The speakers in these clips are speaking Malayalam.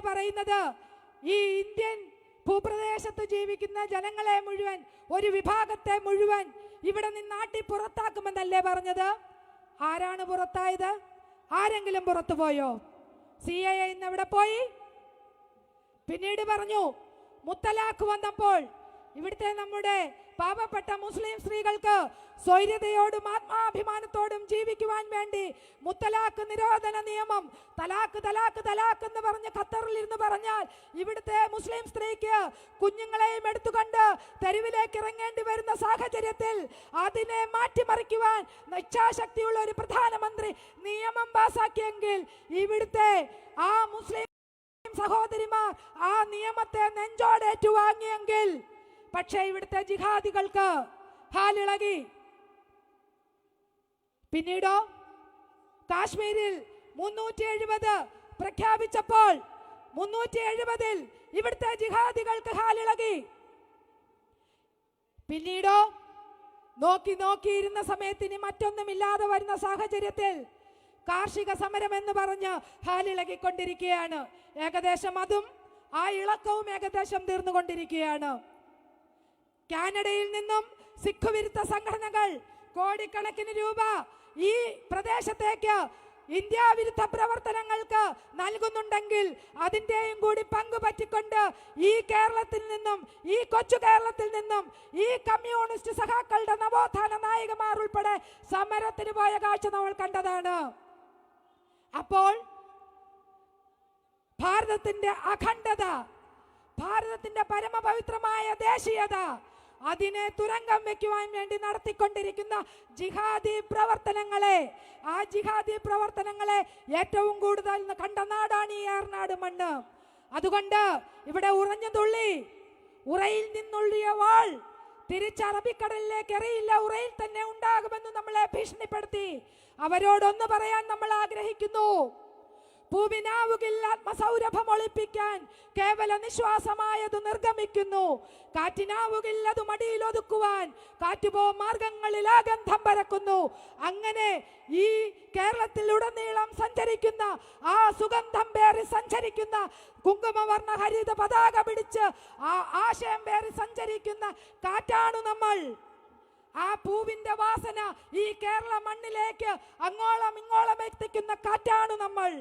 പറയുന്നത് ഈ ഇന്ത്യൻ ഭൂപ്രദേശത്ത് ജീവിക്കുന്ന ജനങ്ങളെ മുഴുവൻ, ഒരു വിഭാഗത്തെ മുഴുവൻ ഇവിടെ നിന്ന് നാട്ടി പുറത്താക്കുമെന്നല്ലേ പറഞ്ഞത്? ആരാണ് പുറത്തായത്? ആരെങ്കിലും പുറത്തു പോയോ? CAA ഇന്ന് എവിടെ പോയി? പിന്നീട് പറഞ്ഞു മുത്തലാഖ് വന്നപ്പോൾ ഇവിടുത്തെ നമ്മുടെ പാവപ്പെട്ട മുസ്ലിം സ്ത്രീകൾക്ക് സ്വൈര്യതയോടും ആത്മാഭിമാനത്തോടും ജീവിക്കുവാൻ വേണ്ടി മുത്തലാഖ് നിരോധന നിയമം, തലാഖ് തലാഖ് തലാഖ് എന്ന് പറഞ്ഞ് ഖത്തറിൽ ഇരുന്ന് പറഞ്ഞാൽ ഇവിടുത്തെ മുസ്ലിം സ്ത്രീക്ക് കുഞ്ഞുങ്ങളെയും എടുത്തുകൊണ്ട് തെരുവിലേക്ക് ഇറങ്ങേണ്ടി വരുന്ന സാഹചര്യത്തിൽ അതിനെ മാറ്റിമറിക്കുവാൻ ഇച്ഛാശക്തിയുള്ള ഒരു പ്രധാനമന്ത്രി നിയമം പാസാക്കിയെങ്കിൽ ഇവിടുത്തെ ആ മുസ്ലിം സഹോദരിമാർ ആ നിയമത്തെ നെഞ്ചോടേറ്റുവാങ്ങിയെങ്കിൽ, പക്ഷേ ഇവിടുത്തെ ജിഹാദികൾക്ക് ഹാലിളകി. പിന്നീടോ കാശ്മീരിൽ 370 പ്രഖ്യാപിച്ചപ്പോൾ 370-ൽ ഇവിടുത്തെ ജിഹാദികൾക്ക് ഹാലിളകി. പിന്നീടോ നോക്കിയിരുന്ന സമയത്തിന് മറ്റൊന്നുമില്ലാതെ വരുന്ന സാഹചര്യത്തിൽ കാർഷിക സമരം എന്ന് പറഞ്ഞ് ഹാലിളകിക്കൊണ്ടിരിക്കുകയാണ്. ഏകദേശം അതും ആ ഇളക്കവും ഏകദേശം തീർന്നുകൊണ്ടിരിക്കുകയാണ്. കാനഡയിൽ നിന്നും സിഖ് വിരുദ്ധ സംഘടനകൾ കോടിക്കണക്കിന് രൂപ ഈ പ്രദേശത്തേക്ക് ഇന്ത്യ വിരുദ്ധ പ്രവർത്തനങ്ങൾക്ക് നൽകുന്നുണ്ടെങ്കിൽ അതിൻ്റെയും കൂടി പങ്കു പറ്റിക്കൊണ്ട് ഈ കേരളത്തിൽ നിന്നും, ഈ കൊച്ചു കേരളത്തിൽ നിന്നും ഈ കമ്മ്യൂണിസ്റ്റ് സഖാക്കളുടെ നവോത്ഥാന നായകന്മാർ ഉൾപ്പെടെ സമരത്തിന് പോയ കാഴ്ച നമ്മൾ കണ്ടതാണ്. അപ്പോൾ ഭാരതത്തിന്റെ അഖണ്ഡത, ഭാരതത്തിന്റെ പരമപവിത്രമായ ദേശീയത, അതിനെ തുരങ്കം വെക്കുവാൻ വേണ്ടി നടത്തിക്കൊണ്ടിരിക്കുന്ന ജിഹാദി പ്രവർത്തനങ്ങളെ, ആ ജിഹാദി പ്രവർത്തനങ്ങളെ ഏറ്റവും കൂടുതൽ കണ്ട നാടാണ് ഈ ഏറനാട് മണ്ണ്. അതുകൊണ്ട് ഇവിടെ ഉറഞ്ഞു തുള്ളി ഉറയിൽ നിന്നുള്ളിയ വാൾ തിരിച്ച് അറബിക്കടലിലേക്ക് എറിയില്ല, ഉറയിൽ തന്നെ ഉണ്ടാകുമെന്ന് നമ്മളെ ഭീഷണിപ്പെടുത്തി. അവരോടൊന്ന് പറയാൻ നമ്മൾ ആഗ്രഹിക്കുന്നു. പൂവിനാവുകിൽ ആത്മസൗരഭം ഒളിപ്പിക്കാൻ കേവല നിശ്വാസമായതു നിർഗമിക്കുന്നു. കാറ്റിനാവുകിൽ അത് മടിയിലൊതുക്കുവാൻ കാറ്റുപോ മാർഗങ്ങളിൽ ആ ഗന്ധം പരക്കുന്നു. അങ്ങനെ ഈ കേരളത്തിലുടനീളം സഞ്ചരിക്കുന്ന, ആ സുഗന്ധം പേറി സഞ്ചരിക്കുന്ന, കുങ്കുമവർണ്ണ ഹരിത പതാക പിടിച്ച് ആ ആശയം പേറി സഞ്ചരിക്കുന്ന കാറ്റാണ് നമ്മൾ. ആ പൂവിന്റെ വാസന ഈ കേരള മണ്ണിലേക്ക് അങ്ങോളം ഇങ്ങോളം എത്തിക്കുന്ന കാറ്റാണ് നമ്മൾ.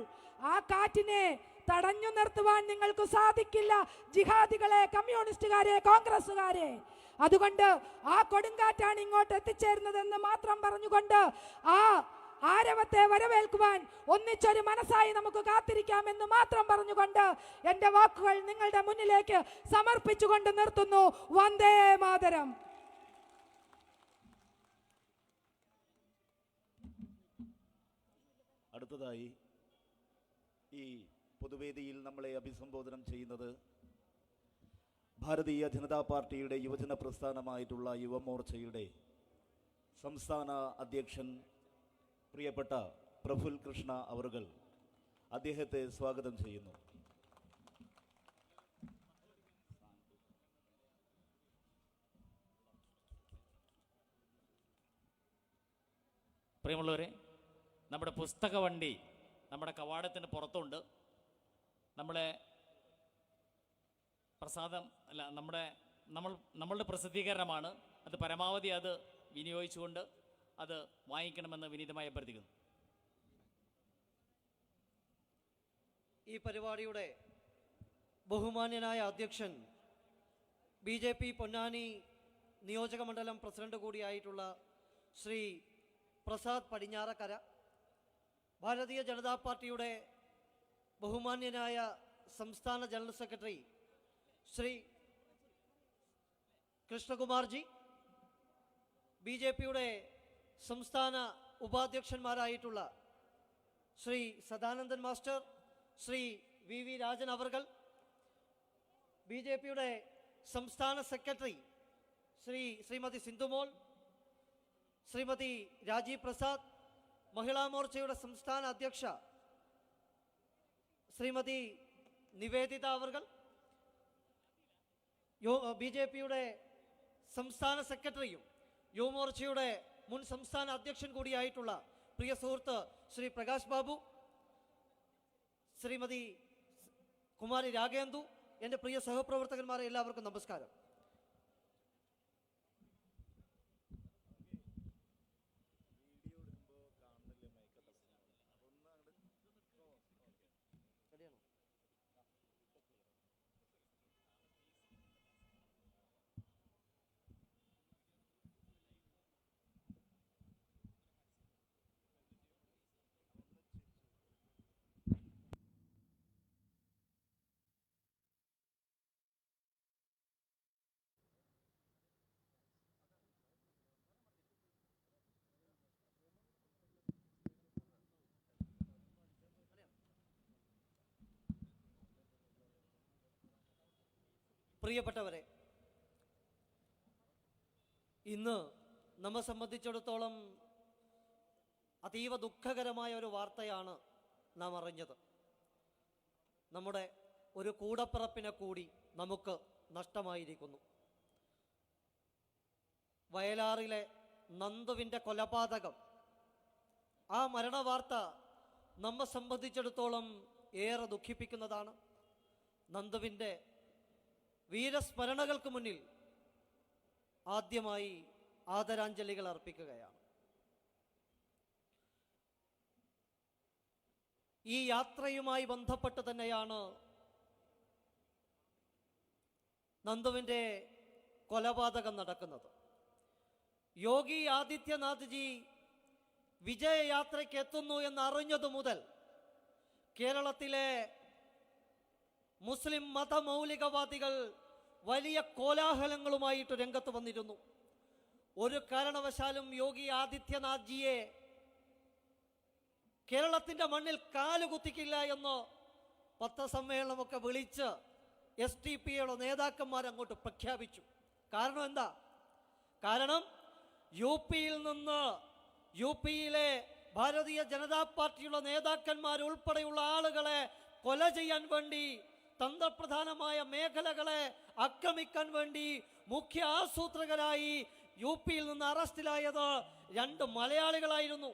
ആ കാറ്റിനെ തടഞ്ഞു നിർത്തുവാൻ നിങ്ങൾക്ക് സാധിക്കില്ല, ജിഹാദികളെ, കമ്മ്യൂണിസ്റ്റുകാരെ, കോൺഗ്രസുകാരെ. അതുകൊണ്ട് ആ കൊടുങ്കാറ്റാണ് ഇങ്ങോട്ട് എത്തിച്ചേരുന്നതെന്ന് മാത്രം പറഞ്ഞുകൊണ്ട് ആ ആരവത്തെ വരവേൽക്കുവാൻ ഒന്നിച്ചൊരു മനസ്സായി നമുക്ക് കാത്തിരിക്കാമെന്ന് മാത്രം പറഞ്ഞുകൊണ്ട് എന്റെ വാക്കുകൾ നിങ്ങളുടെ മുന്നിലേക്ക് സമർപ്പിച്ചുകൊണ്ട് നിർത്തുന്നു. വന്ദേ മാതരം. അടുത്തതായി ഈ പൊതുവേദിയിൽ നമ്മളെ അഭിസംബോധനം ചെയ്യുന്നത് ഭാരതീയ ജനതാ പാർട്ടിയുടെ യുവജന പ്രസ്ഥാനമായിട്ടുള്ള യുവമോർച്ചയുടെ സംസ്ഥാന അധ്യക്ഷൻ പ്രിയപ്പെട്ട പ്രഫുൽ കൃഷ്ണ അവറുകൾ. അദ്ദേഹത്തെ സ്വാഗതം ചെയ്യുന്നു. പ്രിയമുള്ളവരെ, നമ്മുടെ പുസ്തക വണ്ടി നമ്മുടെ കവാടത്തിന് പുറത്തുണ്ട്. നമ്മളെ പ്രസാദം അല്ല, നമ്മളുടെ പ്രസിദ്ധീകരണമാണ് അത്. പരമാവധി അത് വിനിയോഗിച്ചുകൊണ്ട് അത് വാങ്ങിക്കണമെന്ന് വിനീതമായി അഭ്യർത്ഥിക്കുന്നു. ഈ പരിപാടിയുടെ ബഹുമാന്യനായ അധ്യക്ഷൻ, BJP പൊന്നാനി നിയോജക മണ്ഡലം പ്രസിഡന്റ് കൂടിയായിട്ടുള്ള ശ്രീ പ്രസാദ് പടിഞ്ഞാറക്കര, ഭാരതീയ ജനതാ പാർട്ടിയുടെ ബഹുമാന്യനായ സംസ്ഥാന ജനറൽ സെക്രട്ടറി ശ്രീ കൃഷ്ണകുമാർജി, BJPയുടെ സംസ്ഥാന ഉപാധ്യക്ഷന്മാരായിട്ടുള്ള ശ്രീ സദാനന്ദൻ മാസ്റ്റർ, ശ്രീ VV രാജൻ അവർകൾ, BJPയുടെ സംസ്ഥാന സെക്രട്ടറി ശ്രീമതി സിന്ധുമോൾ, ശ്രീമതി രാജീവ് പ്രസാദ്, മഹിളാ മോർച്ചയുടെ സംസ്ഥാന അധ്യക്ഷ ശ്രീമതി നിവേദിത അവർകൾ, BJPയുടെ സംസ്ഥാന സെക്രട്ടറിയും യുവമോർച്ചയുടെ മുൻ സംസ്ഥാന അധ്യക്ഷൻ കൂടിയായിട്ടുള്ള പ്രിയ സുഹൃത്ത് ശ്രീ പ്രകാശ് ബാബു, ശ്രീമതി കുമാരി രാഗേന്ദു, എൻ്റെ പ്രിയ സഹപ്രവർത്തകന്മാരെ എല്ലാവർക്കും നമസ്കാരം. പ്രിയപ്പെട്ടവരെ, ഇന്ന് നമ്മെ സംബന്ധിച്ചിടത്തോളം അതീവ ദുഃഖകരമായ ഒരു വാർത്തയാണ് നാം അറിഞ്ഞത്. നമ്മുടെ ഒരു കൂടപ്പിറപ്പിനെ കൂടി നമുക്ക് നഷ്ടമായിരിക്കുന്നു. വയലാറിലെ നന്ദുവിൻ്റെ കൊലപാതകം, ആ മരണവാർത്ത നമ്മെ സംബന്ധിച്ചിടത്തോളം ഏറെ ദുഃഖിപ്പിക്കുന്നതാണ്. നന്ദുവിൻ്റെ വീരസ്മരണകൾക്ക് മുന്നിൽ ആദ്യമായി ആദരാഞ്ജലികൾ അർപ്പിക്കുകയാണ്. ഈ യാത്രയുമായി ബന്ധപ്പെട്ട് തന്നെയാണ് നന്ദുവിൻ്റെ കൊലപാതകം നടക്കുന്നത്. യോഗി ആദിത്യനാഥ് ജി വിജയയാത്രയ്ക്ക് എത്തുന്നു എന്നറിഞ്ഞതു മുതൽ കേരളത്തിലെ മുസ്ലിം മതമൗലികവാദികൾ വലിയ കോലാഹലങ്ങളുമായിട്ട് രംഗത്ത് വന്നിരുന്നു. ഒരു കാരണവശാലും യോഗി ആദിത്യനാഥ് ജിയെ കേരളത്തിൻ്റെ മണ്ണിൽ കാലുകുത്തിക്കില്ല എന്ന് പത്രസമ്മേളനമൊക്കെ വിളിച്ച് SDPയുടെ നേതാക്കന്മാർ അങ്ങോട്ട് പ്രഖ്യാപിച്ചു. കാരണം എന്താ? കാരണം യു പിയിലെ ഭാരതീയ ജനതാ പാർട്ടിയുള്ള നേതാക്കന്മാർ ഉൾപ്പെടെയുള്ള ആളുകളെ കൊല ചെയ്യാൻ വേണ്ടി, തന്ത്രപ്രധാനമായ മേഖലകളെ ആക്രമിക്കാൻ വേണ്ടി മുഖ്യ ആസൂത്രകരായി യുപിയിൽ നിന്ന് അറസ്റ്റിലായത് 2 മലയാളികളായിരുന്നു.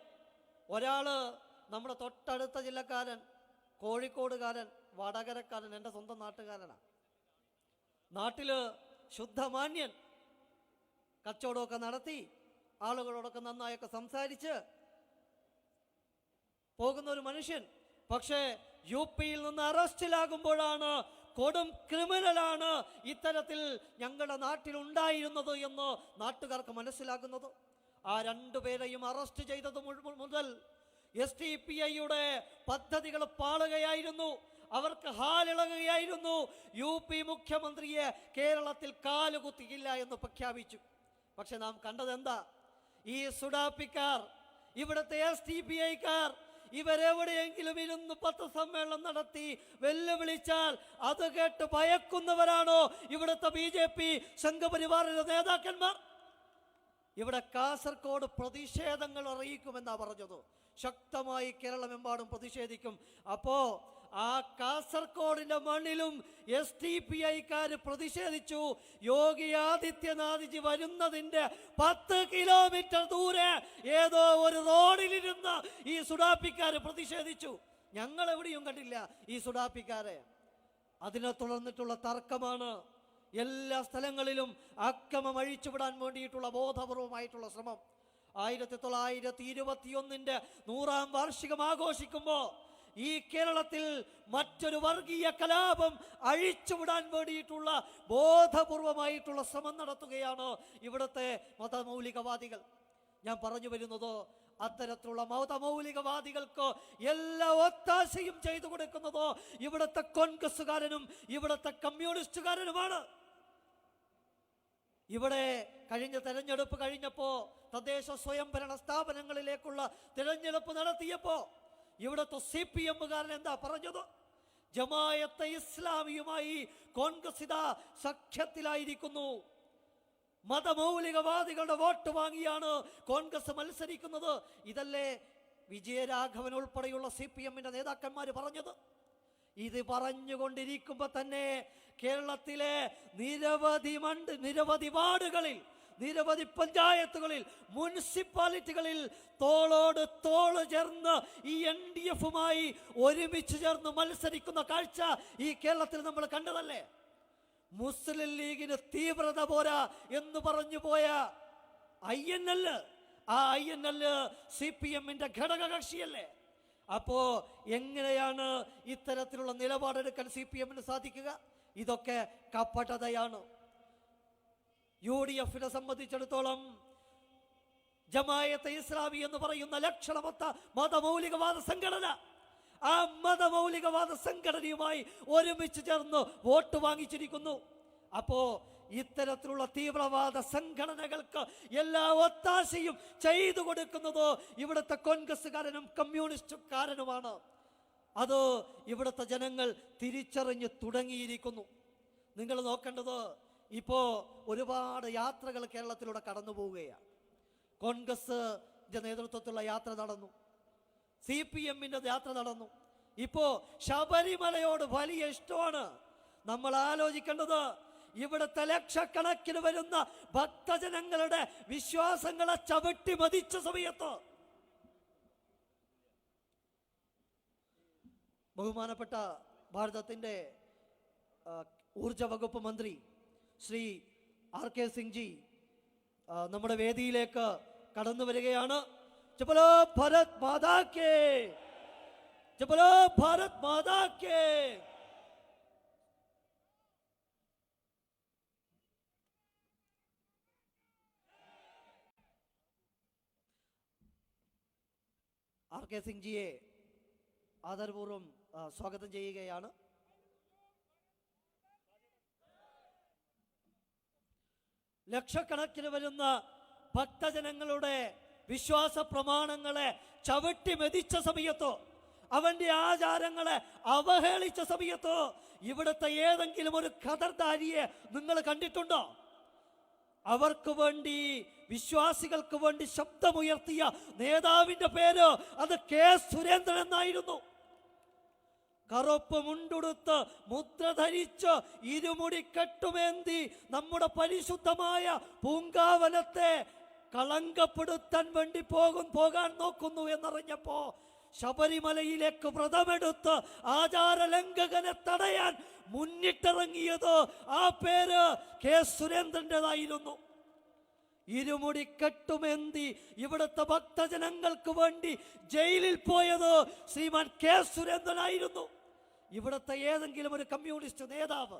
ഒരാള് നമ്മുടെ തൊട്ടടുത്ത ജില്ലക്കാരൻ, കോഴിക്കോടുകാരൻ, വടകരക്കാരൻ, എൻ്റെ സ്വന്തം നാട്ടുകാരനാണ്. നാട്ടില് ശുദ്ധമാന്യൻ, കച്ചവടമൊക്കെ നടത്തി ആളുകളോടൊക്കെ നന്നായൊക്കെ സംസാരിച്ച് പോകുന്ന ഒരു മനുഷ്യൻ. പക്ഷേ യുപിയിൽ നിന്ന് അറസ്റ്റിലാകുമ്പോഴാണ് കൊടും ക്രിമിനലാണ് ഇത്തരത്തിൽ ഞങ്ങളുടെ നാട്ടിൽ ഉണ്ടായിരുന്നത് എന്ന് നാട്ടുകാർക്ക് മനസ്സിലാകുന്നത്. ആ 2 പേരെയും അറസ്റ്റ് ചെയ്തത് മുതൽ SDPIയുടെ പദ്ധതികൾ പാളുകയായിരുന്നു. അവർക്ക് ഹാലിളകുകയായിരുന്നു. UP മുഖ്യമന്ത്രിയെ കേരളത്തിൽ കാലുകുത്തിയില്ല എന്ന് പ്രഖ്യാപിച്ചു. പക്ഷെ നാം കണ്ടത് എന്താ? ഈ സുഡാപ്പിക്കാർ, ഇവിടുത്തെ SDPIക്കാർ ഇവരെവിടെയെങ്കിലും ഇരുന്ന് പത്രസമ്മേളനം നടത്തി വെല്ലുവിളിച്ചാൽ അത് കേട്ട് ഭയക്കുന്നവരാണോ ഇവിടുത്തെ BJP സംഘപരിവാറിന്റെ നേതാക്കന്മാർ? ഇവിടെ കാസർഗോഡ് പ്രതിഷേധങ്ങൾ അറിയിക്കുമെന്നാ പറഞ്ഞത്. ശക്തമായി കേരളമെമ്പാടും പ്രതിഷേധിക്കും. അപ്പോ ആ കാസർഗോഡിന്റെ മണ്ണിലും SDPIക്കാർ പ്രതിഷേധിച്ചു. യോഗി ആദിത്യനാഥ് ജി വരുന്നതിന്റെ 10 കിലോമീറ്റർ ദൂരെ ഏതോ ഒരു റോഡിലിരുന്ന് ഈ സുഡാപ്പിക്കാർ പ്രതിഷേധിച്ചു. ഞങ്ങൾ എവിടെയും കണ്ടില്ല ഈ സുഡാപ്പിക്കാരെ. അതിനെ തുടർന്നിട്ടുള്ള തർക്കമാണ്. എല്ലാ സ്ഥലങ്ങളിലും അക്രമം അഴിച്ചുവിടാൻ വേണ്ടിയിട്ടുള്ള ബോധപൂർവമായിട്ടുള്ള ശ്രമം. 1921 100ാം വാർഷികം ആഘോഷിക്കുമ്പോൾ ഈ കേരളത്തിൽ മറ്റൊരു വർഗീയ കലാപം അഴിച്ചുവിടാൻ വേണ്ടിയിട്ടുള്ള ബോധപൂർവമായിട്ടുള്ള ശ്രമം നടത്തുകയാണ് ഇവിടുത്തെ മതമൗലികവാദികൾ. ഞാൻ പറഞ്ഞു വരുന്നത്, അത്തരത്തിലുള്ള മതമൗലികവാദികൾക്ക് എല്ലാ ഒത്താശയും ചെയ്തു കൊടുക്കുന്നത് ഇവിടുത്തെ കോൺഗ്രസ്സുകാരനും ഇവിടുത്തെ കമ്മ്യൂണിസ്റ്റുകാരനുമാണ്. ഇവിടെ കഴിഞ്ഞ തെരഞ്ഞെടുപ്പ് കഴിഞ്ഞപ്പോ, തദ്ദേശ സ്വയംഭരണ സ്ഥാപനങ്ങളിലേക്കുള്ള തെരഞ്ഞെടുപ്പ് നടത്തിയപ്പോ ഇവിടുത്തെ CPMകാരൻ എന്താ പറഞ്ഞത്? ജമാഅത്തെ ഇസ്ലാമിയുമായി കോൺഗ്രസ് ഇതാ സഖ്യത്തിലായിരിക്കുന്നു. മതമൗലികവാദികളുടെ വോട്ട് വാങ്ങിയാണ് കോൺഗ്രസ് മത്സരിക്കുന്നത്. ഇതല്ലേ വിജയരാഘവൻ ഉൾപ്പെടെയുള്ള CPMന്റെ നേതാക്കന്മാർ പറഞ്ഞത്? ഇത് പറഞ്ഞുകൊണ്ടിരിക്കുമ്പോ തന്നെ കേരളത്തിലെ നിരവധി വാർഡുകളിൽ നിരവധി പഞ്ചായത്തുകളിൽ, മുനിസിപ്പാലിറ്റികളിൽ തോളോട് തോള് ചേർന്ന് ഈ NDF-മായി ഒരുമിച്ച് ചേർന്ന് മത്സരിക്കുന്ന കാഴ്ച ഈ കേരളത്തിൽ നമ്മൾ കണ്ടതല്ലേ? മുസ്ലിം ലീഗിന് തീവ്രത പോരാ എന്ന് പറഞ്ഞു പോയ INL, ആ INL CPM-ന്റെ ഘടകകക്ഷിയല്ലേ? അപ്പോ എങ്ങനെയാണ് ഇത്തരത്തിലുള്ള നിലപാടെടുക്കാൻ CPM-ന് സാധിക്കുക? ഇതൊക്കെ കപടതയാണ്. UDF-നെ സംബന്ധിച്ചിടത്തോളം ജമാഅത്തെ ഇസ്ലാമി എന്ന് പറയുന്ന ലക്ഷണമൊത്ത മതമൗലികവാദ സംഘടന, ആ മതമൗലികവാദ സംഘടനയുമായി ഒരുമിച്ച് ചേർന്ന് വോട്ട് വാങ്ങിച്ചിരിക്കുന്നു. അപ്പോ ഇത്തരത്തിലുള്ള തീവ്രവാദ സംഘടനകൾക്ക് എല്ലാ ഒത്താശയും ചെയ്തു കൊടുക്കുന്നത് ഇവിടുത്തെ കോൺഗ്രസ്സുകാരനും കമ്മ്യൂണിസ്റ്റുകാരനുമാണ്. അത് ഇവിടുത്തെ ജനങ്ങൾ തിരിച്ചറിഞ്ഞ് തുടങ്ങിയിരിക്കുന്നു. നിങ്ങൾ നോക്കേണ്ടത്, ഇപ്പോ ഒരുപാട് യാത്രകൾ കേരളത്തിലൂടെ കടന്നു പോവുകയാണ്. കോൺഗ്രസിന്റെ നേതൃത്വത്തിലുള്ള യാത്ര നടന്നു, CPM-ന്റെ യാത്ര നടന്നു. ഇപ്പോ ശബരിമലയോട് വലിയ ഇഷ്ടമാണ്. നമ്മൾ ആലോചിക്കേണ്ടത്, ഇവിടുത്തെ ലക്ഷക്കണക്കിന് വരുന്ന ഭക്തജനങ്ങളുടെ വിശ്വാസങ്ങളെ ചവിട്ടി മതിച്ച സമയത്ത് ബഹുമാനപ്പെട്ട ഭാരതത്തിന്റെ ഊർജ വകുപ്പ് മന്ത്രി ശ്രീ RK സിംഗ് ജി നമ്മുടെ വേദിയിലേക്ക് കടന്നു വരികയാണ്. ജബലോ ഭാരത് മാതാ കേ, ജബലോ ഭാരത് മാതാ കേ. RK സിംഗ് ജിയെ ആദരപൂർവ്വം സ്വാഗതം ചെയ്യുകയാണ്. ലക്ഷക്കണക്കിന് വരുന്ന ഭക്തജനങ്ങളുടെ വിശ്വാസ പ്രമാണങ്ങളെ ചവിട്ടി മെതിച്ച സമയത്തോ, അവന്റെ ആചാരങ്ങളെ അവഹേളിച്ച സമയത്തോ ഇവിടുത്തെ ഏതെങ്കിലും ഒരു ഖദർദാരിയെ നിങ്ങൾ കണ്ടിട്ടുണ്ടോ? അവർക്ക് വേണ്ടി, വിശ്വാസികൾക്ക് വേണ്ടി ശബ്ദമുയർത്തിയ നേതാവിന്റെ പേര് അത് K. സുരേന്ദ്രൻ എന്നായിരുന്നു. കറുപ്പ് മുണ്ടുടുത്ത്, മുദ്ര ധരിച്ച്, ഇരുമുടി കെട്ടുമേന്തി നമ്മുടെ പരിശുദ്ധമായ പൂങ്കാവനത്തെ കളങ്കപ്പെടുത്താൻ വേണ്ടി പോകാൻ നോക്കുന്നു എന്നറിഞ്ഞപ്പോ ശബരിമലയിലേക്ക് വ്രതമെടുത്ത് ആചാര ലംഘകനെ തടയാൻ മുന്നിട്ടിറങ്ങിയത് ആ പേര് K. സുരേന്ദ്രൻ്റെതായിരുന്നു. ഇരുമുടി കെട്ടുമേന്തി ഇവിടുത്തെ ഭക്തജനങ്ങൾക്ക് വേണ്ടി ജയിലിൽ പോയത് ശ്രീമാൻ K. സുരേന്ദ്രനായിരുന്നു. ഇവിടുത്തെ ഏതെങ്കിലും ഒരു കമ്മ്യൂണിസ്റ്റ് നേതാവ്,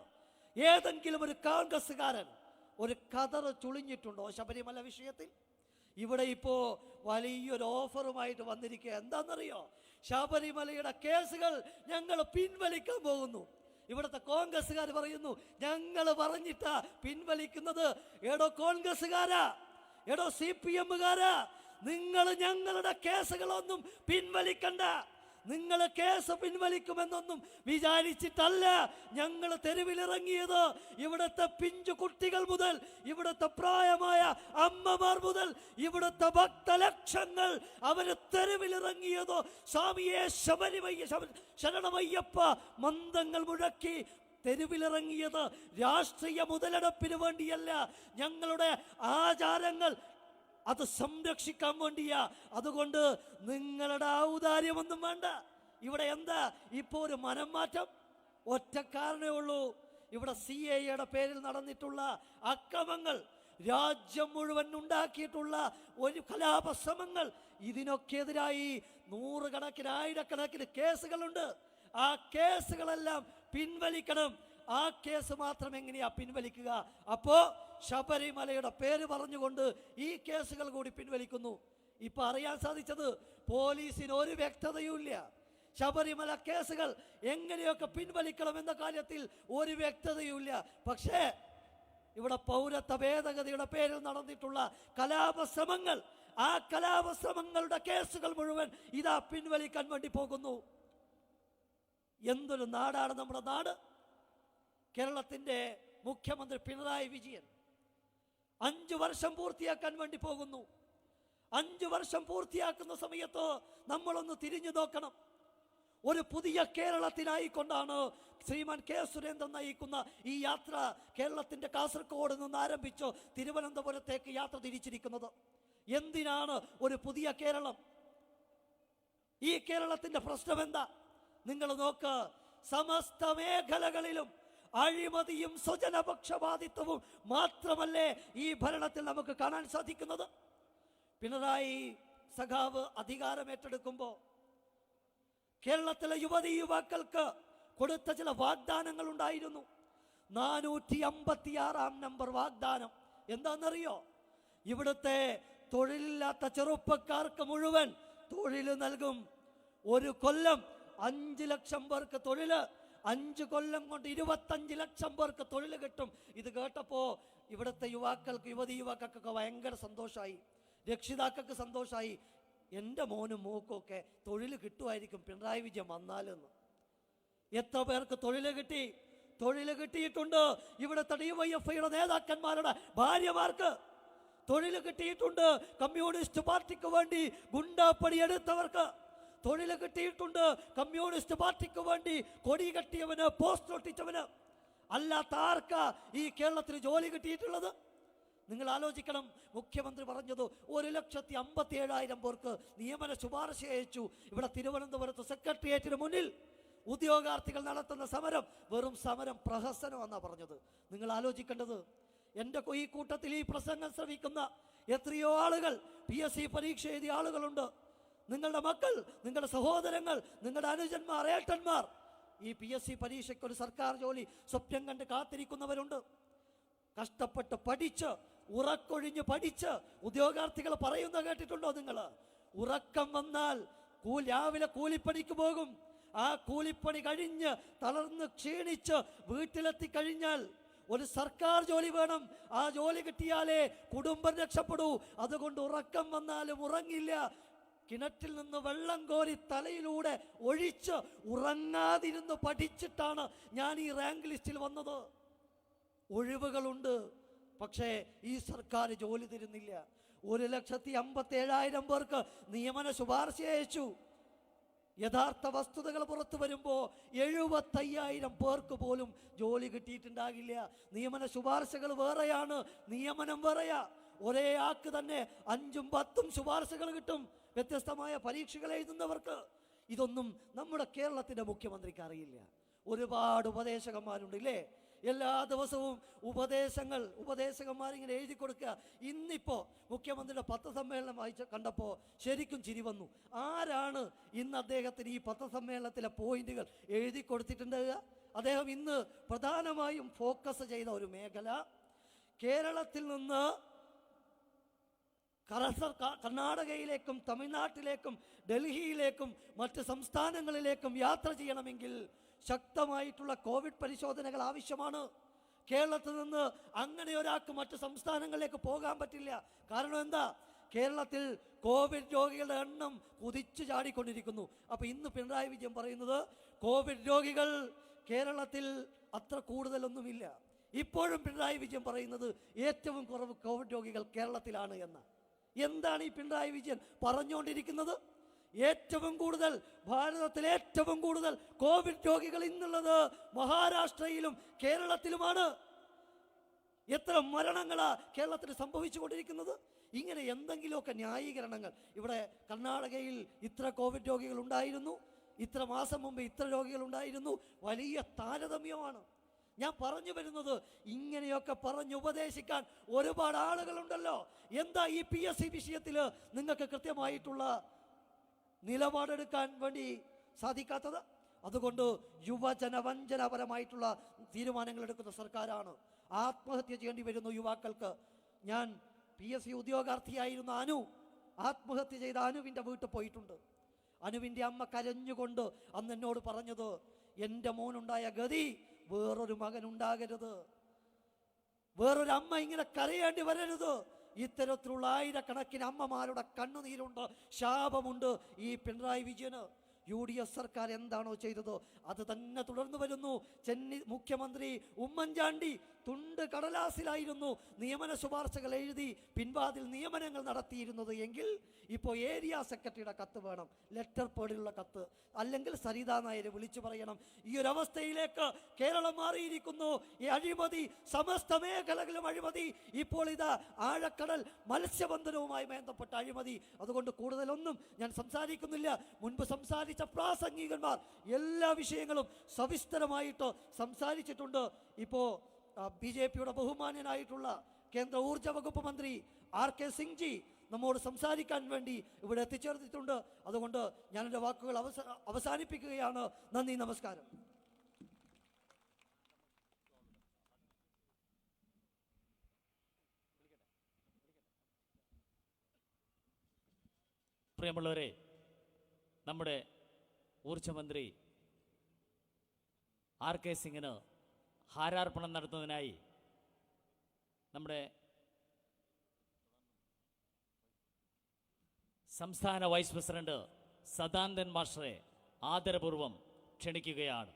ഏതെങ്കിലും ഒരു കോൺഗ്രസ്സുകാരൻ ഒരു കതർ ചുളിഞ്ഞിട്ടുണ്ടോ ശബരിമല വിഷയത്തിൽ? ഇവിടെ ഇപ്പോ വലിയൊരു ഓഫറുമായിട്ട് വന്നിരിക്കുക. എന്താണെന്നറിയോ? ശബരിമലയുടെ കേസുകൾ ഞങ്ങൾ പിൻവലിക്കാൻ പോകുന്നു. ഇവിടുത്തെ കോൺഗ്രസ്സുകാർ പറയുന്നു, ഞങ്ങൾ പറഞ്ഞിട്ടാ പിൻവലിക്കുന്നത്. എടോ കോൺഗ്രസ്സുകാരാ, എടോ CPM-കാരാ, നിങ്ങൾ ഞങ്ങളുടെ കേസുകളൊന്നും പിൻവലിക്കണ്ട. നിങ്ങൾ കേസ് പിൻവലിക്കുമെന്നൊന്നും വിചാരിച്ചിട്ടല്ല ഞങ്ങൾ തെരുവിലിറങ്ങിയത്. ഇവിടുത്തെ പിഞ്ചു കുട്ടികൾ മുതൽ, ഇവിടുത്തെ പ്രായമായ അമ്മമാർ മുതൽ, ഇവിടുത്തെ ഭക്തലക്ഷങ്ങൾ അവര് തെരുവിലിറങ്ങിയത് സ്വാമിയെ ശരണമയ്യപ്പ മന്ത്രങ്ങൾ മുഴക്കി തെരുവിലിറങ്ങിയത് രാഷ്ട്രീയ മുതലെടുപ്പിന് വേണ്ടിയല്ല, ഞങ്ങളുടെ ആചാരങ്ങൾ അത് സംരക്ഷിക്കാൻ വേണ്ടിയാ. അതുകൊണ്ട് നിങ്ങളുടെ ഔദാര്യമൊന്നും വേണ്ട. ഇവിടെ എന്താ ഇപ്പോ ഒരു മനം മാറ്റം? ഒറ്റ കാരണമേ ഉള്ളൂ. ഇവിടെ CAA-യുടെ പേരിൽ നടന്നിട്ടുള്ള അക്രമങ്ങൾ, രാജ്യം മുഴുവൻ ഉണ്ടാക്കിയിട്ടുള്ള ഒരു കലാപശ്രമങ്ങൾ, ഇതിനൊക്കെ എതിരായി നൂറുകണക്കിന് ആയിരക്കണക്കിന് കേസുകളുണ്ട്. ആ കേസുകളെല്ലാം പിൻവലിക്കണം. ആ കേസ് മാത്രം എങ്ങനെയാ പിൻവലിക്കുക? അപ്പോ ശബരിമലയുടെ പേര് പറഞ്ഞുകൊണ്ട് ഈ കേസുകൾ കൂടി പിൻവലിക്കുന്നു. ഇപ്പൊ അറിയാൻ സാധിച്ചത്, പോലീസിന് ഒരു വ്യക്തതയുമില്ല. ശബരിമല കേസുകൾ എങ്ങനെയൊക്കെ പിൻവലിക്കണം എന്ന കാര്യത്തിൽ ഒരു വ്യക്തതയുമില്ല. പക്ഷേ ഇവിടെ പൗരത്വ ഭേദഗതിയുടെ പേരിൽ നടന്നിട്ടുള്ള കലാപശ്രമങ്ങൾ, ആ കലാപശ്രമങ്ങളുടെ കേസുകൾ മുഴുവൻ ഇതാ പിൻവലിക്കാൻ വേണ്ടി പോകുന്നു. എന്തൊരു നാടാണ് നമ്മുടെ നാട്! കേരളത്തിന്റെ മുഖ്യമന്ത്രി പിണറായി വിജയൻ 5 വർഷം പൂർത്തിയാക്കാൻ വേണ്ടി പോകുന്നു. 5 വർഷം പൂർത്തിയാക്കുന്ന സമയത്ത് നമ്മളൊന്ന് തിരിഞ്ഞു നോക്കണം. ഒരു പുതിയ കേരളത്തിനായിക്കൊണ്ടാണ് ശ്രീമാൻ കെ സുരേന്ദ്രൻ നയിക്കുന്ന ഈ യാത്ര കേരളത്തിന്റെ കാസർഗോഡ് നിന്ന് ആരംഭിച്ച് തിരുവനന്തപുരത്തേക്ക് യാത്ര തിരിച്ചിരിക്കുന്നത്. എന്തിനാണ് ഒരു പുതിയ കേരളം? ഈ കേരളത്തിന്റെ പ്രശ്നം എന്താ? നിങ്ങൾ നോക്ക്, സമസ്ത മേഖലകളിലും അഴിമതിയും സ്വജനപക്ഷപാതിത്വവും മാത്രമല്ലേ ഈ ഭരണത്തിൽ നമുക്ക് കാണാൻ സാധിക്കുന്നത്. പിണറായി സഖാവ് അധികാരമേറ്റെടുക്കുമ്പോൾ കേരളത്തിലെ യുവക്കൾക്ക് കൊടുത്ത ചില വാഗ്ദാനങ്ങൾ ഉണ്ടായിരുന്നു. 456 നമ്പർ വാഗ്ദാനം എന്താണെന്നറിയോ? ഇവിടുത്തെ തൊഴിലില്ലാത്ത ചെറുപ്പക്കാർക്ക് മുഴുവൻ തൊഴിൽ നൽകും. ഒരു കൊല്ലം 5 ലക്ഷം പേർക്ക് തൊഴില്, 5 കൊല്ലം കൊണ്ട് 25 ലക്ഷം പേർക്ക് തൊഴിൽ കിട്ടും. ഇത് കേട്ടപ്പോ ഇവിടുത്തെ യുവക്കൾക്കൊക്കെ ഭയങ്കര സന്തോഷമായി, രക്ഷിതാക്കൾക്ക് സന്തോഷമായി. എൻ്റെ മോനും മോക്കൊക്കെ തൊഴിൽ കിട്ടുമായിരിക്കും പിണറായി വിജയൻ വന്നാലെന്ന്. എത്ര പേർക്ക് തൊഴിൽ കിട്ടി? തൊഴിൽ കിട്ടിയിട്ടുണ്ട്. ഇവിടുത്തെ ഡിവൈഎഫ്ഐയുടെ നേതാക്കന്മാരുടെ ഭാര്യമാർക്ക് തൊഴിൽ കിട്ടിയിട്ടുണ്ട്. കമ്മ്യൂണിസ്റ്റ് പാർട്ടിക്ക് വേണ്ടി ഗുണ്ടാപ്പണി എടുത്തവർക്ക് തൊഴിൽ കിട്ടിയിട്ടുണ്ട്. കമ്മ്യൂണിസ്റ്റ് പാർട്ടിക്ക് വേണ്ടി കൊടി കെട്ടിയവന്, പോസ്റ്റർ ഒട്ടിച്ചവന്. അല്ലാത്ത ആർക്കാ ഈ കേരളത്തിൽ ജോലി കിട്ടിയിട്ടുള്ളത്? നിങ്ങൾ ആലോചിക്കണം. മുഖ്യമന്ത്രി പറഞ്ഞത് 1,57,000 പേർക്ക് നിയമന ശുപാർശ അയച്ചു. ഇവിടെ തിരുവനന്തപുരത്ത് സെക്രട്ടേറിയറ്റിന് മുന്നിൽ ഉദ്യോഗാർത്ഥികൾ നടത്തുന്ന സമരം വെറും സമരം, പ്രഹസനം എന്നാ പറഞ്ഞത്. നിങ്ങൾ ആലോചിക്കേണ്ടത്, എൻ്റെ ഈ കൂട്ടത്തിൽ ഈ പ്രസംഗം ശ്രവിക്കുന്ന എത്രയോ ആളുകൾ PSC പരീക്ഷ എഴുതിയ ആളുകളുണ്ട്. നിങ്ങളുടെ മക്കൾ, നിങ്ങളുടെ സഹോദരങ്ങൾ, നിങ്ങളുടെ അനുജന്മാർ, ഏട്ടന്മാർ ഈ PSC പരീക്ഷയ്ക്ക് ഒരു സർക്കാർ ജോലി സ്വപ്നം കണ്ട് കാത്തിരിക്കുന്നവരുണ്ട്. കഷ്ടപ്പെട്ട് പഠിച്ച്, ഉറക്കൊഴിഞ്ഞ് പഠിച്ച് ഉദ്യോഗാർത്ഥികൾ പറയുന്ന കേട്ടിട്ടുണ്ടോ നിങ്ങൾ? ഉറക്കം വന്നാൽ രാവിലെ കൂലിപ്പണിക്ക് പോകും. ആ കൂലിപ്പണി കഴിഞ്ഞ് തളർന്ന് ക്ഷീണിച്ച് വീട്ടിലെത്തി കഴിഞ്ഞാൽ ഒരു സർക്കാർ ജോലി വേണം. ആ ജോലി കിട്ടിയാലേ കുടുംബം രക്ഷപ്പെടൂ. അതുകൊണ്ട് ഉറക്കം വന്നാലും ഉറങ്ങില്ല. കിണറ്റിൽ നിന്ന് വെള്ളം കോരി തലയിലൂടെ ഒഴിച്ച് ഉറങ്ങാതിരുന്ന് പഠിച്ചിട്ടാണ് ഞാൻ ഈ റാങ്ക് ലിസ്റ്റിൽ വന്നത്. ഒഴിവുകളുണ്ട്, പക്ഷേ ഈ സർക്കാർ ജോലി തരുന്നില്ല. 1,57,000 പേർക്ക് നിയമന ശുപാർശ അയച്ചു. യഥാർത്ഥ വസ്തുതകൾ പുറത്തു വരുമ്പോൾ 75,000 പേർക്ക് പോലും ജോലി കിട്ടിയിട്ടുണ്ടാകില്ല. നിയമന ശുപാർശകൾ വേറെയാണ്, നിയമനം വേറെയാ. ഒരേ ആൾക്ക് തന്നെ 5ഉം 10ഉം ശുപാർശകൾ കിട്ടും വ്യത്യസ്തമായ പരീക്ഷകൾ എഴുതുന്നവർക്ക്. ഇതൊന്നും നമ്മുടെ കേരളത്തിന്റെ മുഖ്യമന്ത്രിക്ക് അറിയില്ല. ഒരുപാട് ഉപദേശകന്മാരുണ്ട് ഇല്ലേ? എല്ലാ ദിവസവും ഉപദേശകന്മാരിങ്ങനെ എഴുതി കൊടുക്കുക. ഇന്നിപ്പോൾ മുഖ്യമന്ത്രിയുടെ പത്രസമ്മേളനം വായിച്ച് കണ്ടപ്പോൾ ശരിക്കും ചിരി വന്നു. ആരാണ് ഇന്ന് അദ്ദേഹത്തിന് ഈ പത്രസമ്മേളനത്തിലെ പോയിന്റുകൾ എഴുതി കൊടുത്തിട്ടുണ്ടാവുക? അദ്ദേഹം ഇന്ന് പ്രധാനമായും ഫോക്കസ് ചെയ്ത ഒരു മേഖല, കേരളത്തിൽ നിന്ന് കർണാടകയിലേക്കും തമിഴ്നാട്ടിലേക്കും ഡൽഹിയിലേക്കും മറ്റ് സംസ്ഥാനങ്ങളിലേക്കും യാത്ര ചെയ്യണമെങ്കിൽ ശക്തമായിട്ടുള്ള കോവിഡ് പരിശോധനകൾ ആവശ്യമാണ്. കേരളത്തിൽ നിന്ന് അങ്ങനെ ഒരാൾക്ക് മറ്റ് സംസ്ഥാനങ്ങളിലേക്ക് പോകാൻ പറ്റില്ല. കാരണം എന്താ? കേരളത്തിൽ കോവിഡ് രോഗികളുടെ എണ്ണം കുതിച്ചു ചാടിക്കൊണ്ടിരിക്കുന്നു. അപ്പൊ ഇന്ന് പിണറായി വിജയൻ പറയുന്നത് കോവിഡ് രോഗികൾ കേരളത്തിൽ അത്ര കൂടുതലൊന്നുമില്ല. ഇപ്പോഴും പിണറായി വിജയൻ പറയുന്നത് ഏറ്റവും കുറവ് കോവിഡ് രോഗികൾ കേരളത്തിലാണ് എന്ന്. എന്താണ് ഈ പിണറായി വിജയൻ പറഞ്ഞുകൊണ്ടിരിക്കുന്നത്? ഏറ്റവും കൂടുതൽ, ഭാരതത്തിലെ ഏറ്റവും കൂടുതൽ കോവിഡ് രോഗികൾ ഇന്നുള്ളത് മഹാരാഷ്ട്രയിലും കേരളത്തിലുമാണ്. എത്ര മരണങ്ങളാ കേരളത്തിൽ സംഭവിച്ചുകൊണ്ടിരിക്കുന്നത്? ഇങ്ങനെ എന്തെങ്കിലുമൊക്കെ ന്യായീകരണങ്ങൾ. ഇവിടെ കർണാടകയിൽ ഇത്ര കോവിഡ് രോഗികൾ ഉണ്ടായിരുന്നു, ഇത്ര മാസം മുമ്പ് ഇത്ര രോഗികൾ ഉണ്ടായിരുന്നു. വലിയ താരതമ്യമാണ്. ഞാൻ പറഞ്ഞു വരുന്നത്, ഇങ്ങനെയൊക്കെ പറഞ്ഞ് ഉപദേശിക്കാൻ ഒരുപാട് ആളുകളുണ്ടല്ലോ. എന്താ ഈ PSC വിഷയത്തിൽ നിങ്ങൾക്ക് കൃത്യമായിട്ടുള്ള നിലപാടെടുക്കാൻ വേണ്ടി സാധിക്കാത്തത്? അതുകൊണ്ട് യുവജനവഞ്ചനപരമായിട്ടുള്ള തീരുമാനങ്ങൾ എടുക്കുന്ന സർക്കാരാണ്. ആത്മഹത്യ ചെയ്യേണ്ടി വരുന്നു യുവാക്കൾക്ക്. ഞാൻ PSC ഉദ്യോഗാർത്ഥിയായിരുന്ന അനു, ആത്മഹത്യ ചെയ്ത അനുവിൻ്റെ വീട്ടിൽ പോയിട്ടുണ്ട്. അനുവിൻ്റെ അമ്മ കരഞ്ഞുകൊണ്ട് അന്ന് എന്നോട് പറഞ്ഞത്, എൻ്റെ മോനുണ്ടായ ഗതി വേറൊരു മകനുണ്ടാകരുത്, വേറൊരു അമ്മ ഇങ്ങനെ കരയേണ്ടി വരരുത്. ഇത്തരത്തിലുള്ള ആയിരക്കണക്കിന് അമ്മമാരുടെ കണ്ണുനീരുണ്ട്, ശാപമുണ്ട് ഈ പിണറായി വിജയന്. UDF സർക്കാർ എന്താണോ ചെയ്തത് അത് തന്നെ തുടർന്നു വരുന്നു. മുഖ്യമന്ത്രി ഉമ്മൻചാണ്ടി തുണ്ട് കടലാസിലായിരുന്നു നിയമന ശുപാർശകൾ എഴുതി പിൻവാതിൽ നിയമനങ്ങൾ നടത്തിയിരുന്നത് എങ്കിൽ ഇപ്പോൾ ഏരിയ സെക്രട്ടറിയുടെ കത്ത് വേണം, ലെറ്റർ പേഡിലുള്ള കത്ത്, അല്ലെങ്കിൽ സരിതാ നായരെ വിളിച്ചു പറയണം. ഈ ഒരു അവസ്ഥയിലേക്ക് കേരളം മാറിയിരിക്കുന്നു. ഈ അഴിമതി, സമസ്ത മേഖലകളിലും അഴിമതി. ഇപ്പോൾ ഇതാ ആഴക്കടൽ മത്സ്യബന്ധനവുമായി ബന്ധപ്പെട്ട അഴിമതി. അതുകൊണ്ട് കൂടുതലൊന്നും ഞാൻ സംസാരിക്കുന്നില്ല. മുൻപ് സംസാരിച്ച പ്രാസംഗികന്മാർ എല്ലാ വിഷയങ്ങളും സവിസ്തരമായിട്ട് സംസാരിച്ചിട്ടുണ്ട്. ഇപ്പോൾ BJPയുടെ ബഹുമാന്യനായിട്ടുള്ള കേന്ദ്ര ഊർജ വകുപ്പ് മന്ത്രി RK സിംഗ് ജി നമ്മോട് സംസാരിക്കാൻ വേണ്ടി ഇവിടെ എത്തിച്ചേർന്നിട്ടുണ്ട്. അതുകൊണ്ട് ഞാൻ എൻ്റെ വാക്കുകൾ അവസാനിപ്പിക്കുകയാണ്. നന്ദി, നമസ്കാരം. പ്രിയമുള്ളവരെ, നമ്മുടെ ഊർജ്ജമന്ത്രി RK സിംഗിന് ഹാരാർപ്പണം നടത്തുന്നതിനായി നമ്മുടെ സംസ്ഥാന വൈസ് പ്രസിഡന്റ് സദാനന്ദൻ മാസ്റ്ററെ ആദരപൂർവം ക്ഷണിക്കുകയാണ്.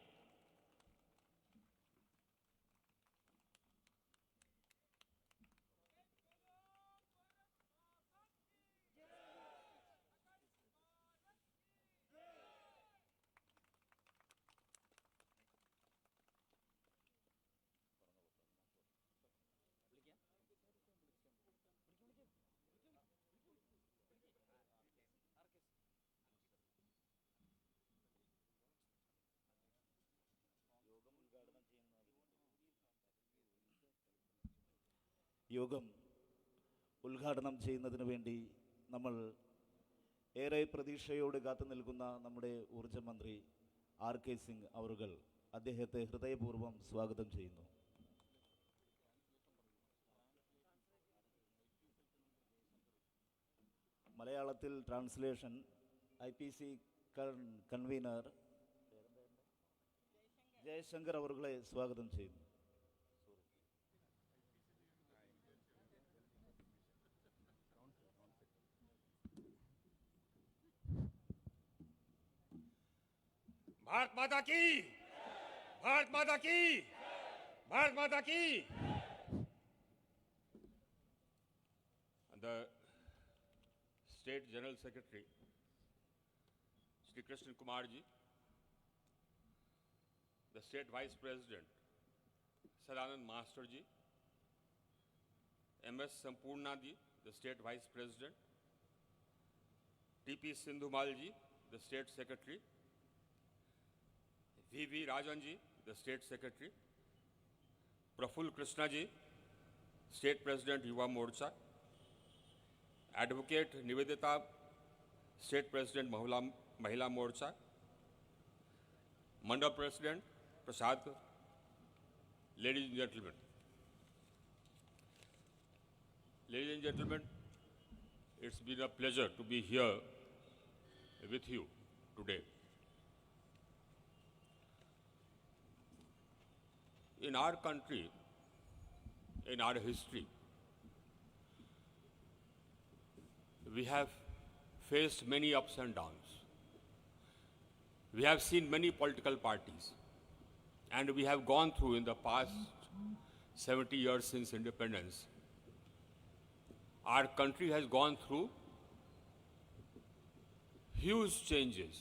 യോഗം ഉദ്ഘാടനം ചെയ്യുന്നതിന് വേണ്ടി നമ്മൾ ഏറെ പ്രതീക്ഷയോട് കാത്തു നിൽക്കുന്ന നമ്മുടെ ഊർജ്ജ മന്ത്രി RK സിംഗ് അവറുകൾ അദ്ദേഹത്തെ ഹൃദയപൂർവ്വം സ്വാഗതം ചെയ്യുന്നു. മലയാളത്തിൽ ട്രാൻസ്ലേഷൻ IPC കൺവീനർ ജയശങ്കർ അവറുകളെ സ്വാഗതം ചെയ്യുന്നു. भारत माता की, भारत माता की, भारत माता की. The State General Secretary Shri Krishna Kumar ji, the State Vice President Sadanand Master ji, MS Sampurna ji, the State Vice President, TP Sindhumal ji, the State Secretary, VV Rajan ji, the State Secretary, Praful Krishna ji, State President Yuva Morcha, Advocate Nivedita, State President Mahila Morcha, Mandal President Prasad, ladies and gentlemen. Ladies and gentlemen, it's been a pleasure to be here with you today. In our country, in our history, we have faced many ups and downs. We have seen many political parties, and we have gone through in the past 70 years since independence. Our country has gone through huge changes.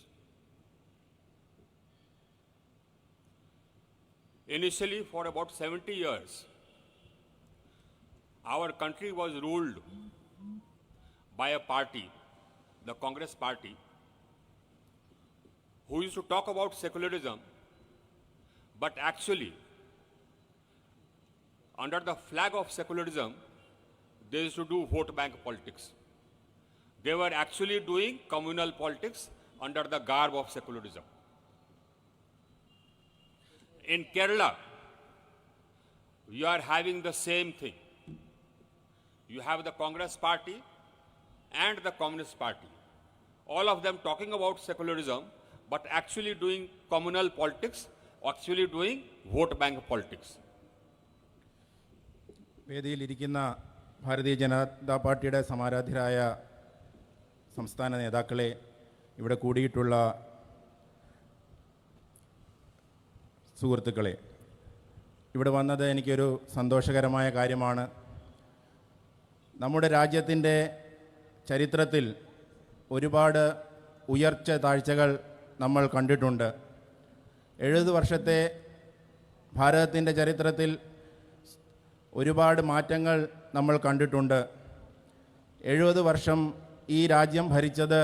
Initially, for about 70 years, our country was ruled by a party, the Congress Party, who used to talk about secularism, but actually, under the flag of secularism, they used to do vote bank politics. They were actually doing communal politics under the garb of secularism. In Kerala, we are having the same thing. You have the Congress Party and the Communist Party, all of them talking about secularism, but actually doing communal politics, actually doing vote bank politics. വേദിയിലിരിക്കുന്ന Bharatiya Janata പാർട്ടിയുടെ സമാരാധ്യരായ സംസ്ഥാന നേതാക്കളെ, ഇവിടെ കൂടിയിട്ടുള്ള സുഹൃത്തുക്കളെ, ഇവിടെ വന്നത് എനിക്കൊരു സന്തോഷകരമായ കാര്യമാണ്. നമ്മുടെ രാജ്യത്തിൻ്റെ ചരിത്രത്തിൽ ഒരുപാട് ഉയർച്ച താഴ്ചകൾ നമ്മൾ കണ്ടിട്ടുണ്ട്. 70 വർഷത്തെ ഭാരതത്തിൻ്റെ ചരിത്രത്തിൽ ഒരുപാട് മാറ്റങ്ങൾ നമ്മൾ കണ്ടിട്ടുണ്ട്. 70 വർഷം ഈ രാജ്യം ഭരിച്ചത്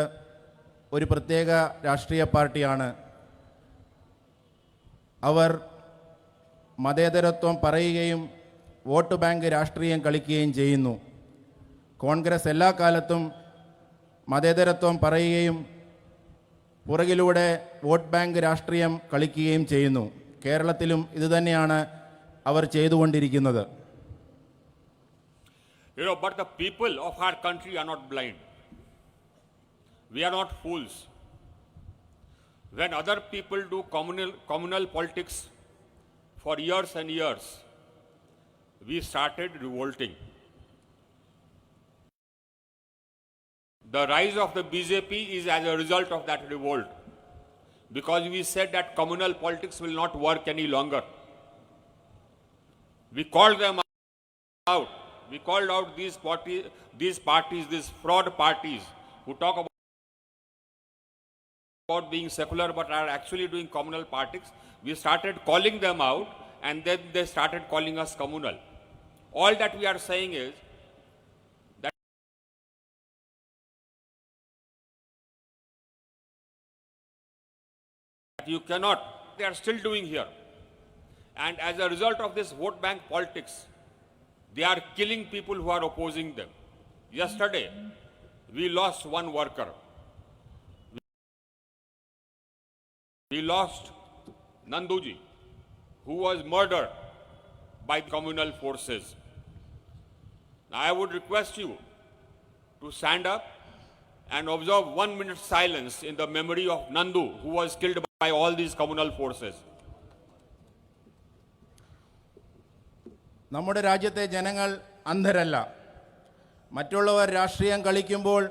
ഒരു പ്രത്യേക രാഷ്ട്രീയ പാർട്ടിയാണ്. അവർ മതേതരത്വം പറയുകയും വോട്ട് ബാങ്ക് രാഷ്ട്രീയം കളിക്കുകയും ചെയ്യുന്നു. കോൺഗ്രസ് എല്ലാ കാലത്തും മതേതരത്വം പറയുകയും പുറകിലൂടെ വോട്ട് ബാങ്ക് രാഷ്ട്രീയം കളിക്കുകയും ചെയ്യുന്നു. കേരളത്തിലും ഇതുതന്നെയാണ് അവർ ചെയ്തുകൊണ്ടിരിക്കുന്നത്. But the people of our country are not blind. We are not fools. When other people do communal politics for years and years, we started revolting. The rise of the BJP is as a result of that revolt, because we said that communal politics will not work any longer. We called them out. We called out these parties, these fraud parties who talk about being secular but are actually doing communal politics. We started calling them out, and then they started calling us communal. All that we are saying is that you cannot, they are still doing here. And as a result of this vote bank politics, they are killing people who are opposing them. Yesterday, we lost one worker. We lost Nanduji, who was murdered by communal forces. Now, I would request you to stand up and observe 1 minute silence in the memory of Nandu, who was killed by all these communal forces. നമ്മുടെ രാജ്യത്തെ ജനങ്ങൾ അന്ധരല്ല. മറ്റുള്ളവർ രാഷ്ട്രീയം കളിക്കുമ്പോൾ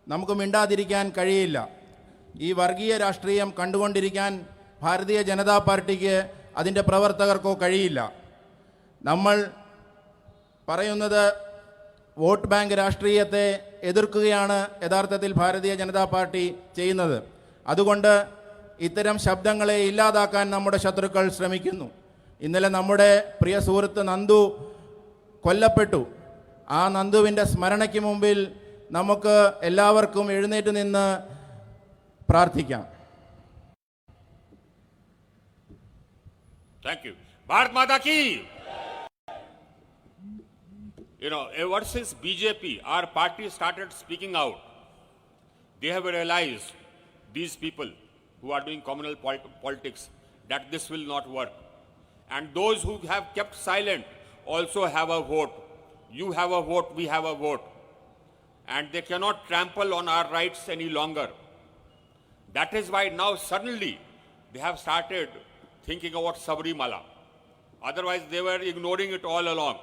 നമുക്ക് മിണ്ടാതിരിക്കാൻ കഴിയില്ല. ഈ വർഗീയ രാഷ്ട്രീയം കണ്ടുകൊണ്ടിരിക്കാൻ ഭാരതീയ ജനതാ പാർട്ടിക്ക് അതിൻ്റെ പ്രവർത്തകർക്കോ കഴിയില്ല. നമ്മൾ പറയുന്നത് വോട്ട് ബാങ്ക് രാഷ്ട്രീയത്തെ എതിർക്കുകയാണ് യഥാർത്ഥത്തിൽ ഭാരതീയ ജനതാ പാർട്ടി ചെയ്യുന്നത്. അതുകൊണ്ട് ഇത്തരം ശബ്ദങ്ങളെ ഇല്ലാതാക്കാൻ നമ്മുടെ ശത്രുക്കൾ ശ്രമിക്കുന്നു. ഇന്നലെ നമ്മുടെ പ്രിയ സുഹൃത്ത് നന്ദു കൊല്ലപ്പെട്ടു. ആ നന്ദുവിൻ്റെ സ്മരണയ്ക്ക് മുമ്പിൽ നമുക്ക് എല്ലാവർക്കും എഴുന്നേറ്റ് നിന്ന് പ്രാർത്ഥിക്കാം. Thank you. Bharat Mata ki! Ever since BJP, our party started speaking out, they have realized, these people who are doing communal politics, that this will not work. And those who have kept silent also have a vote. You have a vote, we have a vote. And they cannot trample on our rights any longer. That is why now suddenly they have started thinking about Sabarimala. Otherwise they were ignoring it all along.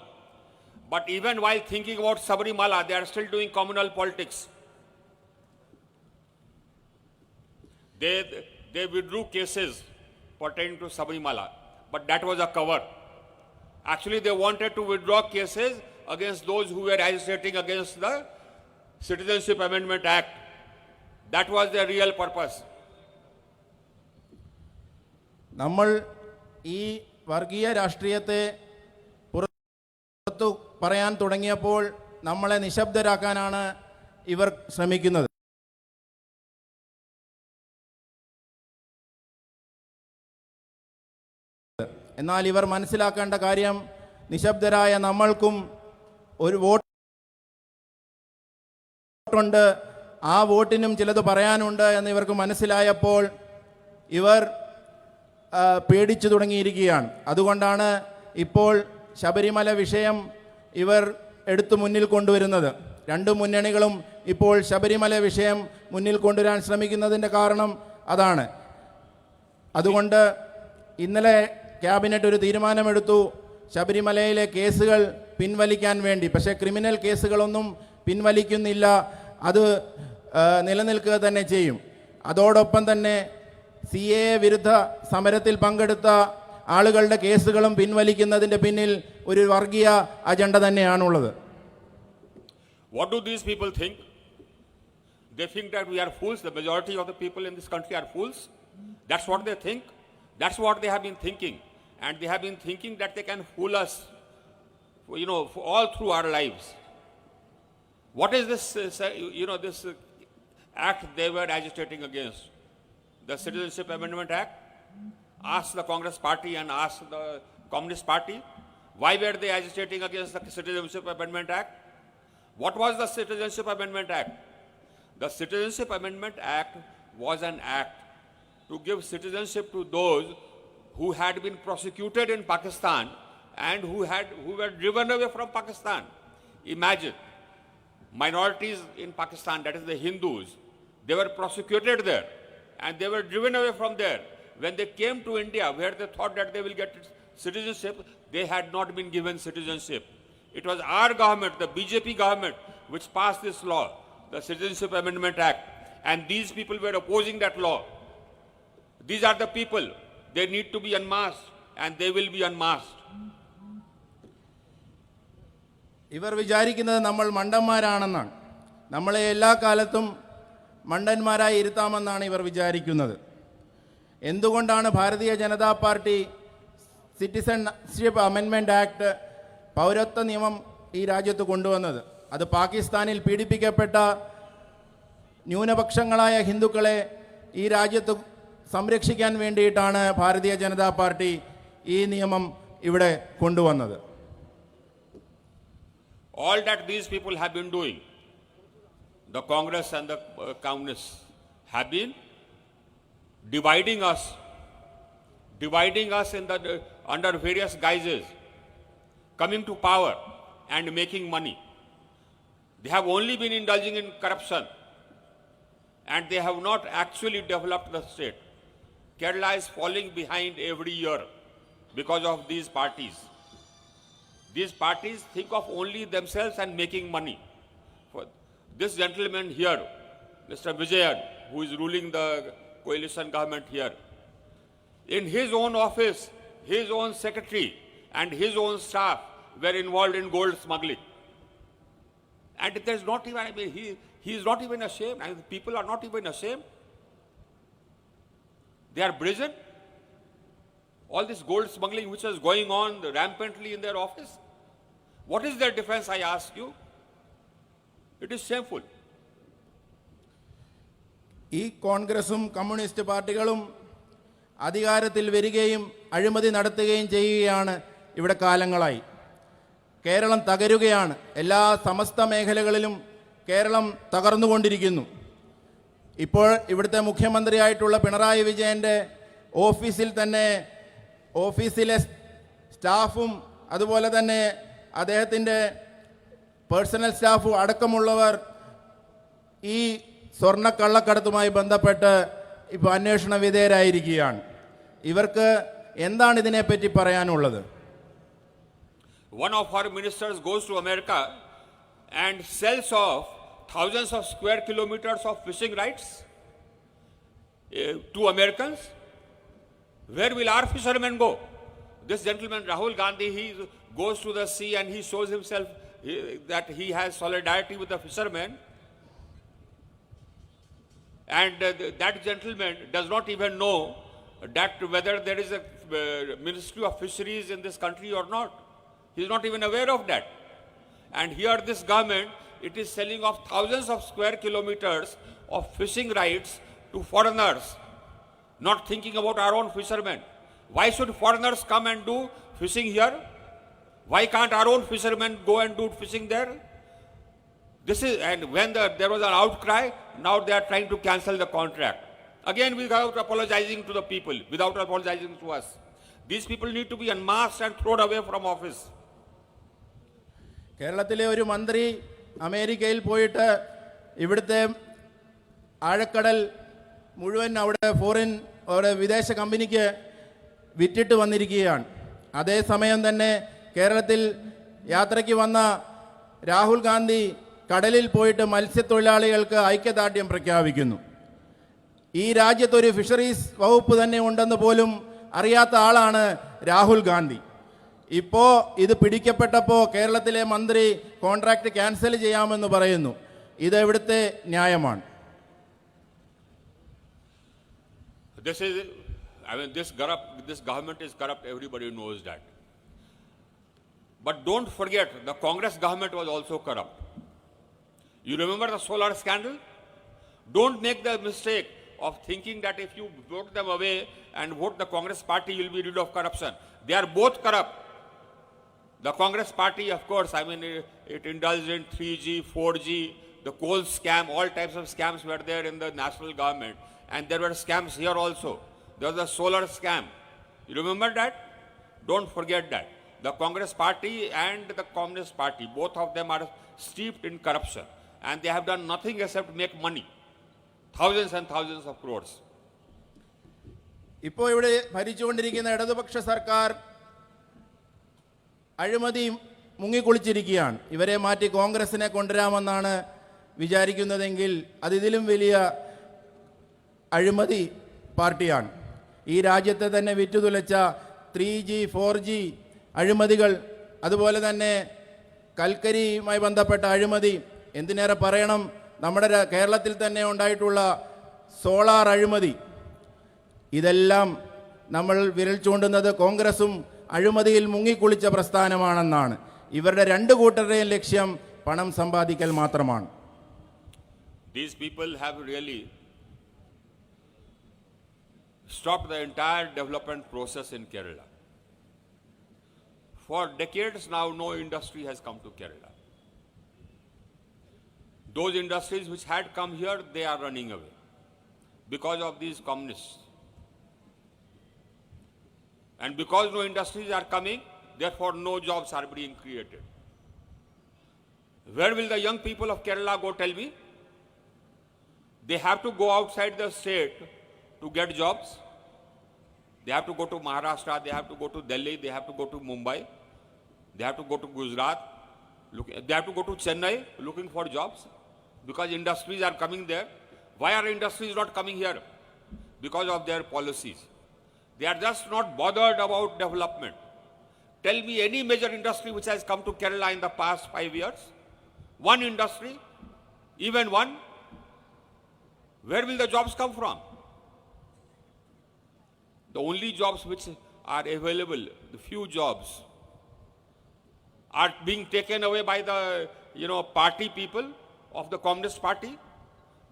But even while thinking about Sabarimala, they are still doing communal politics. They withdrew cases pertaining to Sabarimala, but that was a cover. Actually, they wanted to withdraw cases against those who were agitating against the Citizenship Amendment Act. That was their real purpose. നമ്മൾ ഈ വർഗീയ രാഷ്ട്രീയത്തെ പുറത്തു പറയാൻ തുടങ്ങിയപ്പോൾ നമ്മളെ നിശബ്ദരാക്കാനാണ് ഇവർ ശ്രമിക്കുന്നത്. എന്നാൽ ഇവർ മനസ്സിലാക്കേണ്ട കാര്യം, നിശബ്ദരായ നമ്മൾക്കും ഒരു വോട്ടുണ്ട്, ആ വോട്ടിനും ചിലത് പറയാനുണ്ട് എന്ന് ഇവർക്ക് മനസ്സിലായപ്പോൾ ഇവർ പേടിച്ചു തുടങ്ങിയിരിക്കുകയാണ്. അതുകൊണ്ടാണ് ഇപ്പോൾ ശബരിമല വിഷയം ഇവർ എടുത്തു മുന്നിൽ കൊണ്ടുവരുന്നത്. രണ്ട് മുന്നണികളും ഇപ്പോൾ ശബരിമല വിഷയം മുന്നിൽ കൊണ്ടുവരാൻ ശ്രമിക്കുന്നതിൻ്റെ കാരണം അതാണ്. അതുകൊണ്ട് ഇന്നലെ ക്യാബിനറ്റ് ഒരു തീരുമാനമെടുത്തു, ശബരിമലയിലെ കേസുകൾ പിൻവലിക്കാൻ വേണ്ടി. പക്ഷേ ക്രിമിനൽ കേസുകളൊന്നും പിൻവലിക്കുന്നില്ല, അത് നിലനിൽക്കുക തന്നെ ചെയ്യും. അതോടൊപ്പം തന്നെ CAA വിരുദ്ധ സമരത്തിൽ പങ്കെടുത്ത ആളുകളുടെ കേസുകളും പിൻവലിക്കുന്നതിൻ്റെ പിന്നിൽ ഒരു വർഗീയ അജണ്ട തന്നെയാണുള്ളത്. What do these people think? They think that we are fools. The majority of the people in this country are fools. That's what they think. That's what they have been thinking. And they have been thinking that they can fool us, for all through our lives. What is this, this act they were agitating against? The Citizenship Amendment Act? Ask the Congress Party and ask the Communist Party. Why were they agitating against the Citizenship Amendment Act? What was the Citizenship Amendment Act? The Citizenship Amendment Act was an act to give citizenship to those who had been prosecuted in Pakistan and who were driven away from Pakistan. Imagine, minorities in Pakistan, that is the Hindus, they were prosecuted there and they were driven away from there. When they came to India, where they thought that they will get citizenship, they had not been given citizenship. It was our government, the BJP government, which passed this law, the Citizenship Amendment Act. And these people were opposing that law. These are the people. They need to be unmasked, and they will be unmasked. ഇവർ വിചാരിക്കുന്നത് നമ്മൾ മണ്ടന്മാരാണെന്നാണ്. നമ്മളെ എല്ലാ കാലത്തും മണ്ടന്മാരായി ഇരുത്താമെന്നാണ് ഇവർ വിചാരിക്കുന്നത്. എന്തുകൊണ്ടാണ് Bharatiya Janata party citizenship amendment act, പൗരത്വ നിയമം ഈ രാജ്യത്ത് കൊണ്ടുവന്നത്? അത് പാകിസ്ഥാനിൽ പീഡിപ്പിക്കപ്പെട്ട ന്യൂനപക്ഷങ്ങളായ ഹിന്ദുക്കളെ ഈ രാജ്യത്ത് സംരക്ഷിക്കാൻ വേണ്ടിയിട്ടാണ് ഭാരതീയ ജനതാ പാർട്ടി ഈ നിയമം ഇവിടെ കൊണ്ടുവന്നത്. All that these people have been doing, the Congress and the Communists, have been dividing us under various guises, coming to power and making money. They have only been indulging in corruption, and they have not actually developed the state. Kerala is falling behind every year because of these parties. These parties think of only themselves and making money. For this gentleman here, Mr. Vijayan, who is ruling the coalition government here, in his own office, his own secretary and his own staff were involved in gold smuggling. And there's not even, he is not even ashamed. And people are not even ashamed. They are brazen. All this gold smuggling which is going on rampantly in their office. What is their defense, I ask you? It is shameful. ഈ കോൺഗ്രസും കമ്മ്യൂണിസ്റ്റ് പാർട്ടികളും അധികാരത്തിൽ വരികയും അഴിമതി നടത്തുകയും ചെയ്യുകയാണ് ഇവിടെ കാലങ്ങളായി. കേരളം തകരുകയാണ്. എല്ലാ സമസ്ത മേഖലകളിലും കേരളം തകർന്നുകൊണ്ടിരിക്കുന്നു. ഇപ്പോൾ ഇവിടുത്തെ മുഖ്യമന്ത്രിയായിട്ടുള്ള പിണറായി വിജയൻ്റെ ഓഫീസിൽ തന്നെ ഓഫീസിലെ സ്റ്റാഫും അതുപോലെ തന്നെ അദ്ദേഹത്തിൻ്റെ പേഴ്സണൽ സ്റ്റാഫും അടക്കമുള്ളവർ ഈ സ്വർണ്ണക്കള്ളക്കടത്തുമായി ബന്ധപ്പെട്ട് ഇപ്പോൾ അന്വേഷണ വിധേയരായിരിക്കുകയാണ്. ഇവർക്ക് എന്താണ് ഇതിനെപ്പറ്റി പറയാനുള്ളത്? One of our ministers goes to America and sells off thousands of square kilometers of fishing rights to Americans. Where will our fishermen go? This gentleman, Rahul Gandhi, he goes to the sea and he shows himself that he has solidarity with the fishermen. And that gentleman does not even know that whether there is a Ministry of Fisheries in this country or not. He is not even aware of that. And here this government, it is selling off thousands of square kilometers of fishing rights to foreigners, not thinking about our own fishermen. Why should foreigners come and do fishing here? Why can't our own fishermen go and do fishing there? And when there was an outcry, now they are trying to cancel the contract. Again, without apologizing to the people, without apologizing to us. These people need to be unmasked and thrown away from office. കേരളത്തിലെ ഒരു മന്ത്രി അമേരിക്കയിൽ പോയിട്ട് ഇവിടുത്തെ ആഴക്കടൽ മുഴുവൻ അവിടെ വിദേശ കമ്പനിക്ക് വിറ്റിട്ട് വന്നിരിക്കുകയാണ്. അതേസമയം തന്നെ കേരളത്തിൽ യാത്രയ്ക്ക് വന്ന രാഹുൽ ഗാന്ധി കടലിൽ പോയിട്ട് മത്സ്യത്തൊഴിലാളികൾക്ക് ഐക്യദാർഢ്യം പ്രഖ്യാപിക്കുന്നു. ഈ രാജ്യത്തൊരു ഫിഷറീസ് വകുപ്പ് തന്നെ ഉണ്ടെന്ന് പോലും അറിയാത്ത ആളാണ് രാഹുൽ ഗാന്ധി. ഇപ്പോൾ ഇത് പിടിക്കപ്പെട്ടപ്പോൾ കേരളത്തിലെ മന്ത്രി കോൺട്രാക്ട് ക്യാൻസൽ ചെയ്യാമെന്ന് പറയുന്നു. ഇത് എവിടുത്തെ ന്യായമാണ്? This government is corrupt, everybody knows that. But don't forget, the Congress government was also corrupt. You remember the solar scandal? Don't make the mistake of thinking that if you vote them away and vote the Congress party, you'll be rid of corruption. They are both corrupt. The Congress party, of course, it indulged in 3G, 4G, the coal scam, all types of scams were there in the national government. And there were scams here also. There was a solar scam. You remember that? Don't forget that. The Congress party and the Communist party, both of them are steeped in corruption. And they have done nothing except make money. Thousands and thousands of crores. ഇപ്പോൾ ഇവിടെ ഭരിച്ചുകൊണ്ടിരിക്കുന്ന ഇടതുപക്ഷ സർക്കാർ അഴിമതി മുങ്ങിക്കുളിച്ചിരിക്കുകയാണ്. ഇവരെ മാറ്റി കോൺഗ്രസിനെ കൊണ്ടുവരാമെന്നാണ് വിചാരിക്കുന്നതെങ്കിൽ അത് ഇതിലും വലിയ അഴിമതി പാർട്ടിയാണ്. ഈ രാജ്യത്തെ തന്നെ വിറ്റുതുലച്ച 3G, 4G അഴിമതികൾ, അതുപോലെ തന്നെ കൽക്കരിയുമായി ബന്ധപ്പെട്ട അഴിമതി, എന്തിനേറെ പറയണം നമ്മുടെ കേരളത്തിൽ തന്നെ ഉണ്ടായിട്ടുള്ള സോളാർ അഴിമതി. ഇതെല്ലാം നമ്മൾ വിരൽ ചൂണ്ടുന്നത് കോൺഗ്രസും അഴിമതിയിൽ മുങ്ങിക്കുളിച്ച പ്രസ്ഥാനമാണെന്നാണ്. ഇവരുടെ രണ്ട് കൂട്ടരുടെയും ലക്ഷ്യം പണം സമ്പാദിക്കൽ മാത്രമാണ്. These people have really stopped the entire development process in Kerala. For decades now, no industry has come to Kerala. Those industries which had come here, they are running away because of these communists. And because no industries are coming, therefore no jobs are being created. Where will the young people of Kerala go, tell me? They have to go outside the state to get jobs. They have to go to Maharashtra, they have to go to Delhi, they have to go to Mumbai, they have to go to Gujarat, they have to go to Chennai looking for jobs because industries are coming there. Why are industries not coming here? Because of their policies. They are just not bothered about development. Tell me any major industry which has come to Kerala in the past 5 years? One industry? Even one? Where will the jobs come from? The only jobs which are available, the few jobs, are being taken away by the party people of the Communist Party.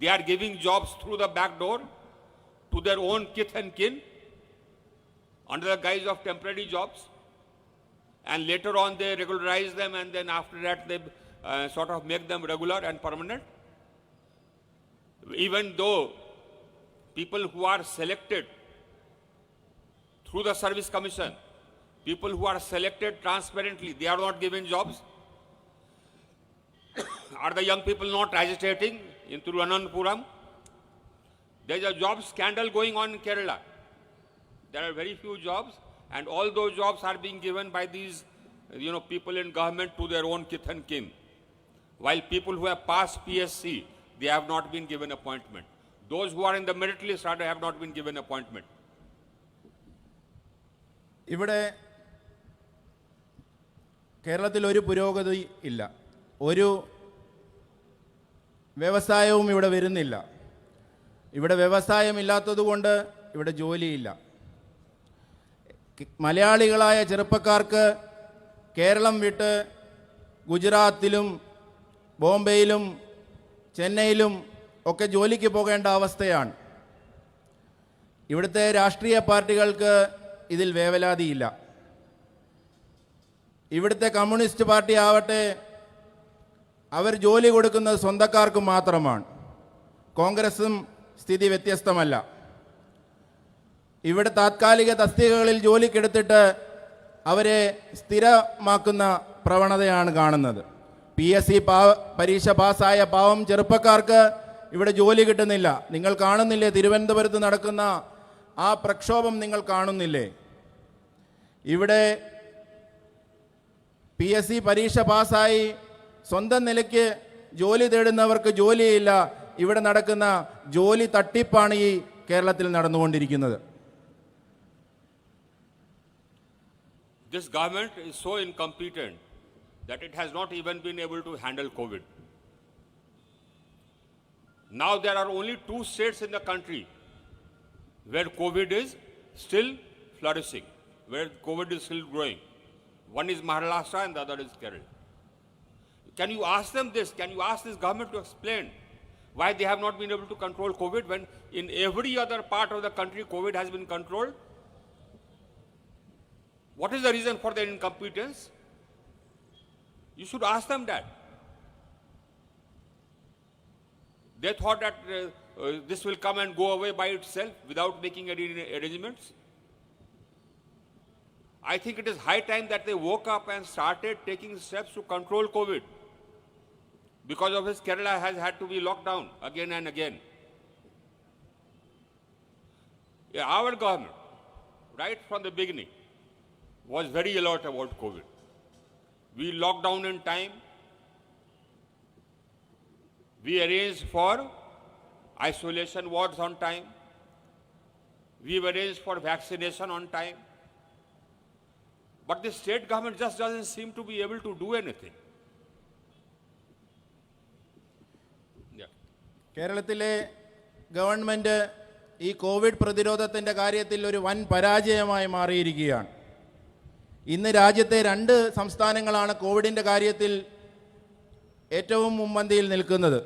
They are giving jobs through the back door to their own kith and kin under the guise of temporary jobs, and later on they regularize them, and then after that they sort of make them regular and permanent. Even though people who are selected through the Service Commission, people who are selected transparently, they are not given jobs. Are the young people not agitating in Thiruvananthapuram? There is a job scandal going on in Kerala. There are very few jobs, and all those jobs are being given by these people in government to their own kith and kin. While people who have passed PSC, they have not been given appointment. Those who are in the merit list have not been given appointment. ഇവിടെ കേരളത്തിൽ ഒരു പുരോഗതി ഇല്ല, ഒരു വ്യവസായവും ഇവിടെ വരുന്നില്ല. ഇവിടെ വ്യവസായമില്ലാത്തതുകൊണ്ട് ഇവിടെ ജോലിയില്ല. മലയാളികളായ ചെറുപ്പക്കാർക്ക് കേരളം വിട്ട് ഗുജറാത്തിലും ബോംബെയിലും ചെന്നൈയിലും ഒക്കെ ജോലിക്ക് പോകേണ്ട അവസ്ഥയാണ്. ഇവിടുത്തെ രാഷ്ട്രീയ പാർട്ടികൾക്ക് ഇതിൽ വേവലാതിയില്ല. ഇവിടുത്തെ കമ്മ്യൂണിസ്റ്റ് പാർട്ടി ആവട്ടെ, അവർ ജോലി കൊടുക്കുന്നത് സ്വന്തക്കാർക്ക് മാത്രമാണ്. കോൺഗ്രസും സ്ഥിതി വ്യത്യസ്തമല്ല. ഇവിടെ താത്കാലിക തസ്തികകളിൽ ജോലിക്കെടുത്തിട്ട് അവരെ സ്ഥിരമാക്കുന്ന പ്രവണതയാണ് കാണുന്നത്. PSC പരീക്ഷ പാസ്സായ പാവം ചെറുപ്പക്കാർക്ക് ഇവിടെ ജോലി കിട്ടുന്നില്ല. നിങ്ങൾ കാണുന്നില്ലേ തിരുവനന്തപുരത്ത് നടക്കുന്ന ആ പ്രക്ഷോഭം? നിങ്ങൾ കാണുന്നില്ലേ? ഇവിടെ PSC പരീക്ഷ പാസ്സായി സ്വന്തം നിലയ്ക്ക് ജോലി തേടുന്നവർക്ക് ജോലിയില്ല. ഇവിടെ നടക്കുന്ന ജോലി തട്ടിപ്പാണ് ഈ കേരളത്തിൽ നടന്നുകൊണ്ടിരിക്കുന്നത്. This government is so incompetent that it has not even been able to handle COVID. Now there are only 2 states in the country where COVID is still flourishing, where COVID is still growing. One is Maharashtra and the other is Kerala. Can you ask them this? Can you ask this government to explain why they have not been able to control COVID when in every other part of the country COVID has been controlled? What is the reason for their incompetence? You should ask them that. They thought that this will come and go away by itself without making any arrangements. I think it is high time that they woke up and started taking steps to control COVID. Because of this, Kerala has had to be locked down again and again. Yeah, our government, right from the beginning, was very alert about COVID. We locked down in time. We arranged for isolation wards on time. We arranged for vaccination on time. But the state government just doesn't seem to be able to do anything. Yeah. കേരളത്തിലെ ഗവൺമെൻറ് ഈ കോവിഡ് പ്രതിരോധത്തിൻ്റെ കാര്യത്തിൽ ഒരു വൻ പരാജയമായി മാറിയിരിക്കുകയാണ്. ഇന്ന് രാജ്യത്തെ 2 സംസ്ഥാനങ്ങളാണ് കോവിഡിൻ്റെ കാര്യത്തിൽ ഏറ്റവും മുൻപന്തിയിൽ നിൽക്കുന്നത്.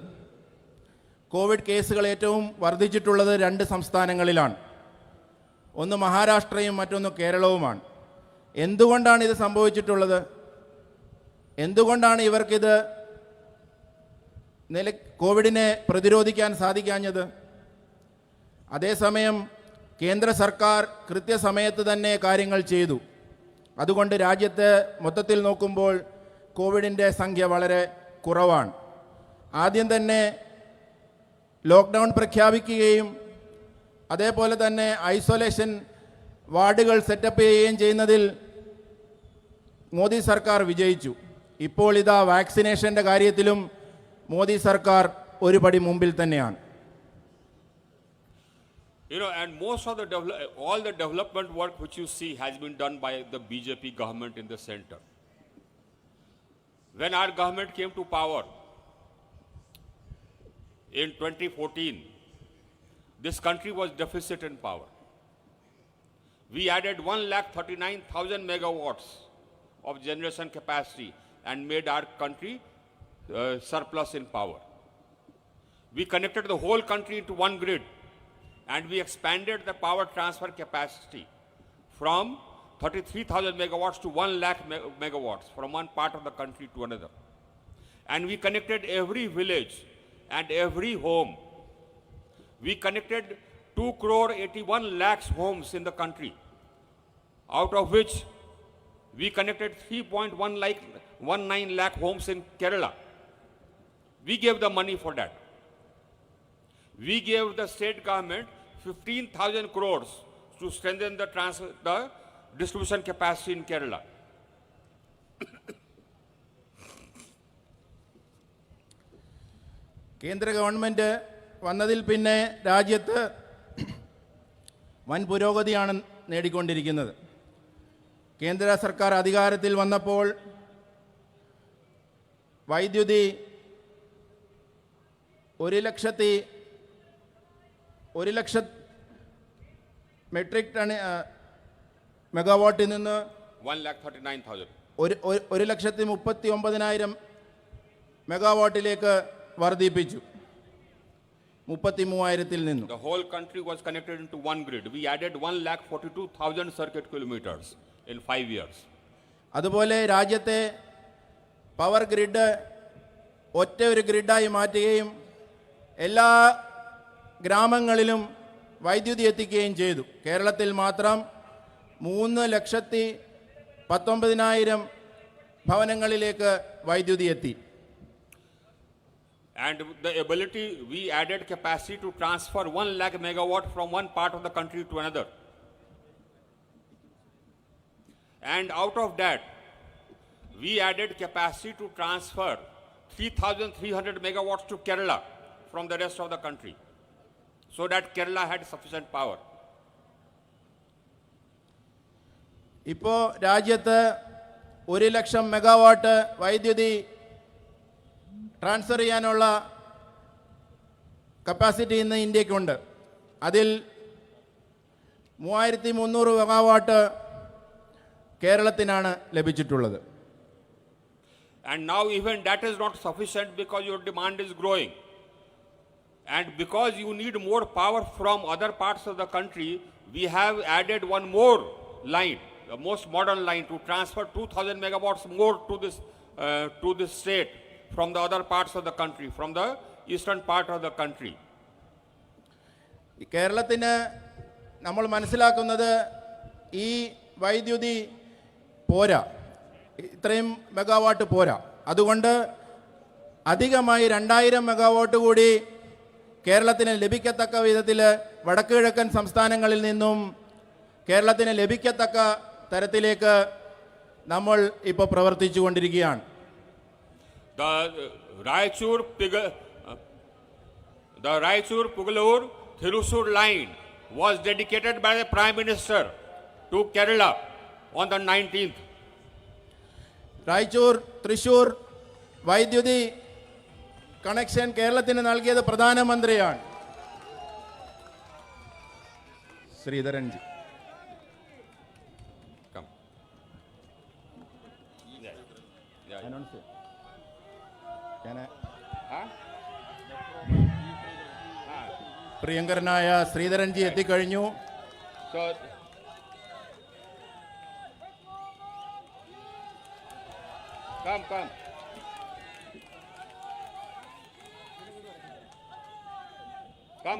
കോവിഡ് കേസുകൾ ഏറ്റവും വർദ്ധിച്ചിട്ടുള്ളത് 2 സംസ്ഥാനങ്ങളിലാണ്. ഒന്ന് മഹാരാഷ്ട്രയും മറ്റൊന്ന് കേരളവുമാണ്. എന്തുകൊണ്ടാണ് ഇത് സംഭവിച്ചിട്ടുള്ളത്? എന്തുകൊണ്ടാണ് ഇവർക്കിത് കോവിഡിനെ പ്രതിരോധിക്കാൻ സാധിക്കാഞ്ഞത്? അതേസമയം കേന്ദ്ര സർക്കാർ കൃത്യസമയത്ത് തന്നെ കാര്യങ്ങൾ ചെയ്തു. അതുകൊണ്ട് രാജ്യത്ത് മൊത്തത്തിൽ നോക്കുമ്പോൾ കോവിഡിൻ്റെ സംഖ്യ വളരെ കുറവാണ്. ആദ്യം തന്നെ ലോക്ക്ഡൗൺ പ്രഖ്യാപിക്കുകയും അതേപോലെ തന്നെ ഐസൊലേഷൻ വാർഡുകൾ സെറ്റപ്പ് ചെയ്യുകയും ചെയ്യുന്നതിൽ മോദി സർക്കാർ വിജയിച്ചു. ഇപ്പോൾ ഇതാ വാക്സിനേഷൻ്റെ കാര്യത്തിലും മോദി സർക്കാർ ഒരു പടി മുമ്പിൽ തന്നെയാണ്. You know, and most of all the development work which you see has been done by the BJP government in the center. When our government came to power in 2014, this country was deficit in power. We added 1,39,000 megawatts of generation capacity and made our country surplus in power. We connected the whole country into one grid. And we expanded the power transfer capacity from 33,000 megawatts to 1 lakh megawatts from one part of the country to another. And we connected every village and every home. We connected 2,81 lakhs homes in the country, out of which we connected 3.19 lakh homes in Kerala. We gave the money for that. We gave the state government 15,000 crores to strengthen the distribution capacity in Kerala. കേന്ദ്ര ഗവൺമെൻറ് വന്നതിൽ പിന്നെ രാജ്യത്ത് വൻ പുരോഗതിയാണ് നേടിക്കൊണ്ടിരിക്കുന്നത്. കേന്ദ്ര സർക്കാർ അധികാരത്തിൽ വന്നപ്പോൾ വൈദ്യുതി 1 ലക്ഷം മെട്രിക് ടൺ മെഗാവാട്ടിൽ നിന്ന് 1,39,000 മെഗാവാട്ടിലേക്ക് വർദ്ധിപ്പിച്ചു. 33,000 നിന്നും. The whole country was connected into one grid. We added 1,42,000 circuit kilometers in 5 years. അതുപോലെ രാജ്യത്തെ പവർ ഗ്രിഡ് ഒറ്റ ഒരു ഗ്രിഡായി മാറ്റുകയും എല്ലാ ഗ്രാമങ്ങളിലും വൈദ്യുതി എത്തിക്കുകയും ചെയ്തു. കേരളത്തിൽ മാത്രം 3,19,000 ഭവനങ്ങളിലേക്ക് വൈദ്യുതി എത്തി. And the ability, we added capacity to transfer 1 lakh megawatt from one part of the country to another. And out of that, we added capacity to transfer 3,300 megawatts to Kerala from the rest of the country, so that Kerala had sufficient power. ഇപ്പോൾ രാജ്യത്ത് 1 ലക്ഷം മെഗാവാട്ട് വൈദ്യുതി ട്രാൻസ്ഫർ ചെയ്യാനുള്ള കപ്പാസിറ്റി ഇന്ന് ഇന്ത്യക്കുണ്ട്. അതിൽ 3300 മെഗാവാട്ട് കേരളത്തിനാണ് ലഭിച്ചിട്ടുള്ളത്. And now even that is not sufficient because your demand is growing. And because you need more power from other parts of the country, we have added one more line, the most modern line, to transfer 2000 megawatts more to this state from the other parts of the country, from the eastern part of the country. കേരളത്തിന് നമ്മൾ മനസ്സിലാക്കുന്നത് ഈ വൈദ്യുതി പോരാ, ഇത്രയും മെഗാവാട്ട് പോരാ. അതുകൊണ്ട് അധികമായി 2000 മെഗാവാട്ട് കൂടി കേരളത്തിന് ലഭിക്കത്തക്ക വിധത്തിൽ വടക്ക് കിഴക്കൻ സംസ്ഥാനങ്ങളിൽ നിന്നും കേരളത്തിന് ലഭിക്കത്തക്ക തരത്തിലേക്ക് നമ്മൾ ഇപ്പോൾ പ്രവർത്തിച്ചു കൊണ്ടിരിക്കുകയാണ്. The Raichur-Pugalur Thrissur line was dedicated by the Prime Minister to Kerala on the 19th. Raichur Thrissur വൈദ്യുതി കണക്ഷൻ കേരളത്തിന് നൽകിയത് പ്രധാനമന്ത്രിയാണ്. ശ്രീധരൻജി. Come. പ്രിയങ്കരനായ ശ്രീധരൻജി എത്തിക്കഴിഞ്ഞു. So, come.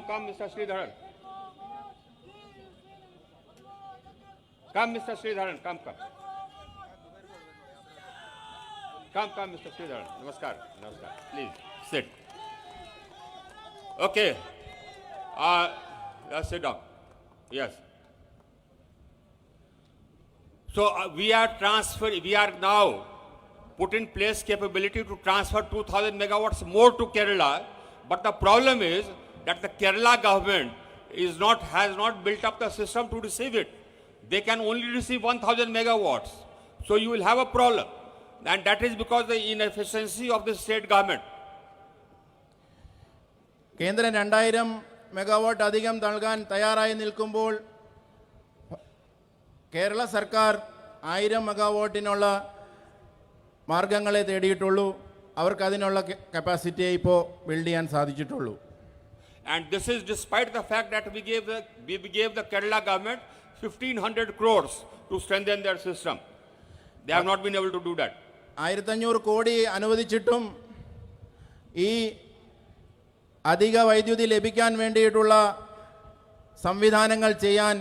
Come, Mr. Sridharan. Come, Mr. Sridharan, come. Come, Mr. Sridharan. Namaskar. Please, sit. Okay. Sit down. Yes. So, we are now put in place capability to transfer 2000 megawatts more to Kerala, but the problem is that the Kerala government has not built up the system to receive it. They can only receive 1000 megawatts. So you will have a problem. And that is because the inefficiency of the state government. കേന്ദ്രം 2000 മെഗാവാട്ട് അധികം നൽകാൻ തയ്യാറായി നിൽക്കുമ്പോൾ കേരള സർക്കാർ 1000 മെഗാവാട്ടിനുള്ള മാർഗങ്ങളെ തേടിയിട്ടുള്ളൂ. അവർക്ക് അതിനുള്ള കപ്പാസിറ്റിയെ ഇപ്പോൾ ബിൽഡ് ചെയ്യാൻ സാധിച്ചിട്ടുള്ളൂ. And this is despite the fact that we gave the Kerala government 1500 crores to strengthen their system. They have not been able to do that. 1500 കോടി അനുവദിച്ചിട്ടും ഈ അധിക വൈദ്യുതി ലഭിക്കാൻ വേണ്ടിയിട്ടുള്ള സംവിധാനങ്ങൾ ചെയ്യാൻ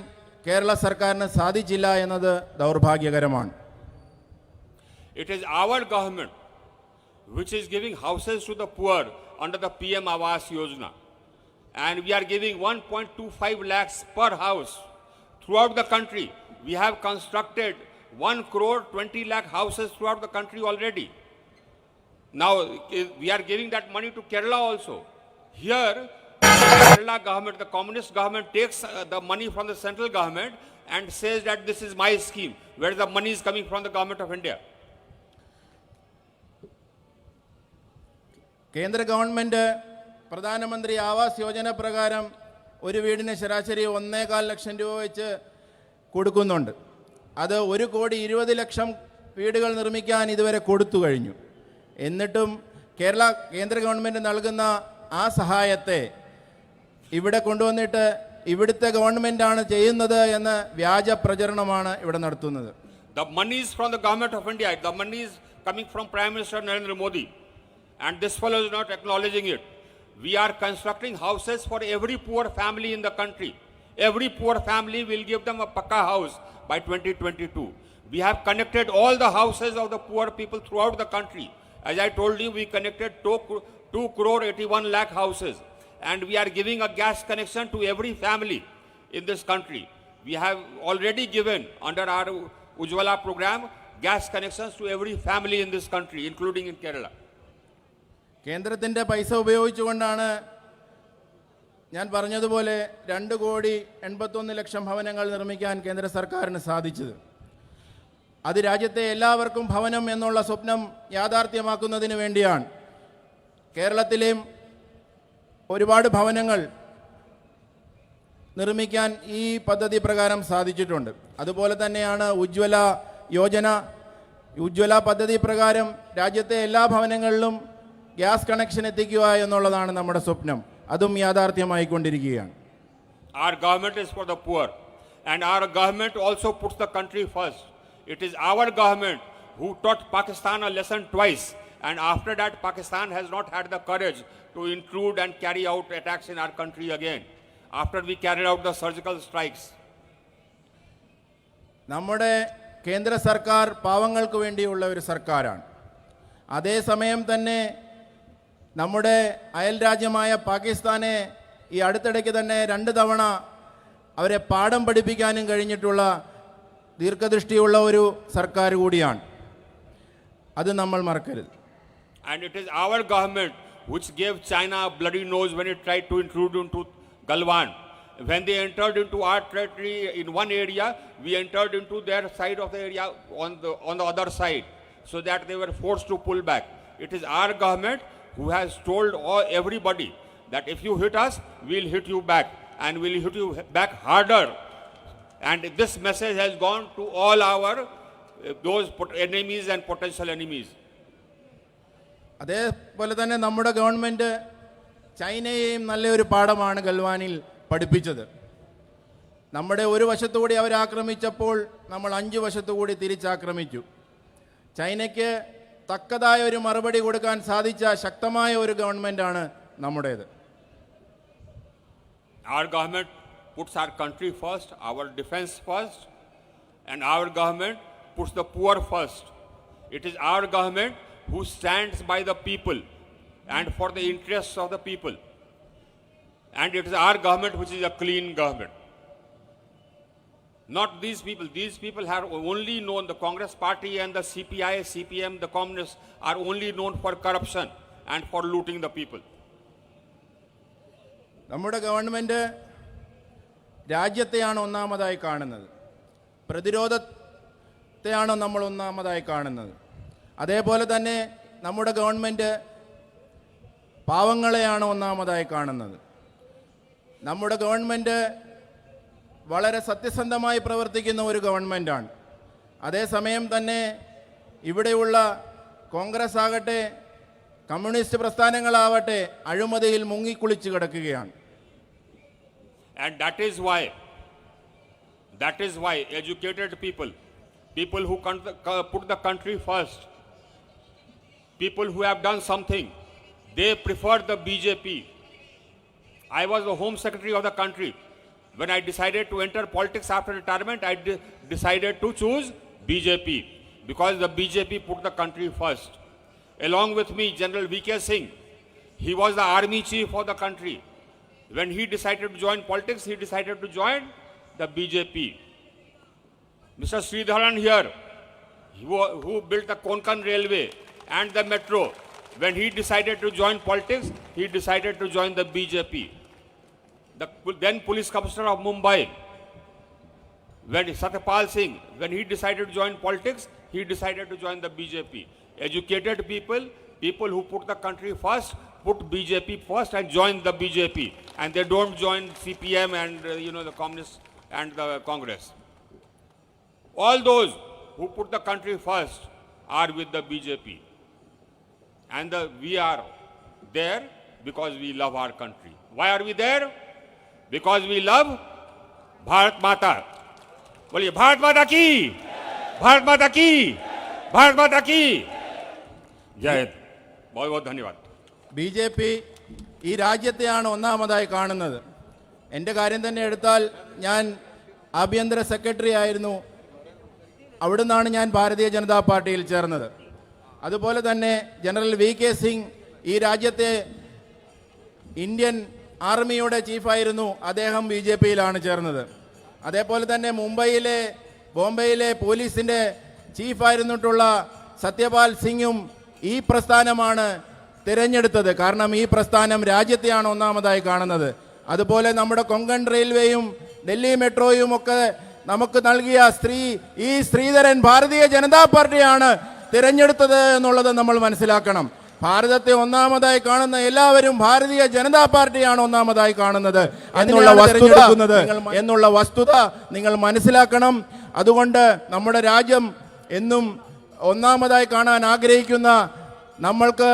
കേരള സർക്കാരിന് സാധിച്ചില്ല എന്നത് ദൗർഭാഗ്യകരമാണ്. It is our government which is giving houses to the poor under the PM Awas Yojana. And we are giving 1.25 lakhs per house throughout the country. We have constructed 1 crore 20 lakh houses throughout the country already. Now we are giving that money to Kerala also. Here, the Kerala government, the communist government, takes the money from the central government and says that this is my scheme, where the money is coming from the government of India. കേന്ദ്ര ഗവൺമെൻറ് പ്രധാനമന്ത്രി ആവാസ് യോജന പ്രകാരം ഒരു വീടിന് ശരാശരി 1.25 ലക്ഷം രൂപ വെച്ച് കൊടുക്കുന്നുണ്ട്. അത് 1,20,00,000 വീടുകൾ നിർമ്മിക്കാൻ ഇതുവരെ കൊടുത്തു കഴിഞ്ഞു. എന്നിട്ടും കേന്ദ്ര ഗവൺമെൻറ് നൽകുന്ന ആ സഹായത്തെ ഇവിടെ കൊണ്ടുവന്നിട്ട് ഇവിടുത്തെ ഗവൺമെൻറ്റാണ് ചെയ്യുന്നത് എന്ന വ്യാജ പ്രചരണമാണ് ഇവിടെ നടത്തുന്നത്. The money is from the government of India. The money is coming from Prime Minister Narendra Modi. And this fellow is not acknowledging it. We are constructing houses for every poor family in the country. Every poor family will give them a Pakka house by 2022. We have connected all the houses of the poor people throughout the country. As I told you, we connected 2 crore 81 lakh houses. And we are giving a gas connection to every family in this country. We have already given, under our Ujjwala program, gas connections to every family in this country, including in Kerala. കേന്ദ്രത്തിൻ്റെ പൈസ ഉപയോഗിച്ചുകൊണ്ടാണ് ഞാൻ പറഞ്ഞതുപോലെ 2,81,00,000 ഭവനങ്ങൾ നിർമ്മിക്കാൻ കേന്ദ്ര സർക്കാരിന് സാധിച്ചത്. അത് രാജ്യത്തെ എല്ലാവർക്കും ഭവനം എന്നുള്ള സ്വപ്നം യാഥാർത്ഥ്യമാക്കുന്നതിന് വേണ്ടിയാണ്. കേരളത്തിലെയും ഒരുപാട് ഭവനങ്ങൾ നിർമ്മിക്കാൻ ഈ പദ്ധതി പ്രകാരം സാധിച്ചിട്ടുണ്ട്. അതുപോലെ തന്നെയാണ് ഉജ്ജ്വല യോജന. ഉജ്ജ്വല പദ്ധതി പ്രകാരം രാജ്യത്തെ എല്ലാ ഭവനങ്ങളിലും ഗ്യാസ് കണക്ഷൻ എത്തിക്കുക എന്നുള്ളതാണ് നമ്മുടെ സ്വപ്നം. അതും യാഥാർത്ഥ്യമായിക്കൊണ്ടിരിക്കുകയാണ്. Our government is for the poor, and our government also puts the country first. It is our government who taught Pakistan a lesson twice, and after that Pakistan has not had the courage to intrude and carry out attacks in our country again, after we carried out the surgical strikes. നമ്മുടെ കേന്ദ്ര സർക്കാർ പാവങ്ങൾക്ക് വേണ്ടിയുള്ള ഒരു സർക്കാരാണ്. അതേസമയം തന്നെ നമ്മുടെ അയൽ രാജ്യമായ പാകിസ്ഥാനെ ഈ അടുത്തിടയ്ക്ക് തന്നെ 2 തവണ അവരെ പാഠം പഠിപ്പിക്കാനും കഴിഞ്ഞിട്ടുള്ള ദീർഘദൃഷ്ടിയുള്ള ഒരു സർക്കാർ കൂടിയാണ്. അത് നമ്മൾ മറക്കരുത്. And it is our government which gave China a bloody nose when it tried to intrude into Galwan. When they entered into our territory in one area, we entered into their side of the area on the other side, so that they were forced to pull back. It is our government who has told everybody that if you hit us, we'll hit you back, and we'll hit you back harder. And this message has gone to all our those enemies and potential enemies. അതേപോലെ തന്നെ നമ്മുടെ ഗവൺമെൻറ് ചൈനയെയും നല്ലൊരു പാഠമാണ് ഗൽവാനിൽ പഠിപ്പിച്ചത്. നമ്മുടെ ഒരു വശത്തുകൂടി അവരാക്രമിച്ചപ്പോൾ നമ്മൾ 5 വശത്തുകൂടി തിരിച്ചാക്രമിച്ചു. ചൈനയ്ക്ക് തക്കതായ ഒരു മറുപടി കൊടുക്കാൻ സാധിച്ച ശക്തമായ ഒരു ഗവൺമെൻറ്റാണ് നമ്മുടേത്. Our government puts our country first, our defense first, and our government puts the poor first. It is our government who stands by the people and for the interests of the people. And it is our government which is a clean government. Not these people. These people have only known, the Congress party and the CPI, CPM, the communists are only known for corruption and for looting the people. നമ്മുടെ ഗവൺമെൻറ് രാജ്യത്തെയാണ് ഒന്നാമതായി കാണുന്നത്. പ്രതിരോധത്തെയാണ് നമ്മൾ ഒന്നാമതായി കാണുന്നത്. അതേപോലെ തന്നെ നമ്മുടെ ഗവൺമെൻറ് പാവങ്ങളെയാണ് ഒന്നാമതായി കാണുന്നത്. നമ്മുടെ ഗവൺമെൻറ് വളരെ സത്യസന്ധമായി പ്രവർത്തിക്കുന്ന ഒരു ഗവൺമെൻറ്റാണ്. അതേസമയം തന്നെ ഇവിടെയുള്ള കോൺഗ്രസ് ആകട്ടെ കമ്മ്യൂണിസ്റ്റ് പ്രസ്ഥാനങ്ങളാവട്ടെ അഴിമതിയിൽ മുങ്ങിക്കുളിച്ച് കിടക്കുകയാണ്. And that is why educated people who put the country first, people who have done something, they prefer the BJP. I was the Home Secretary of the country. When I decided to enter politics after retirement, I decided to choose BJP because the BJP put the country first. Along with me, General V.K. Singh, he was the army chief of the country. When he decided to join politics, he decided to join the BJP. Mr. Sridharan here, who built the Konkan Railway and the metro, when he decided to join politics, he decided to join the BJP. The then police commissioner of Mumbai, when Satyapal Singh, when he decided to join politics, he decided to join the BJP. Educated people who put the country first, put BJP first and join the BJP. And they don't join CPM and the communists and the Congress. All those who put the country first are with the BJP. And we are there because we love our country. Why are we there? Because we love Bharat Mata. बोलिए भारत माता की, भारत माता की, भारत माता की जय. बहुत बहुत धन्यवाद. BJP ഈ രാജ്യത്തെയാണ് ഒന്നാമതായി കാണുന്നത്. എൻ്റെ കാര്യം തന്നെ എടുത്താൽ ഞാൻ ആഭ്യന്തര സെക്രട്ടറി ആയിരുന്നു. അവിടെ നിന്നാണ് ഞാൻ ഭാരതീയ ജനതാ പാർട്ടിയിൽ ചേർന്നത്. അതുപോലെ തന്നെ ജനറൽ V.K. സിംഗ് ഈ രാജ്യത്തെ ഇന്ത്യൻ ആർമിയുടെ ചീഫായിരുന്നു. അദ്ദേഹം BJPയിലാണ് ചേർന്നത്. അതേപോലെ തന്നെ ബോംബെയിലെ പോലീസിൻ്റെ ചീഫായിരുന്നിട്ടുള്ള സത്യപാൽ സിംഗും ഈ പ്രസ്ഥാനമാണ് തിരഞ്ഞെടുത്തത്. കാരണം ഈ പ്രസ്ഥാനം രാജ്യത്തെയാണ് ഒന്നാമതായി കാണുന്നത്. അതുപോലെ നമ്മുടെ കൊങ്കൺ റെയിൽവേയും ഡൽഹി മെട്രോയും ഒക്കെ നമുക്ക് നൽകിയ ഈ ശ്രീധരൻ ഭാരതീയ ജനതാ പാർട്ടിയാണ് തിരഞ്ഞെടുത്തത് എന്നുള്ളത് നമ്മൾ മനസ്സിലാക്കണം. ഭാരതത്തെ ഒന്നാമതായി കാണുന്ന എല്ലാവരും ഭാരതീയ ജനതാ പാർട്ടിയാണ് ഒന്നാമതായി കാണുന്നത് എന്നുള്ള വസ്തുത നിങ്ങൾ മനസ്സിലാക്കണം. അതുകൊണ്ട് നമ്മുടെ രാജ്യം എന്നും ഒന്നാമതായി കാണാൻ ആഗ്രഹിക്കുന്ന നമ്മൾക്ക്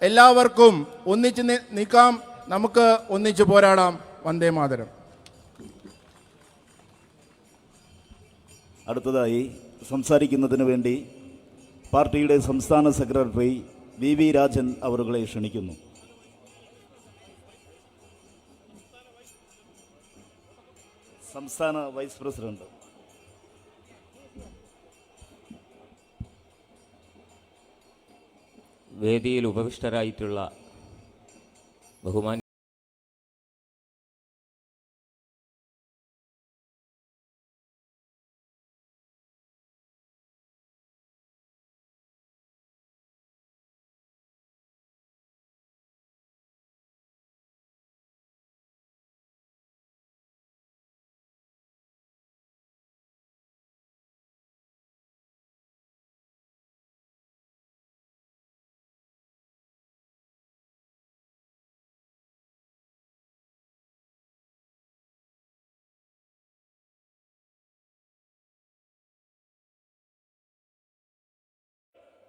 എല്ലാവർക്കും ഒന്നിച്ച് നിൽക്കാം, നമുക്ക് ഒന്നിച്ച് പോരാടാം. വന്ദേ മാതരം. അടുത്തതായി സംസാരിക്കുന്നതിന് വേണ്ടി പാർട്ടിയുടെ സംസ്ഥാന സെക്രട്ടറി വി വി രാജൻ അവരുകളെ ക്ഷണിക്കുന്നു. സംസ്ഥാന വൈസ് പ്രസിഡന്റ് വേദിയിൽ ഉപവിഷ്ടരായിട്ടുള്ള ബഹുമാന്യ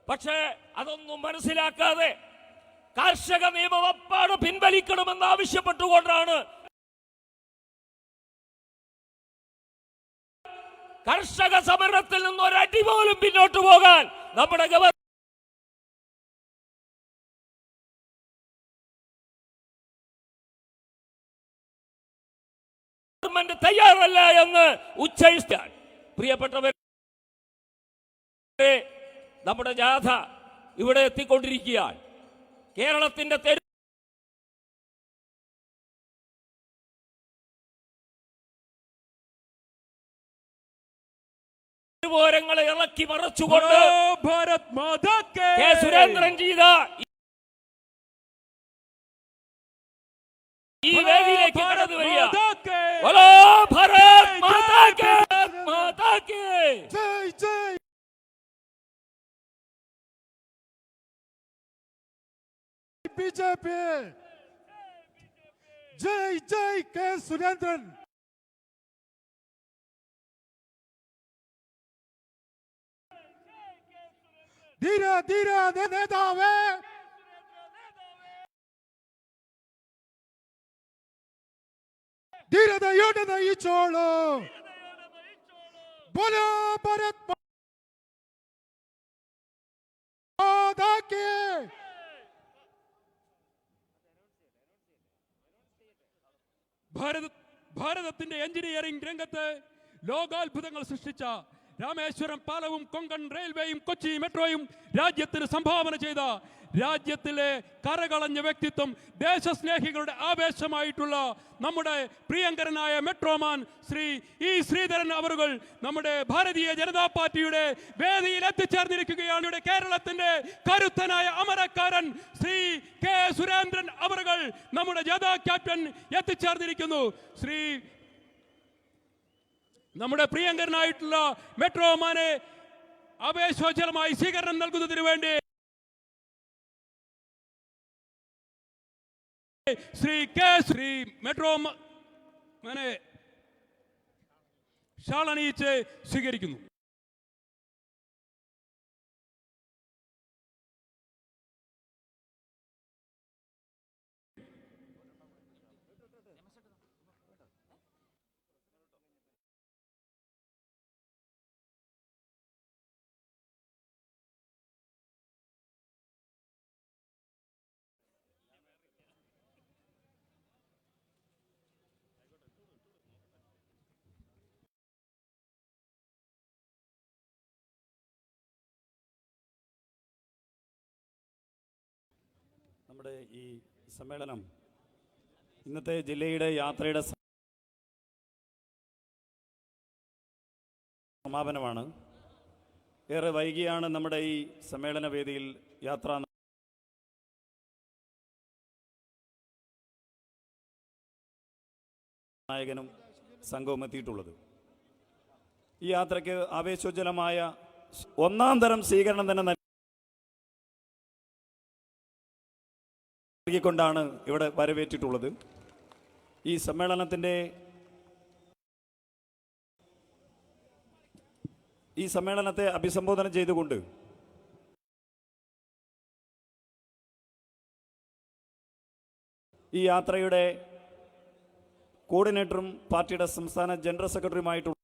പക്ഷേ അതൊന്നും മനസ്സിലാക്കാതെ കാർഷിക നിയമം അപ്പാട് പിൻവലിക്കണമെന്ന് ആവശ്യപ്പെട്ടുകൊണ്ടാണ് കർഷക സമരത്തിൽ നിന്ന് ഒരടി പോലും പിന്നോട്ട് പോകാൻ നമ്മുടെ ഗവൺമെന്റ് തയ്യാറല്ല എന്ന് ഉച്ചയിച്ചാൽ പ്രിയപ്പെട്ടവരെ, നമ്മുടെ ജാഥ ഇവിടെ എത്തിക്കൊണ്ടിരിക്കുകയാണ്. കേരളത്തിന്റെ തെരുവോരങ്ങളെ ഇളക്കി മറച്ചുകൊണ്ട് കെ സുരേന്ദ്രൻ ചെയ്ത ഈ വേദിയിലേക്ക് കടന്നു വരിക. ബോലോ ഭാരത് മാതാ കേ, മാതാ കേ. बीजेपी जय जय के सुरेंद्रन. धीरे धीरे नेतावे धीरे दयोड़ नहीं छोड़ो. बोलो भारत माता की. ഭാരതത്തിന്റെ എഞ്ചിനീയറിംഗ് രംഗത്ത് ലോകാത്ഭുതങ്ങൾ സൃഷ്ടിച്ച രാമേശ്വരം പാലവും കൊങ്കൺ റെയിൽവേയും കൊച്ചി മെട്രോയും രാജ്യത്തിന് സംഭാവന ചെയ്ത രാജ്യത്തിലെ കരകളഞ്ഞ വ്യക്തിത്വം, ദേശസ്നേഹികളുടെ ആവേശമായിട്ടുള്ള നമ്മുടെ പ്രിയങ്കരനായ മെട്രോമാൻ ശ്രീ ശ്രീധരൻ അവറുകൾ നമ്മുടെ ഭാരതീയ ജനതാ പാർട്ടിയുടെ വേദിയിൽ എത്തിച്ചേർന്നിരിക്കുകയാണ്. കേരളത്തിന്റെ കരുത്തനായ അമരക്കാരൻ ശ്രീ കെ സുരേന്ദ്രൻ അവറുകൾ നമ്മുടെ ജനതാ ക്യാപ്റ്റൻ എത്തിച്ചേർന്നിരിക്കുന്നു. നമ്മുടെ പ്രിയങ്കരനായിട്ടുള്ള മെട്രോമാനെ ആവേശോജ്വലമായി സ്വീകരണം നൽകുന്നതിന് വേണ്ടി ശ്രീ മെട്രോമാനെ ഷാളണിയിച്ച് സ്വീകരിക്കുന്നു. നമ്മുടെ ഈ സമ്മേളനം ഇന്നത്തെ ജില്ലയുടെ യാത്രയുടെ സമാപനമാണ്. ഏറെ വൈകിയാണ് നമ്മുടെ ഈ സമ്മേളന വേദിയിൽ യാത്രാ നായകനും സംഘവും എത്തിയിട്ടുള്ളത്. ഈ യാത്രയ്ക്ക് ആവേശോജ്വലമായ ഒന്നാം തരം സ്വീകരണം തന്നെ നൽകിക്കൊണ്ടാണ് ഇവിടെ വരവേറ്റിട്ടുള്ളത്. ഈ സമ്മേളനത്തെ അഭിസംബോധന ചെയ്തുകൊണ്ട് ഈ യാത്രയുടെ കോർഡിനേറ്ററും പാർട്ടിയുടെ സംസ്ഥാന ജനറൽ സെക്രട്ടറിയുമായിട്ടുള്ള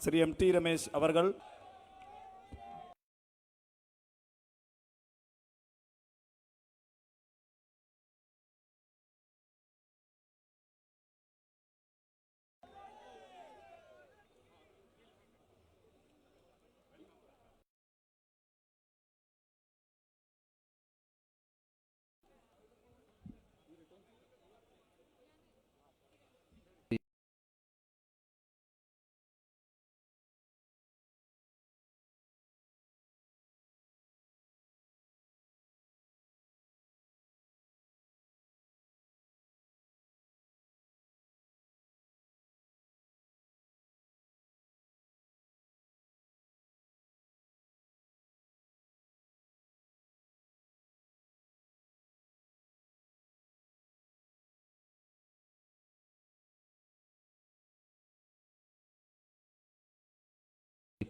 ശ്രീ MT രമേശ് അവർകൾ,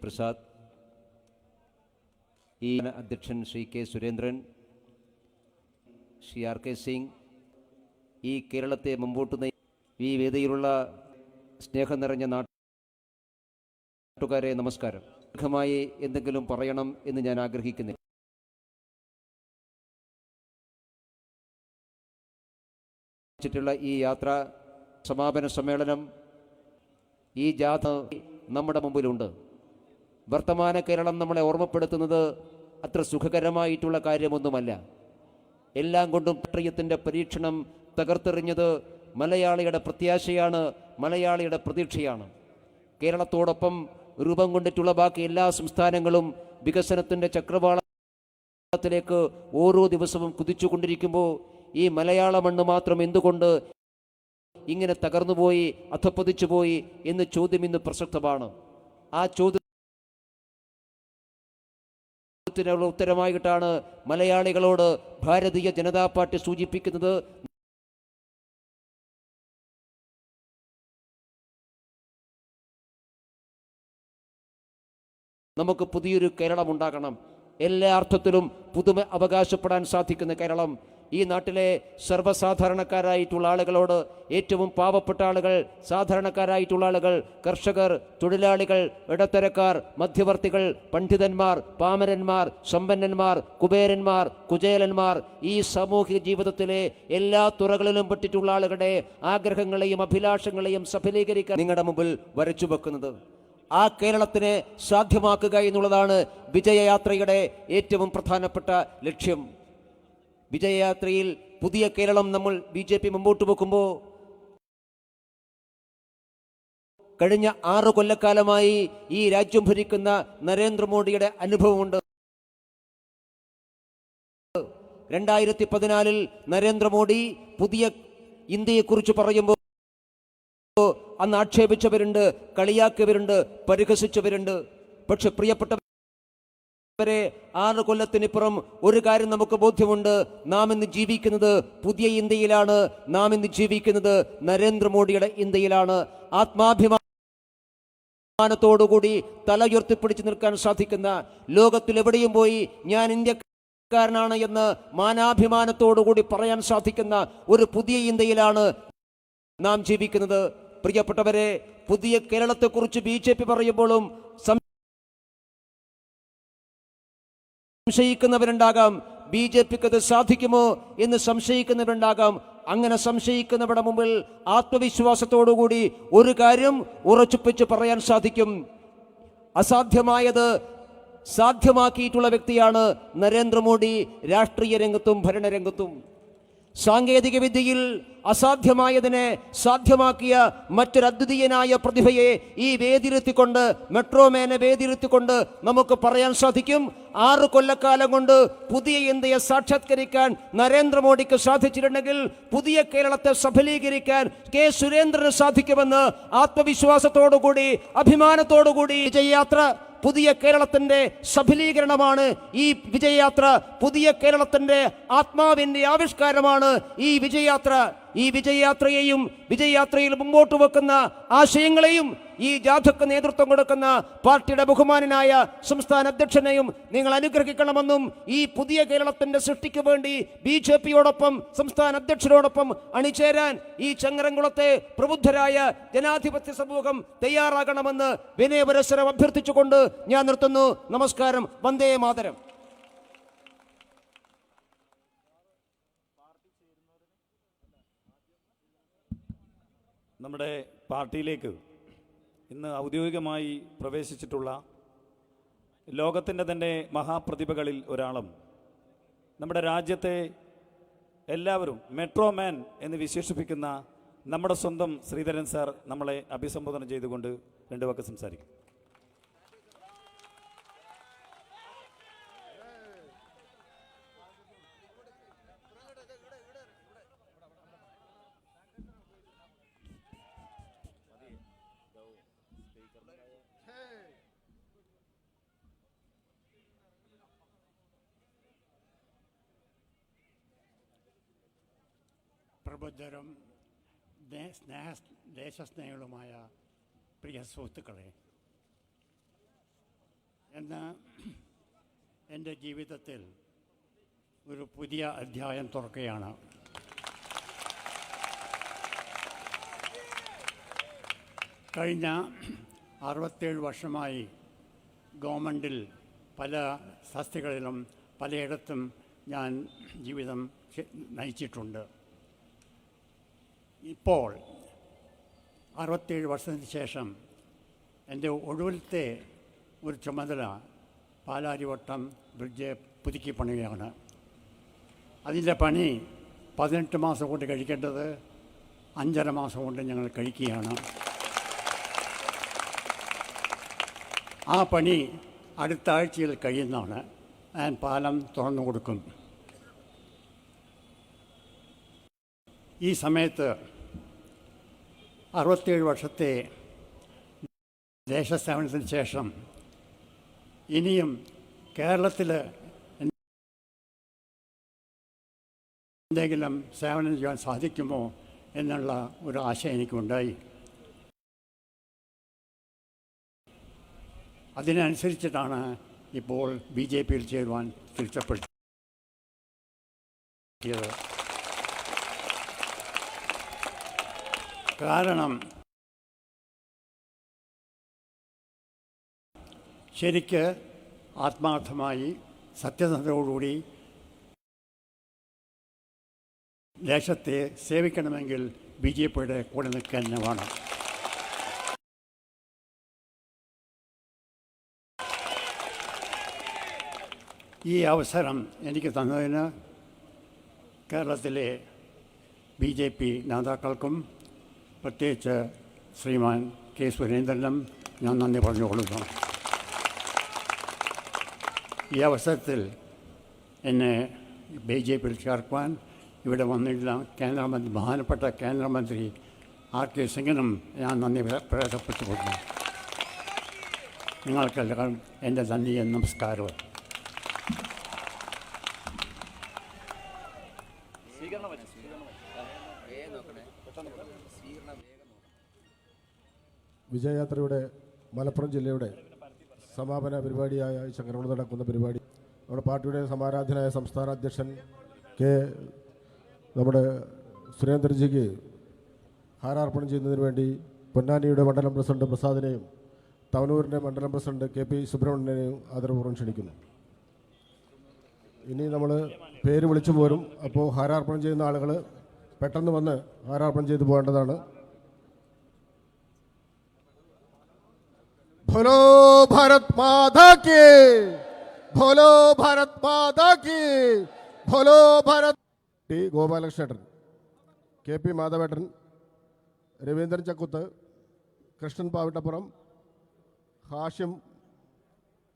പ്രസാദ്, ഈ അധ്യക്ഷൻ ശ്രീ K. സുരേന്ദ്രൻ, ശ്രീ RK സിംഗ്, ഈ കേരളത്തെ മുമ്പോട്ട് ഈ വേദിയിലുള്ള സ്നേഹം നിറഞ്ഞ നാട്ടുകാരെ നമസ്കാരം. ദീർഘമായി എന്തെങ്കിലും പറയണം എന്ന് ഞാൻ ആഗ്രഹിക്കുന്നില്ല. ഈ യാത്ര സമാപന സമ്മേളനം, ഈ ജാഥ നമ്മുടെ മുമ്പിലുണ്ട്. വർത്തമാന കേരളം നമ്മളെ ഓർമ്മപ്പെടുത്തുന്നത് അത്ര സുഖകരമായിട്ടുള്ള കാര്യമൊന്നുമല്ല. എല്ലാം കൊണ്ടും രാഷ്ട്രീയത്തിൻ്റെ പരീക്ഷണം തകർത്തെറിഞ്ഞത് മലയാളിയുടെ പ്രത്യാശയാണ്, മലയാളിയുടെ പ്രതീക്ഷയാണ്. കേരളത്തോടൊപ്പം രൂപം കൊണ്ടിട്ടുള്ള ബാക്കി എല്ലാ സംസ്ഥാനങ്ങളും വികസനത്തിൻ്റെ ചക്രവാളത്തിലേക്ക് ഓരോ ദിവസവും കുതിച്ചുകൊണ്ടിരിക്കുമ്പോൾ ഈ മലയാള മണ്ണ് മാത്രം എന്തുകൊണ്ട് ഇങ്ങനെ തകർന്നുപോയി, അധപ്പതിച്ചു പോയി എന്ന് ചോദ്യം ഇന്ന് പ്രസക്തമാണ്. ആ ചോദ്യത്തിനുള്ള ഉത്തരമായിട്ടാണ് മലയാളികളോട് ഭാരതീയ ജനതാ പാർട്ടി സൂചിപ്പിക്കുന്നത്, നമുക്ക് പുതിയൊരു കേരളം ഉണ്ടാകണം. എല്ലാ അർത്ഥത്തിലും പുതുമ അവകാശപ്പെടാൻ സാധിക്കുന്ന കേരളം. ഈ നാട്ടിലെ സർവ്വസാധാരണക്കാരായിട്ടുള്ള ആളുകളോട്, ഏറ്റവും പാവപ്പെട്ട ആളുകൾ, സാധാരണക്കാരായിട്ടുള്ള ആളുകൾ, കർഷകർ, തൊഴിലാളികൾ, ഇടത്തരക്കാർ, മധ്യവർത്തികൾ, പണ്ഡിതന്മാർ, പാമരന്മാർ, സമ്പന്നന്മാർ, കുബേരന്മാർ, കുചേലന്മാർ, ഈ സാമൂഹിക ജീവിതത്തിലെ എല്ലാ തുറകളിലും പെട്ടിട്ടുള്ള ആളുകളുടെ ആഗ്രഹങ്ങളെയും അഭിലാഷങ്ങളെയും സഫലീകരിക്കാൻ നിങ്ങളുടെ മുമ്പിൽ വരച്ചു വെക്കുന്നത്. ആ കേരളത്തിനെ സാധ്യമാക്കുക എന്നുള്ളതാണ് വിജയയാത്രയുടെ ഏറ്റവും പ്രധാനപ്പെട്ട ലക്ഷ്യം. വിജയയാത്രയിൽ പുതിയ കേരളം നമ്മൾ BJP മുമ്പോട്ട് വെക്കുമ്പോൾ കഴിഞ്ഞ 6 കൊല്ലക്കാലമായി ഈ രാജ്യം ഭരിക്കുന്ന നരേന്ദ്രമോദിയുടെ അനുഭവമുണ്ട്. 2014 നരേന്ദ്രമോദി പുതിയ ഇന്ത്യയെക്കുറിച്ച് പറയുമ്പോൾ അന്ന് ആക്ഷേപിച്ചവരുണ്ട്, കളിയാക്കിയവരുണ്ട്, പരിഹസിച്ചവരുണ്ട്. പക്ഷെ പ്രിയപ്പെട്ടവരെ, 6 കൊല്ലത്തിനിപ്പുറം ഒരു കാര്യം നമുക്ക് ബോധ്യമുണ്ട്. നാം ഇന്ന് ജീവിക്കുന്നത് പുതിയ ഇന്ത്യയിലാണ്. നാം ഇന്ന് ജീവിക്കുന്നത് നരേന്ദ്രമോദിയുടെ ഇന്ത്യയിലാണ്. ആത്മാഭിമാനത്തോടുകൂടി തല ഉയർത്തിപ്പിടിച്ചു നിൽക്കാൻ സാധിക്കുന്ന, ലോകത്തിലെവിടെയും പോയി ഞാൻ ഇന്ത്യക്കാരനാണ് എന്ന് മാനാഭിമാനത്തോടുകൂടി പറയാൻ സാധിക്കുന്ന ഒരു പുതിയ ഇന്ത്യയിലാണ് നാം ജീവിക്കുന്നത്. പ്രിയപ്പെട്ടവരെ, പുതിയ കേരളത്തെക്കുറിച്ച് BJP പറയുമ്പോഴും സംശയിക്കുന്നവരുണ്ടാകാം. BJPക്ക് അത് സാധിക്കുമോ എന്ന് സംശയിക്കുന്നവരുണ്ടാകാം. അങ്ങനെ സംശയിക്കുന്നവരുടെ മുമ്പിൽ ആത്മവിശ്വാസത്തോടുകൂടി ഒരു കാര്യം ഉറച്ചുപ്പിച്ച് പറയാൻ സാധിക്കും: അസാധ്യമായത് സാധ്യമാക്കിയിട്ടുള്ള വ്യക്തിയാണ് നരേന്ദ്രമോദി രാഷ്ട്രീയ രംഗത്തും ഭരണരംഗത്തും. സാങ്കേതിക വിദ്യയിൽ അസാധ്യമായതിനെ സാധ്യമാക്കിയ മറ്റൊരു അദ്വിതീയനായ പ്രതിഭയെ ഈ വേദിയിലെത്തിക്കൊണ്ട്, മെട്രോമാനെ വേദിയിലെത്തിക്കൊണ്ട് നമുക്ക് പറയാൻ സാധിക്കും, 6 കൊല്ലക്കാലം കൊണ്ട് പുതിയ ഇന്ത്യയെ സാക്ഷാത്കരിക്കാൻ നരേന്ദ്രമോദിക്ക് സാധിച്ചിട്ടുണ്ടെങ്കിൽ പുതിയ കേരളത്തെ സഫലീകരിക്കാൻ കെ സുരേന്ദ്രന് സാധിക്കുമെന്ന് ആത്മവിശ്വാസത്തോടുകൂടി, അഭിമാനത്തോടുകൂടി വിജയയാത്ര പുതിയ കേരളത്തിൻ്റെ സഫലീകരണമാണ്. ഈ വിജയയാത്ര പുതിയ കേരളത്തിൻ്റെ ആത്മാവിൻ്റെ ആവിഷ്കാരമാണ് ഈ വിജയയാത്ര. ഈ വിജയയാത്രയെയും വിജയയാത്രയിൽ മുമ്പോട്ട് വെക്കുന്ന ആശയങ്ങളെയും ഈ ജാഥയ്ക്ക് നേതൃത്വം കൊടുക്കുന്ന പാർട്ടിയുടെ ബഹുമാനനായ സംസ്ഥാന അധ്യക്ഷനെയും നിങ്ങൾ അനുഗ്രഹിക്കണമെന്നും ഈ പുതിയ കേരളത്തിൻ്റെ സൃഷ്ടിക്ക് വേണ്ടി BJPയോടൊപ്പം സംസ്ഥാന അധ്യക്ഷനോടൊപ്പം അണിചേരാൻ ഈ ചങ്ങരംകുളത്തെ പ്രബുദ്ധരായ ജനാധിപത്യ സമൂഹം തയ്യാറാകണമെന്ന് വിനയപുരസ്സരം അഭ്യർത്ഥിച്ചുകൊണ്ട് ഞാൻ നിർത്തുന്നു. നമസ്കാരം. വന്ദേ മാതരം. നമ്മുടെ പാർട്ടിയിലേക്ക് ഇന്ന് ഔദ്യോഗികമായി പ്രവേശിച്ചിട്ടുള്ള ലോകത്തിൻ്റെ തന്നെ മഹാപ്രതിഭകളിൽ ഒരാളും നമ്മുടെ രാജ്യത്തെ എല്ലാവരും മെട്രോമാൻ എന്ന് വിശേഷിപ്പിക്കുന്ന നമ്മുടെ സ്വന്തം ശ്രീധരൻ സാർ നമ്മളെ അഭിസംബോധന ചെയ്തുകൊണ്ട് 2 വാക്ക് സംസാരിക്കും. പ്രബുദ്ധരും ദേശസ്നേഹികളുമായ പ്രിയ സുഹൃത്തുക്കളെ, ഇന്ന് എൻ്റെ ജീവിതത്തിൽ ഒരു പുതിയ അധ്യായം തുറക്കുകയാണ്. കഴിഞ്ഞ 67 വർഷമായി ഗവൺമെൻറ്റിൽ പല തസ്തികകളിലും പലയിടത്തും ഞാൻ ജീവിതം നയിച്ചിട്ടുണ്ട്. ഇപ്പോൾ 67 വർഷത്തിന് ശേഷം എൻ്റെ ഒടുവിലത്തെ ഒരു ചുമതല പാലാരിവട്ടം ബ്രിഡ്ജ് പുതുക്കി പണിയുകയാണ്. അതിൻ്റെ പണി 18 മാസം കൊണ്ട് കഴിക്കേണ്ടത് 5.5 മാസം കൊണ്ട് ഞങ്ങൾ കഴിക്കുകയാണ്. ആ പണി അടുത്ത ആഴ്ചയിൽ കഴിയുന്നതാണ്. ഞാൻ പാലം തുറന്നു കൊടുക്കും. ഈ സമയത്ത് 67 വർഷത്തെ ദേശസേവനത്തിന് ശേഷം ഇനിയും കേരളത്തിൽ എന്തെങ്കിലും സേവനം ചെയ്യാൻ സാധിക്കുമോ എന്നുള്ള ഒരു ആശയം എനിക്കുണ്ടായി. അതിനനുസരിച്ചിട്ടാണ് ഇപ്പോൾ BJPയിൽ ചേരുവാൻ തിരിച്ചപ്പെടുത്തിയത്. കാരണം ശരിക്ക് ആത്മാർത്ഥമായി സത്യസന്ധതയോടുകൂടി ദേശത്തെ സേവിക്കണമെങ്കിൽ BJPയുടെ കൂടെ നിൽക്കാൻ തന്നെ വേണം. ഈ അവസരം എനിക്ക് തന്നതിന് കേരളത്തിലെ BJP നേതാക്കൾക്കും പ്രത്യേകിച്ച് ശ്രീമാൻ കെ സുരേന്ദ്രനും ഞാൻ നന്ദി പറഞ്ഞുകൊള്ളുന്നു. ഈ അവസരത്തിൽ എന്നെ BJPയിൽ ചേർക്കുവാൻ ഇവിടെ വന്നിട്ടുള്ള ബഹുമാനപ്പെട്ട കേന്ദ്രമന്ത്രി R.K. സിംഗിനും ഞാൻ നന്ദി പ്രകടനപ്പെട്ടുകൊള്ളുന്നു. നിങ്ങൾക്കെല്ലാം എൻ്റെ നന്ദിയും നമസ്കാരവും. വിജയയാത്രയുടെ മലപ്പുറം ജില്ലയുടെ സമാപന പരിപാടിയായ ചങ്ങരംകുളത്ത് നടക്കുന്ന പരിപാടി നമ്മുടെ പാർട്ടിയുടെ സമാരാധ്യനായ സംസ്ഥാന അധ്യക്ഷൻ നമ്മുടെ സുരേന്ദ്രജിക്ക് ഹാരാർപ്പണം ചെയ്യുന്നതിന് വേണ്ടി പൊന്നാനിയുടെ മണ്ഡലം പ്രസിഡന്റ് പ്രസാദിനെയും തവനൂരിൻ്റെ മണ്ഡലം പ്രസിഡന്റ് KP സുബ്രഹ്മണ്യനെയും ആദരപൂർവ്വം ക്ഷണിക്കുന്നു. ഇനി നമ്മൾ പേര് വിളിച്ചു പോരും. അപ്പോൾ ഹാരാർപ്പണം ചെയ്യുന്ന ആളുകൾ പെട്ടെന്ന് വന്ന് ഹാരാർപ്പണം ചെയ്തു പോകേണ്ടതാണ്. बोलो भारत माता की, बोलो भारत माता की, बोलो भारत. ടി ഗോപാലകൃഷ്ണേട്ടൻ, കെ പി മാധവേട്ടൻ, രവീന്ദ്രൻ ചക്കുത്ത്, കൃഷ്ണൻ പാവിട്ടപ്പുറം, ഹാഷിം,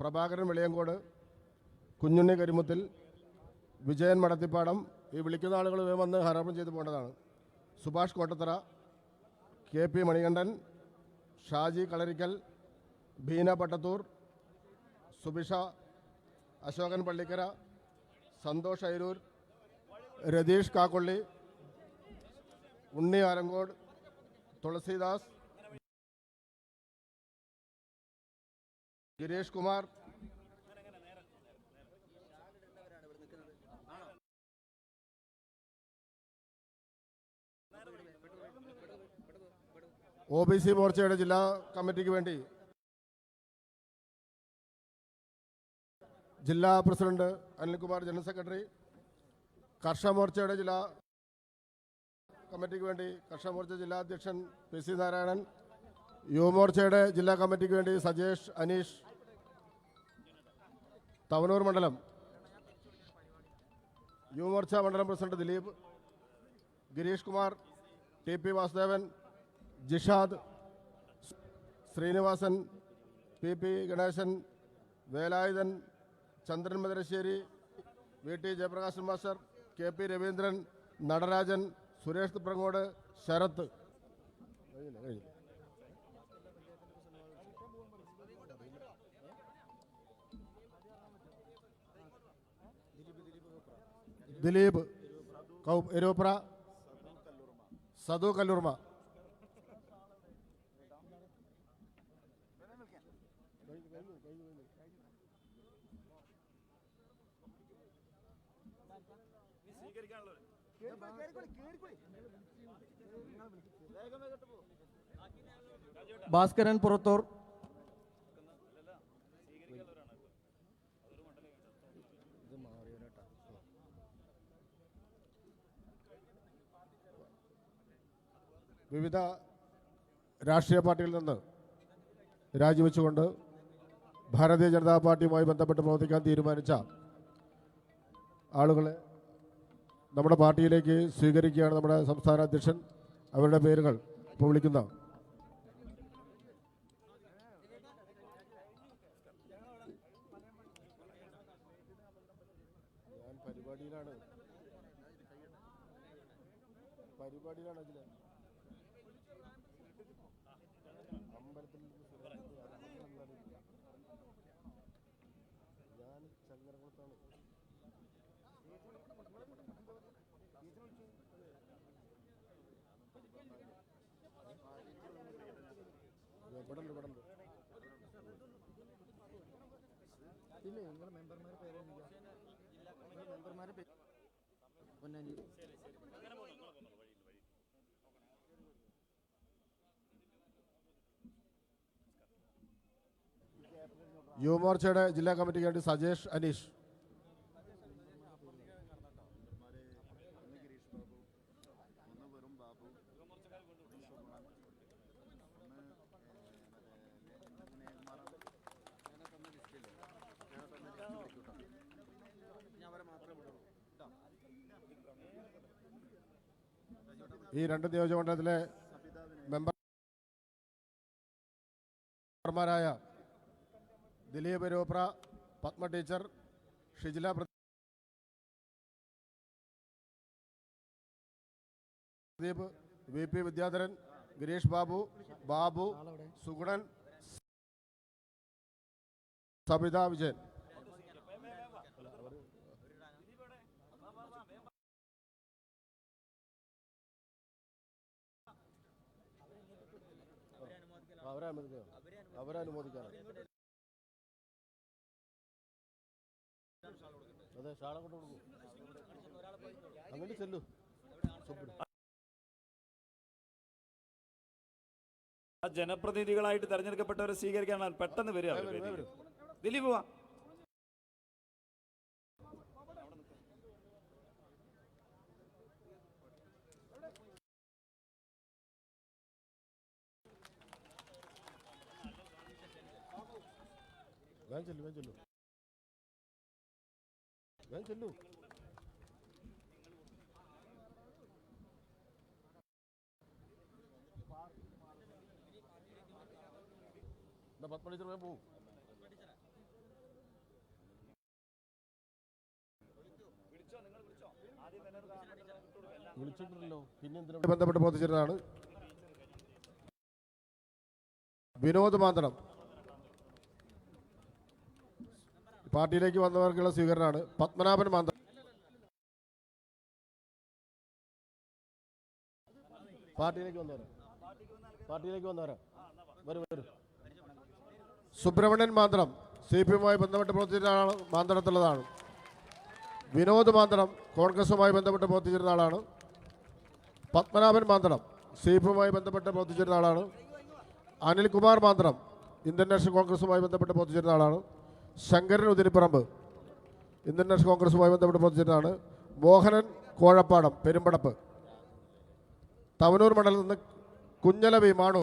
പ്രഭാകരൻ വെളിയങ്കോട്, കുഞ്ഞുണ്ണി കരിമുത്തിൽ, വിജയൻ മടത്തിപ്പാടം. ഈ വിളിക്കുന്ന ആളുകൾ വന്ന് ഹരാപണം ചെയ്തു പോകേണ്ടതാണ്. Subhash Kottathara, K P Manikandan, Shaji Kalarikkal, Beena Pattathur, Subisha, Ashokan Pallikkara, Santhosh Ayiroor, Ratheesh Kakkolli, Unni Alankode, Tulasidas, Girish Kumar, OBC മോർച്ചയുടെ ജില്ലാ കമ്മിറ്റിക്ക് വേണ്ടി ജില്ലാ പ്രസിഡന്റ് അനിൽകുമാർ, ജനറൽ സെക്രട്ടറി. കർഷക മോർച്ചയുടെ ജില്ലാ കമ്മിറ്റിക്ക് വേണ്ടി കർഷക മോർച്ച ജില്ലാ അധ്യക്ഷൻ PC നാരായണൻ. യുവമോർച്ചയുടെ ജില്ലാ കമ്മിറ്റിക്ക് വേണ്ടി സജേഷ്, അനീഷ്. തവനൂർ മണ്ഡലം യുവമോർച്ച മണ്ഡലം president Dileep, Girish Kumar, TP Vasudevan, Jishad, Sreenivasan, PP Ganesan, Velayudhan, Chandran Madarassery, VT Jayaprakashan master, KP Raveendran, Natarajan, Suresh Thiprangode, Sarath. Dileep Eroopra, Sadu Kallurma. Bhaskaran Purathur, വിവിധ രാഷ്ട്രീയ പാർട്ടികളിൽ നിന്ന് രാജിവെച്ചുകൊണ്ട് ഭാരതീയ ജനതാ പാർട്ടിയുമായി ബന്ധപ്പെട്ട് പ്രവർത്തിക്കാൻ തീരുമാനിച്ച ആളുകളെ നമ്മുടെ പാർട്ടിയിലേക്ക് സ്വീകരിക്കുകയാണ് നമ്മുടെ സംസ്ഥാന അധ്യക്ഷൻ. അവരുടെ പേരുകൾ ഇപ്പോൾ വിളിക്കുന്ന പരിപാടിയിലാണ് അമ്പലത്തിൽ ഞാൻ ചങ്ങരകുളത്താണ്. ഇല്ലേ നിങ്ങളുടെ മെമ്പർമാരുടെ പേര് മെമ്പർമാരുടെ പേര് പൊന്നാനി. യുവമോർച്ചയുടെ ജില്ലാ കമ്മിറ്റിക്ക് വേണ്ടി സജേഷ്, അനീഷ്. ഈ രണ്ട് നിയോജകമണ്ഡലത്തിലെ മെമ്പർമാരായ ദിലീപ് രൂപ്ര, പത്മ ടീച്ചർ, ഷിജില പ്രദീപ്, VP വിദ്യാധരൻ, ഗിരീഷ് ബാബു, ബാബു, സുഗുണൻ, സബിത വിജയൻ. അവരെ അനുമോദിക്കാനാണ്. അതെ, ഷാള കൊണ്ട് കൊടുക്കും. അങ്ങോട്ട് ചെല്ലു. ജനപ്രതിനിധികളായിട്ട് തെരഞ്ഞെടുക്കപ്പെട്ടവരെ സ്വീകരിക്കാനാണ് പെട്ടെന്ന് വരിക. ദിലീപ് വാ. ബന്ധപ്പെട്ട് പ്രവർത്തിച്ചിരുന്നതാണ്. വിനോദ് മാന്തളം പാർട്ടിയിലേക്ക് വന്നവർക്കുള്ള സ്വീകരണമാണ്. പത്മനാഭൻ മാന്തളം പാർട്ടിയിലേക്ക് വന്നവരാ വരും. സുബ്രഹ്മണ്യൻ മാന്തളം CPI-യുമായി ബന്ധപ്പെട്ട് പ്രവർത്തിച്ചിരുന്ന ആളാണ്, മാന്തളത്തുള്ളതാണ്. വിനോദ് മാന്തളം കോൺഗ്രസുമായി ബന്ധപ്പെട്ട് പ്രവർത്തിച്ചിരുന്ന ആളാണ്. പത്മനാഭൻ മാന്തളം CPI-യുമായി ബന്ധപ്പെട്ട് പ്രവർത്തിച്ചിരുന്ന ആളാണ്. അനിൽകുമാർ മാന്തളം ഇന്ത്യൻ നാഷണൽ കോൺഗ്രസുമായി ബന്ധപ്പെട്ട് പ്രവർത്തിച്ചിരുന്ന ആളാണ്. ശങ്കരൻ ഉതിരിപ്പറമ്പ് ഇന്ത്യൻ നാഷണൽ കോൺഗ്രസുമായി ബന്ധപ്പെട്ട് പ്രവർത്തിച്ചിരുന്നതാണ്. മോഹനൻ കോഴപ്പാടം പെരുമ്പടപ്പ് തവനൂർ മണ്ഡലത്തിൽ നിന്ന് കുഞ്ഞലവി മാണു.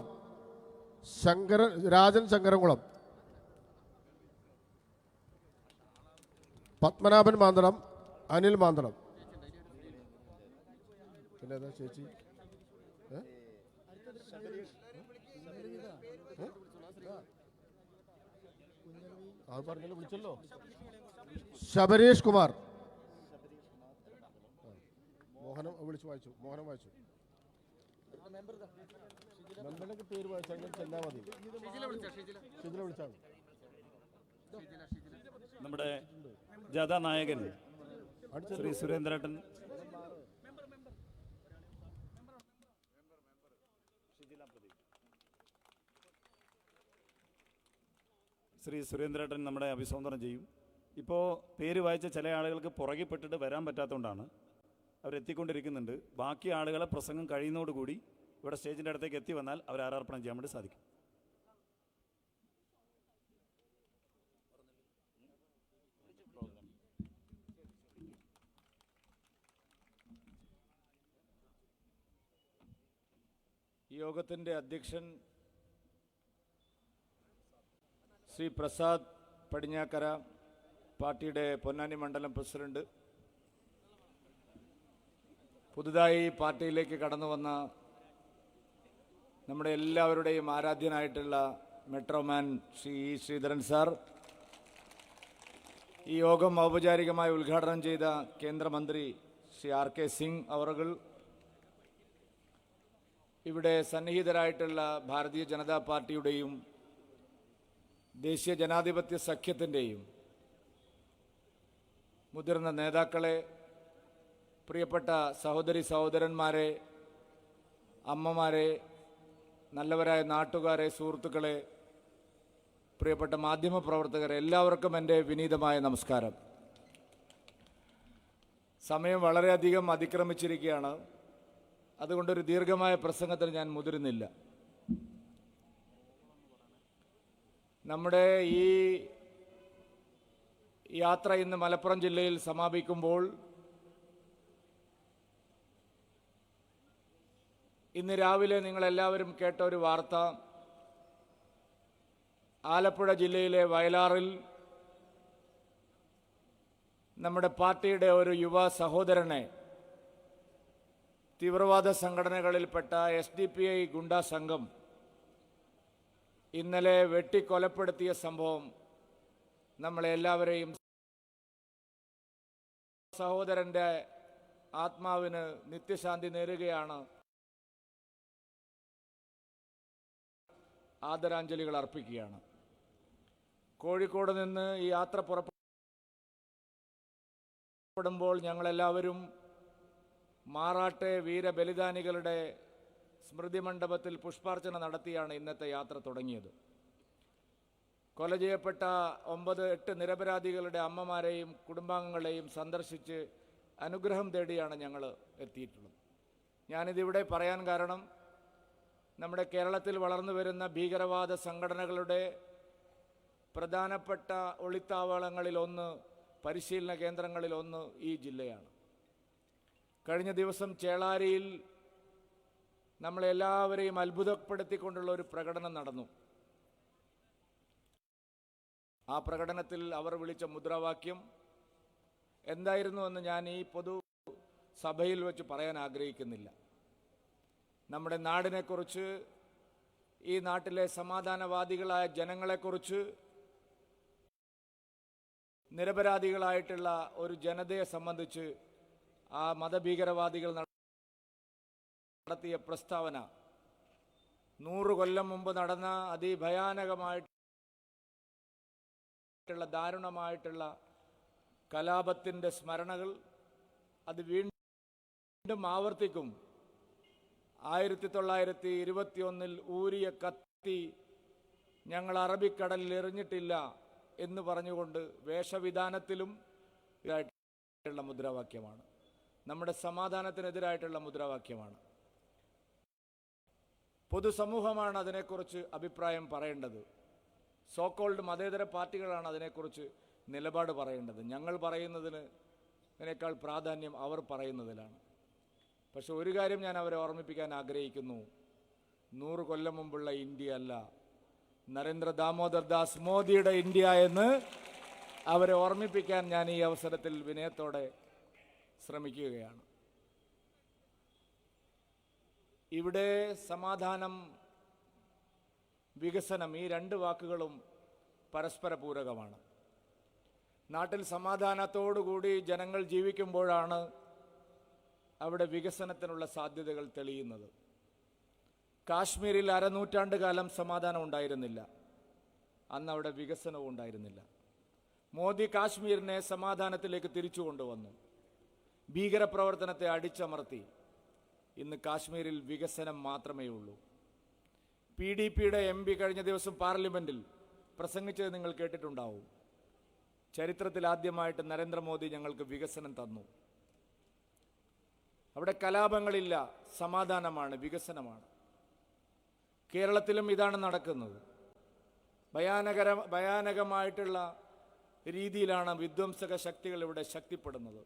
രാജൻ ശങ്കരംകുളം. പത്മനാഭൻ മാന്തളം, അനിൽ മാന്തളം. പിന്നെ ഏതാ ചേച്ചി? അത് പറഞ്ഞല്ലോ, വിളിച്ചല്ലോ. ശബരീഷ് കുമാർ. മോഹനം വായിച്ചു. മെമ്പറിന്റെ പേര് വായിച്ചാൽ ചെന്നാൽ മതി. ഷിജില വിളിച്ചാണ്. നമ്മുടെ ജാഥാ നായകൻ ശ്രീ സുരേന്ദ്രേട്ടൻ നമ്മുടെ അഭിസംബോധന ചെയ്യും. ഇപ്പോൾ പേര് വായിച്ച ചില ആളുകൾക്ക് പുറകിൽപ്പെട്ടിട്ട് വരാൻ പറ്റാത്തതുകൊണ്ടാണ് അവരെത്തിക്കൊണ്ടിരിക്കുന്നുണ്ട്. ബാക്കി ആളുകളെ പ്രസംഗം കഴിയുന്നതോടുകൂടി ഇവിടെ സ്റ്റേജിൻ്റെ അടുത്തേക്ക് എത്തി വന്നാൽ അവർ ആരാർപ്പണം ചെയ്യാൻ വേണ്ടി സാധിക്കും. ഈ യോഗത്തിൻ്റെ അധ്യക്ഷൻ ശ്രീ പ്രസാദ് പടിഞ്ഞാക്കര, പാർട്ടിയുടെ പൊന്നാനി മണ്ഡലം പ്രസിഡന്റ്, പുതുതായി പാർട്ടിയിലേക്ക് കടന്നു വന്ന നമ്മുടെ എല്ലാവരുടെയും ആരാധ്യനായിട്ടുള്ള മെട്രോമാൻ ശ്രീ ശ്രീധരൻ സാർ, ഈ യോഗം ഔപചാരികമായി ഉദ്ഘാടനം ചെയ്ത കേന്ദ്രമന്ത്രി ശ്രീ RK സിംഗ് അവറുകൾ, ഇവിടെ സന്നിഹിതരായിട്ടുള്ള ഭാരതീയ ജനതാ പാർട്ടിയുടെയും ദേശീയ ജനാധിപത്യ സഖ്യത്തിൻ്റെയും മുതിർന്ന നേതാക്കളെ, പ്രിയപ്പെട്ട സഹോദരി സഹോദരന്മാരെ, അമ്മമാരെ, നല്ലവരായ നാട്ടുകാരെ, സുഹൃത്തുക്കളെ, പ്രിയപ്പെട്ട മാധ്യമപ്രവർത്തകരെ, എല്ലാവർക്കും എൻ്റെ വിനീതമായ നമസ്കാരം. സമയം വളരെയധികം അതിക്രമിച്ചിരിക്കുകയാണ്. അതുകൊണ്ടൊരു ദീർഘമായ പ്രസംഗത്തിന് ഞാൻ മുതിരുന്നില്ല. നമ്മുടെ ഈ യാത്ര ഇന്ന് മലപ്പുറം ജില്ലയിൽ സമാപിക്കുമ്പോൾ ഇന്ന് രാവിലെ നിങ്ങളെല്ലാവരും കേട്ട ഒരു വാർത്ത, ആലപ്പുഴ ജില്ലയിലെ വയലാറിൽ നമ്മുടെ പാർട്ടിയുടെ ഒരു യുവ സഹോദരനെ തീവ്രവാദ സംഘടനകളിൽപ്പെട്ട SDPI ഗുണ്ടാ സംഘം ഇന്നലെ വെട്ടിക്കൊലപ്പെടുത്തിയ സംഭവം നമ്മളെല്ലാവരെയും, സഹോദരൻ്റെ ആത്മാവിന് നിത്യശാന്തി നേരുകയാണ്, ആദരാഞ്ജലികൾ അർപ്പിക്കുകയാണ്. കോഴിക്കോട് നിന്ന് ഈ യാത്ര പുറപ്പെടുമ്പോൾ ഞങ്ങളെല്ലാവരും മാറാട്ടെ വീരബലിദാനികളുടെ സ്മൃതി മണ്ഡപത്തിൽ പുഷ്പാർച്ചന നടത്തിയാണ് ഇന്നത്തെ യാത്ര തുടങ്ങിയത്. കൊല ചെയ്യപ്പെട്ട 9-8 നിരപരാധികളുടെ അമ്മമാരെയും കുടുംബാംഗങ്ങളെയും സന്ദർശിച്ച് അനുഗ്രഹം തേടിയാണ് ഞങ്ങൾ എത്തിയിട്ടുള്ളത്. ഞാനിതിവിടെ പറയാൻ കാരണം, നമ്മുടെ കേരളത്തിൽ വളർന്നു വരുന്ന ഭീകരവാദ സംഘടനകളുടെ പ്രധാനപ്പെട്ട ഒളിത്താവളങ്ങളിലൊന്ന്, പരിശീലന കേന്ദ്രങ്ങളിലൊന്ന് ഈ ജില്ലയാണ്. കഴിഞ്ഞ ദിവസം ചേളാരിയിൽ നമ്മളെല്ലാവരെയും അത്ഭുതപ്പെടുത്തിക്കൊണ്ടുള്ള ഒരു പ്രകടനം നടന്നു. ആ പ്രകടനത്തിൽ അവർ വിളിച്ച മുദ്രാവാക്യം എന്തായിരുന്നുവെന്ന് ഞാൻ ഈ പൊതു സഭയിൽ വെച്ച് പറയാൻ ആഗ്രഹിക്കുന്നില്ല. നമ്മുടെ നാടിനെക്കുറിച്ച് ഈ നാട്ടിലെ സമാധാനവാദികളായ ജനങ്ങളെക്കുറിച്ച്, നിരപരാധികളായിട്ടുള്ള ഒരു ജനതയെ സംബന്ധിച്ച് ആ മതഭീകരവാദികൾ നടത്തിയ പ്രസ്താവന 100 കൊല്ലം മുമ്പ് നടന്ന അതിഭയാനകമായിട്ടുള്ള ദാരുണമായിട്ടുള്ള കലാപത്തിൻ്റെ സ്മരണകൾ അത് വീണ്ടും ആവർത്തിക്കും. 1921 ഊരിയ കത്തി ഞങ്ങൾ അറബിക്കടലിൽ എറിഞ്ഞിട്ടില്ല എന്ന് പറഞ്ഞുകൊണ്ട് വേഷവിധാനത്തിലും ഇതായിട്ടുള്ള മുദ്രാവാക്യമാണ്. നമ്മുടെ സമാധാനത്തിനെതിരായിട്ടുള്ള മുദ്രാവാക്യമാണ്. പൊതുസമൂഹമാണ് അതിനെക്കുറിച്ച് അഭിപ്രായം പറയേണ്ടത്. സോക്കോൾഡ് മതേതര പാർട്ടികളാണ് അതിനെക്കുറിച്ച് നിലപാട് പറയേണ്ടത്. ഞങ്ങൾ പറയുന്നതിനേക്കാൾ പ്രാധാന്യം അവർ പറയുന്നതിലാണ്. പക്ഷെ ഒരു കാര്യം ഞാൻ അവരെ ഓർമ്മിപ്പിക്കാൻ ആഗ്രഹിക്കുന്നു. 100 കൊല്ലം മുമ്പുള്ള ഇന്ത്യ അല്ല നരേന്ദ്ര ദാമോദർ ദാസ് മോദിയുടെ ഇന്ത്യ എന്ന് അവരെ ഓർമ്മിപ്പിക്കാൻ ഞാൻ ഈ അവസരത്തിൽ വിനയത്തോടെ ശ്രമിക്കുകയാണ്. ഇവിടെ സമാധാനം, വികസനം, ഈ 2 വാക്കുകളും പരസ്പര പൂരകമാണ്. നാട്ടിൽ സമാധാനത്തോടുകൂടി ജനങ്ങൾ ജീവിക്കുമ്പോഴാണ് അവിടെ വികസനത്തിനുള്ള സാധ്യതകൾ തെളിയുന്നത്. കാശ്മീരിൽ അരനൂറ്റാണ്ട് കാലം സമാധാനം ഉണ്ടായിരുന്നില്ല. അന്ന് അവിടെ വികസനവും ഉണ്ടായിരുന്നില്ല. മോദി കാശ്മീരിനെ സമാധാനത്തിലേക്ക് തിരിച്ചു കൊണ്ടുവന്നു. ഭീകരപ്രവർത്തനത്തെ അടിച്ചമർത്തി. ഇന്ന് കാശ്മീരിൽ വികസനം മാത്രമേ ഉള്ളൂ. PDPയുടെ MP കഴിഞ്ഞ ദിവസം പാർലമെന്റിൽ പ്രസംഗിച്ചത് നിങ്ങൾ കേട്ടിട്ടുണ്ടാവും. ചരിത്രത്തിൽ ആദ്യമായിട്ട് നരേന്ദ്രമോദി ഞങ്ങൾക്ക് വികസനം തന്നു. അവിടെ കലാപങ്ങളില്ല, സമാധാനമാണ്, വികസനമാണ്. കേരളത്തിലും ഇതാണ് നടക്കുന്നത്. ഭയാനകമായിട്ടുള്ള രീതിയിലാണ് വിധ്വംസക ശക്തികൾ ഇവിടെ ശക്തിപ്പെടുന്നത്.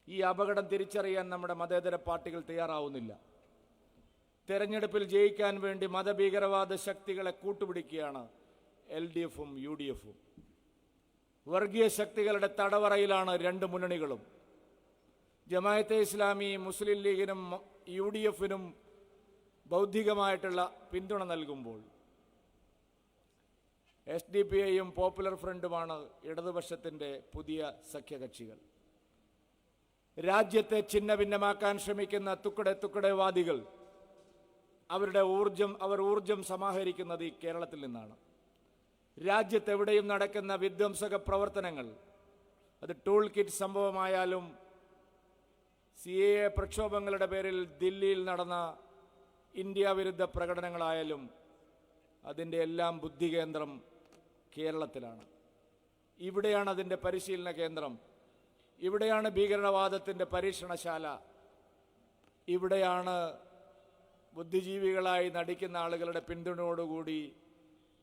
ഈ അപകടം തിരിച്ചറിയാൻ നമ്മുടെ മതേതര പാർട്ടികൾ തയ്യാറാവുന്നില്ല. തെരഞ്ഞെടുപ്പിൽ ജയിക്കാൻ വേണ്ടി മതഭീകരവാദ ശക്തികളെ കൂട്ടുപിടിക്കുകയാണ് LDFും UDFും. വർഗീയ ശക്തികളുടെ തടവറയിലാണ് 2 മുന്നണികളും. ജമാഅത്തെ ഇസ്ലാമി മുസ്ലിം ലീഗിനും UDFിനും ബൗദ്ധികമായിട്ടുള്ള പിന്തുണ നൽകുമ്പോൾ SDPIയും പോപ്പുലർ ഫ്രണ്ടുമാണ് ഇടതുപക്ഷത്തിൻ്റെ പുതിയ സഖ്യകക്ഷികൾ. രാജ്യത്തെ ഛിന്നഭിന്നമാക്കാൻ ശ്രമിക്കുന്ന തുക്കടെവാദികൾ അവർ ഊർജം സമാഹരിക്കുന്നത് ഈ കേരളത്തിൽ നിന്നാണ്. രാജ്യത്തെവിടെയും നടക്കുന്ന വിധ്വംസക പ്രവർത്തനങ്ങൾ, അത് ടൂൾ കിറ്റ് സംഭവമായാലും CAA പ്രക്ഷോഭങ്ങളുടെ പേരിൽ ദില്ലിയിൽ നടന്ന ഇന്ത്യ വിരുദ്ധ പ്രകടനങ്ങളായാലും, അതിൻ്റെ എല്ലാം ബുദ്ധികേന്ദ്രം കേരളത്തിലാണ്. ഇവിടെയാണ് അതിൻ്റെ പരിശീലന കേന്ദ്രം. ഇവിടെയാണ് ഭീകരവാദത്തിൻ്റെ പരീക്ഷണശാല. ഇവിടെയാണ് ബുദ്ധിജീവികളായി നടിക്കുന്ന ആളുകളുടെ പിന്തുണയോടുകൂടി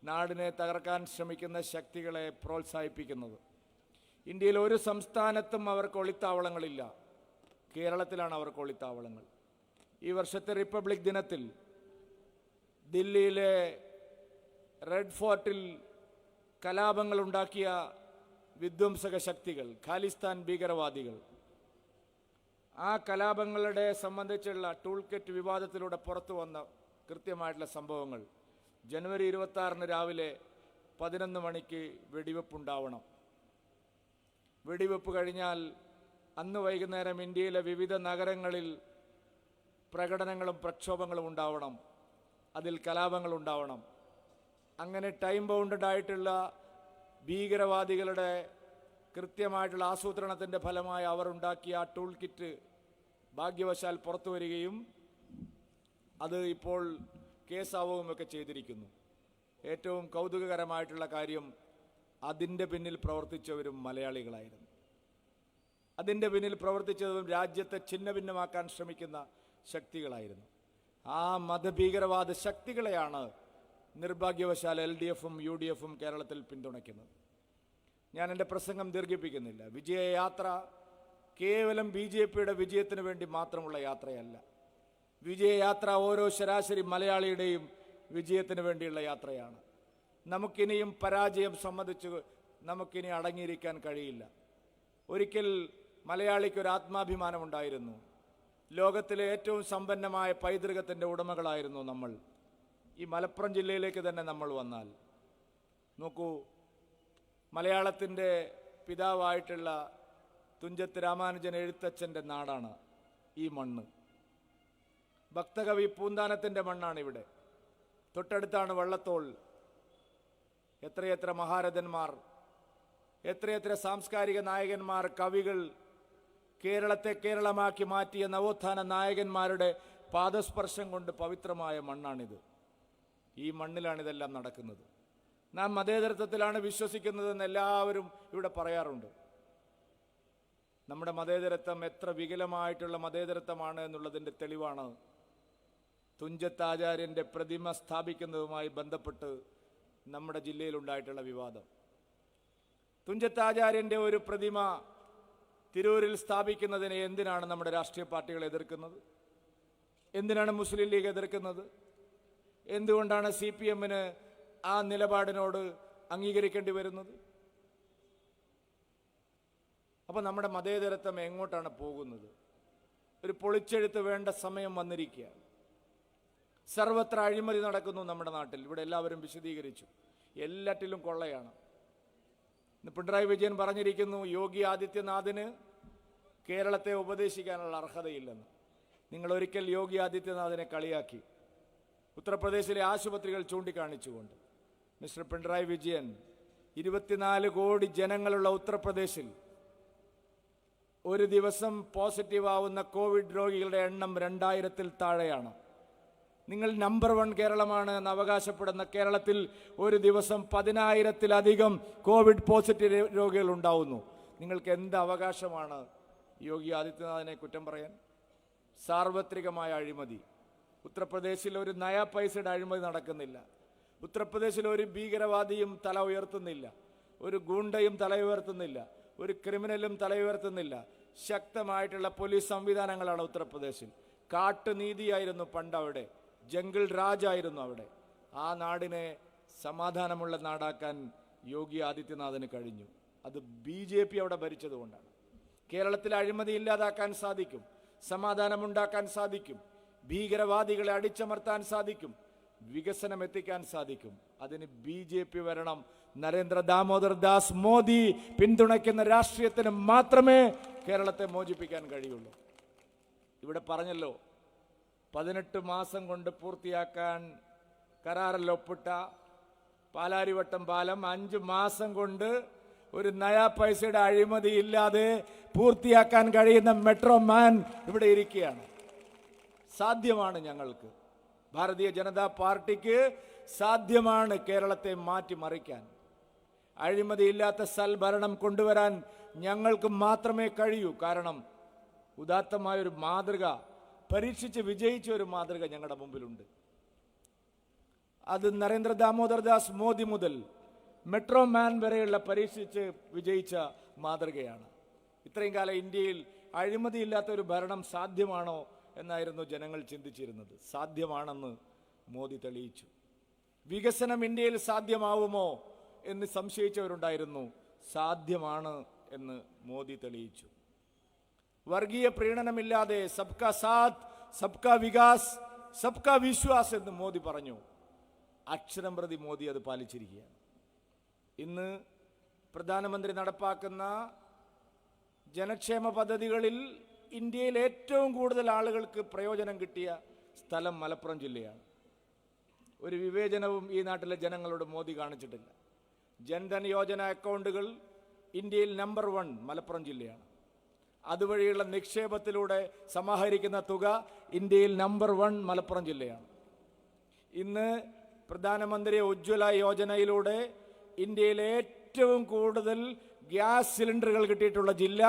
നാടിനെ തകർക്കാൻ ശ്രമിക്കുന്ന ശക്തികളെ പ്രോത്സാഹിപ്പിക്കുന്നത്. ഇന്ത്യയിൽ ഒരു സംസ്ഥാനത്തും അവർക്ക് ഒളിത്താവളങ്ങളില്ല. കേരളത്തിലാണ് അവർക്ക് ഒളിത്താവളങ്ങൾ. ഈ വർഷത്തെ റിപ്പബ്ലിക് ദിനത്തിൽ ദില്ലിയിലെ റെഡ് ഫോർട്ടിൽ കലാപങ്ങളുണ്ടാക്കിയ വിധ്വംസക ശക്തികൾ, ഖാലിസ്ഥാൻ ഭീകരവാദികൾ, ആ കലാപങ്ങളുടെ സംബന്ധിച്ചുള്ള ടൂൾ കിറ്റ് വിവാദത്തിലൂടെ പുറത്തു വന്ന കൃത്യമായിട്ടുള്ള സംഭവങ്ങൾ. ജനുവരി 26 രാവിലെ 11 മണിക്ക് വെടിവെപ്പുണ്ടാവണം. വെടിവെപ്പ് കഴിഞ്ഞാൽ അന്ന് വൈകുന്നേരം ഇന്ത്യയിലെ വിവിധ നഗരങ്ങളിൽ പ്രകടനങ്ങളും പ്രക്ഷോഭങ്ങളും ഉണ്ടാവണം. അതിൽ കലാപങ്ങൾ ഉണ്ടാവണം. അങ്ങനെ ടൈം ബൗണ്ടഡ് ആയിട്ടുള്ള ഭീകരവാദികളുടെ കൃത്യമായിട്ടുള്ള ആസൂത്രണത്തിൻ്റെ ഫലമായി അവർ ഉണ്ടാക്കിയ ആ ടൂൾ കിറ്റ് ഭാഗ്യവശാൽ പുറത്തു വരികയും അത് ഇപ്പോൾ കേസാവുകയുമൊക്കെ ചെയ്തിരിക്കുന്നു. ഏറ്റവും കൗതുകകരമായിട്ടുള്ള കാര്യം, അതിൻ്റെ പിന്നിൽ പ്രവർത്തിച്ചവരും മലയാളികളായിരുന്നു. അതിൻ്റെ പിന്നിൽ പ്രവർത്തിച്ചതും രാജ്യത്തെ ഛിന്നഭിന്നമാക്കാൻ ശ്രമിക്കുന്ന ശക്തികളായിരുന്നു. ആ മതഭീകരവാദ ശക്തികളെയാണ് നിർഭാഗ്യവശാൽ LDFും UDFും കേരളത്തിൽ പിന്തുണയ്ക്കുന്നത്. ഞാൻ എൻ്റെ പ്രസംഗം ദീർഘിപ്പിക്കുന്നില്ല. വിജയയാത്ര കേവലം BJPയുടെ വിജയത്തിന് വേണ്ടി മാത്രമുള്ള യാത്രയല്ല. വിജയയാത്ര ഓരോ ശരാശരി മലയാളിയുടെയും വിജയത്തിന് വേണ്ടിയുള്ള യാത്രയാണ്. നമുക്കിനിയും പരാജയം സംബന്ധിച്ച് നമുക്കിനി അടങ്ങിയിരിക്കാൻ കഴിയില്ല. ഒരിക്കൽ മലയാളിക്കൊരു ആത്മാഭിമാനമുണ്ടായിരുന്നു. ലോകത്തിലെ ഏറ്റവും സമ്പന്നമായ പൈതൃകത്തിൻ്റെ ഉടമകളായിരുന്നു നമ്മൾ. ഈ മലപ്പുറം ജില്ലയിലേക്ക് തന്നെ നമ്മൾ വന്നാൽ നോക്കൂ, മലയാളത്തിൻ്റെ പിതാവായിട്ടുള്ള തുഞ്ചത്ത് രാമാനുജൻ എഴുത്തച്ഛൻ്റെ നാടാണ് ഈ മണ്ണ്. ഭക്തകവി പൂന്താനത്തിൻ്റെ മണ്ണാണ് ഇവിടെ. തൊട്ടടുത്താണ് വള്ളത്തോൾ. എത്രയെത്ര മഹാരഥന്മാർ, എത്രയെത്ര സാംസ്കാരിക നായകന്മാർ, കവികൾ, കേരളത്തെ കേരളമാക്കി മാറ്റിയ നവോത്ഥാന നായകന്മാരുടെ പാദസ്പർശം കൊണ്ട് പവിത്രമായ മണ്ണാണിത്. ഈ മണ്ണിലാണിതെല്ലാം നടക്കുന്നത്. നാം മതേതരത്വത്തിലാണ് വിശ്വസിക്കുന്നതെന്ന് എല്ലാവരും ഇവിടെ പറയാറുണ്ട്. നമ്മുടെ മതേതരത്വം എത്ര വികലമായിട്ടുള്ള മതേതരത്വമാണ് എന്നുള്ളതിൻ്റെ തെളിവാണ് തുഞ്ചത്താചാര്യൻ്റെ പ്രതിമ സ്ഥാപിക്കുന്നതുമായി ബന്ധപ്പെട്ട് നമ്മുടെ ജില്ലയിലുണ്ടായിട്ടുള്ള വിവാദം. തുഞ്ചത്താചാര്യൻ്റെ ഒരു പ്രതിമ തിരൂരിൽ സ്ഥാപിക്കുന്നതിനെ എന്തിനാണ് നമ്മുടെ രാഷ്ട്രീയ പാർട്ടികൾ എതിർക്കുന്നത്? എന്തിനാണ് മുസ്ലിം ലീഗ് എതിർക്കുന്നത്? എന്തുകൊണ്ടാണ് CPM-ന് ആ നിലപാടിനോട് അംഗീകരിക്കേണ്ടി വരുന്നത്? അപ്പോൾ നമ്മുടെ മതേതരത്വം എങ്ങോട്ടാണ് പോകുന്നത്? ഒരു പൊളിച്ചെഴുത്ത് വേണ്ട സമയം വന്നിരിക്കുകയാണ്. സർവത്ര അഴിമതി നടക്കുന്നു നമ്മുടെ നാട്ടിൽ. ഇവിടെ എല്ലാവരും വിശദീകരിച്ചു. എല്ലാറ്റിലും കൊള്ളയാണ്. പിണറായി വിജയൻ പറഞ്ഞിരിക്കുന്നു യോഗി ആദിത്യനാഥിന് കേരളത്തെ ഉപദേശിക്കാനുള്ള അർഹതയില്ലെന്ന്. നിങ്ങൾ ഒരിക്കൽ യോഗി ആദിത്യനാഥിനെ കളിയാക്കി. ഉത്തർപ്രദേശിലെ ആശുപത്രികൾ ചൂണ്ടിക്കാണിച്ചുകൊണ്ട് മിസ്റ്റർ പിണറായി വിജയൻ, 24 കോടി ജനങ്ങളുള്ള ഉത്തർപ്രദേശിൽ ഒരു ദിവസം പോസിറ്റീവ് ആവുന്ന കോവിഡ് രോഗികളുടെ എണ്ണം 2000-ൽ താഴെയാണ്. നിങ്ങൾ നമ്പർ 1 കേരളമാണ് എന്ന് അവകാശപ്പെടുന്ന കേരളത്തിൽ ഒരു ദിവസം 10,000-ലധികം കോവിഡ് പോസിറ്റീവ് രോഗികൾ ഉണ്ടാവുന്നു. നിങ്ങൾക്ക് എന്ത് അവകാശമാണ് യോഗി ആദിത്യനാഥിനെ കുറ്റം പറയാൻ? സാർവത്രികമായ അഴിമതി. ഉത്തർപ്രദേശിൽ ഒരു നയാ പൈസയുടെ അഴിമതി നടക്കുന്നില്ല. ഉത്തർപ്രദേശിൽ ഒരു ഭീകരവാദിയും തല ഉയർത്തുന്നില്ല, ഒരു ഗൂണ്ടയും തല ഉയർത്തുന്നില്ല, ഒരു ക്രിമിനലും തല ഉയർത്തുന്നില്ല. ശക്തമായിട്ടുള്ള പോലീസ് സംവിധാനങ്ങളാണ് ഉത്തർപ്രദേശിൽ. കാട്ടുനീതിയായിരുന്നു പണ്ട് അവിടെ, ജംഗിൾ രാജായിരുന്നു അവിടെ. ആ നാടിനെ സമാധാനമുള്ള നാടാക്കാൻ യോഗി ആദിത്യനാഥിന് കഴിഞ്ഞു. അത് BJP അവിടെ ഭരിച്ചതുകൊണ്ടാണ്. കേരളത്തിൽ അഴിമതി ഇല്ലാതാക്കാൻ സാധിക്കും, സമാധാനമുണ്ടാക്കാൻ സാധിക്കും, ഭീകരവാദികളെ അടിച്ചമർത്താൻ സാധിക്കും, വികസനം എത്തിക്കാൻ സാധിക്കും. അതിന് BJP വരണം. നരേന്ദ്ര ദാമോദർ ദാസ് മോദി പിന്തുണയ്ക്കുന്ന രാഷ്ട്രീയത്തിന് മാത്രമേ കേരളത്തെ മോചിപ്പിക്കാൻ കഴിയുള്ളൂ. ഇവിടെ പറഞ്ഞല്ലോ, 18 മാസം കൊണ്ട് പൂർത്തിയാക്കാൻ കരാറിൽ ഒപ്പിട്ട പാലാരിവട്ടം പാലം 5 മാസം കൊണ്ട് ഒരു നയാ പൈസയുടെ അഴിമതി ഇല്ലാതെ പൂർത്തിയാക്കാൻ കഴിയുന്ന മെട്രോ മാൻ ഇവിടെ ഇരിക്കുകയാണ്. സാധ്യമാണ്. ഞങ്ങൾക്ക് ഭാരതീയ ജനതാ പാർട്ടിക്ക് സാധ്യമാണ് കേരളത്തെ മാറ്റിമറിക്കാൻ. അഴിമതിയില്ലാത്ത സൽഭരണം കൊണ്ടുവരാൻ ഞങ്ങൾക്ക് മാത്രമേ കഴിയൂ. കാരണം ഉദാത്തമായൊരു മാതൃക, പരീക്ഷിച്ച് വിജയിച്ച ഒരു മാതൃക ഞങ്ങളുടെ മുമ്പിലുണ്ട്. അത് നരേന്ദ്ര ദാമോദർ ദാസ് മോദി മുതൽ മെട്രോ മാൻ വരെയുള്ള പരീക്ഷിച്ച് വിജയിച്ച മാതൃകയാണ്. ഇത്രയും കാലം ഇന്ത്യയിൽ അഴിമതിയില്ലാത്ത ഒരു ഭരണം സാധ്യമാണോ എന്നായിരുന്നു ജനങ്ങൾ ചിന്തിച്ചിരുന്നത്. സാധ്യമാണെന്ന് മോദി തെളിയിച്ചു. വികസനം ഇന്ത്യയിൽ സാധ്യമാവുമോ എന്ന് സംശയിച്ചവരുണ്ടായിരുന്നു. സാധ്യമാണ് എന്ന് മോദി തെളിയിച്ചു. വർഗീയ പ്രീണനമില്ലാതെ സബ്കാ സാത്ത്, സബ്കാ വികാസ്, സബ്കാ വിശ്വാസ് എന്ന് മോദി പറഞ്ഞു. അക്ഷരം പ്രതി മോദി അത് പാലിച്ചിരിക്കുകയാണ്. ഇന്ന് പ്രധാനമന്ത്രി നടപ്പാക്കുന്ന ജനക്ഷേമ പദ്ധതികളിൽ ഇന്ത്യയിൽ ഏറ്റവും കൂടുതൽ ആളുകൾക്ക് പ്രയോജനം കിട്ടിയ സ്ഥലം മലപ്പുറം ജില്ലയാണ്. ഒരു വിവേചനവും ഈ നാട്ടിലെ ജനങ്ങളോട് മോദി കാണിച്ചിട്ടില്ല. ജൻധൻ യോജന അക്കൗണ്ടുകൾ ഇന്ത്യയിൽ നമ്പർ 1 മലപ്പുറം ജില്ലയാണ്. അതുവഴിയുള്ള നിക്ഷേപത്തിലൂടെ സമാഹരിക്കുന്ന തുക ഇന്ത്യയിൽ നമ്പർ 1 മലപ്പുറം ജില്ലയാണ്. ഇന്ന് പ്രധാനമന്ത്രി ഉജ്ജ്വല യോജനയിലൂടെ ഇന്ത്യയിൽ ഏറ്റവും കൂടുതൽ ഗ്യാസ് സിലിണ്ടറുകൾ കിട്ടിയിട്ടുള്ള ജില്ല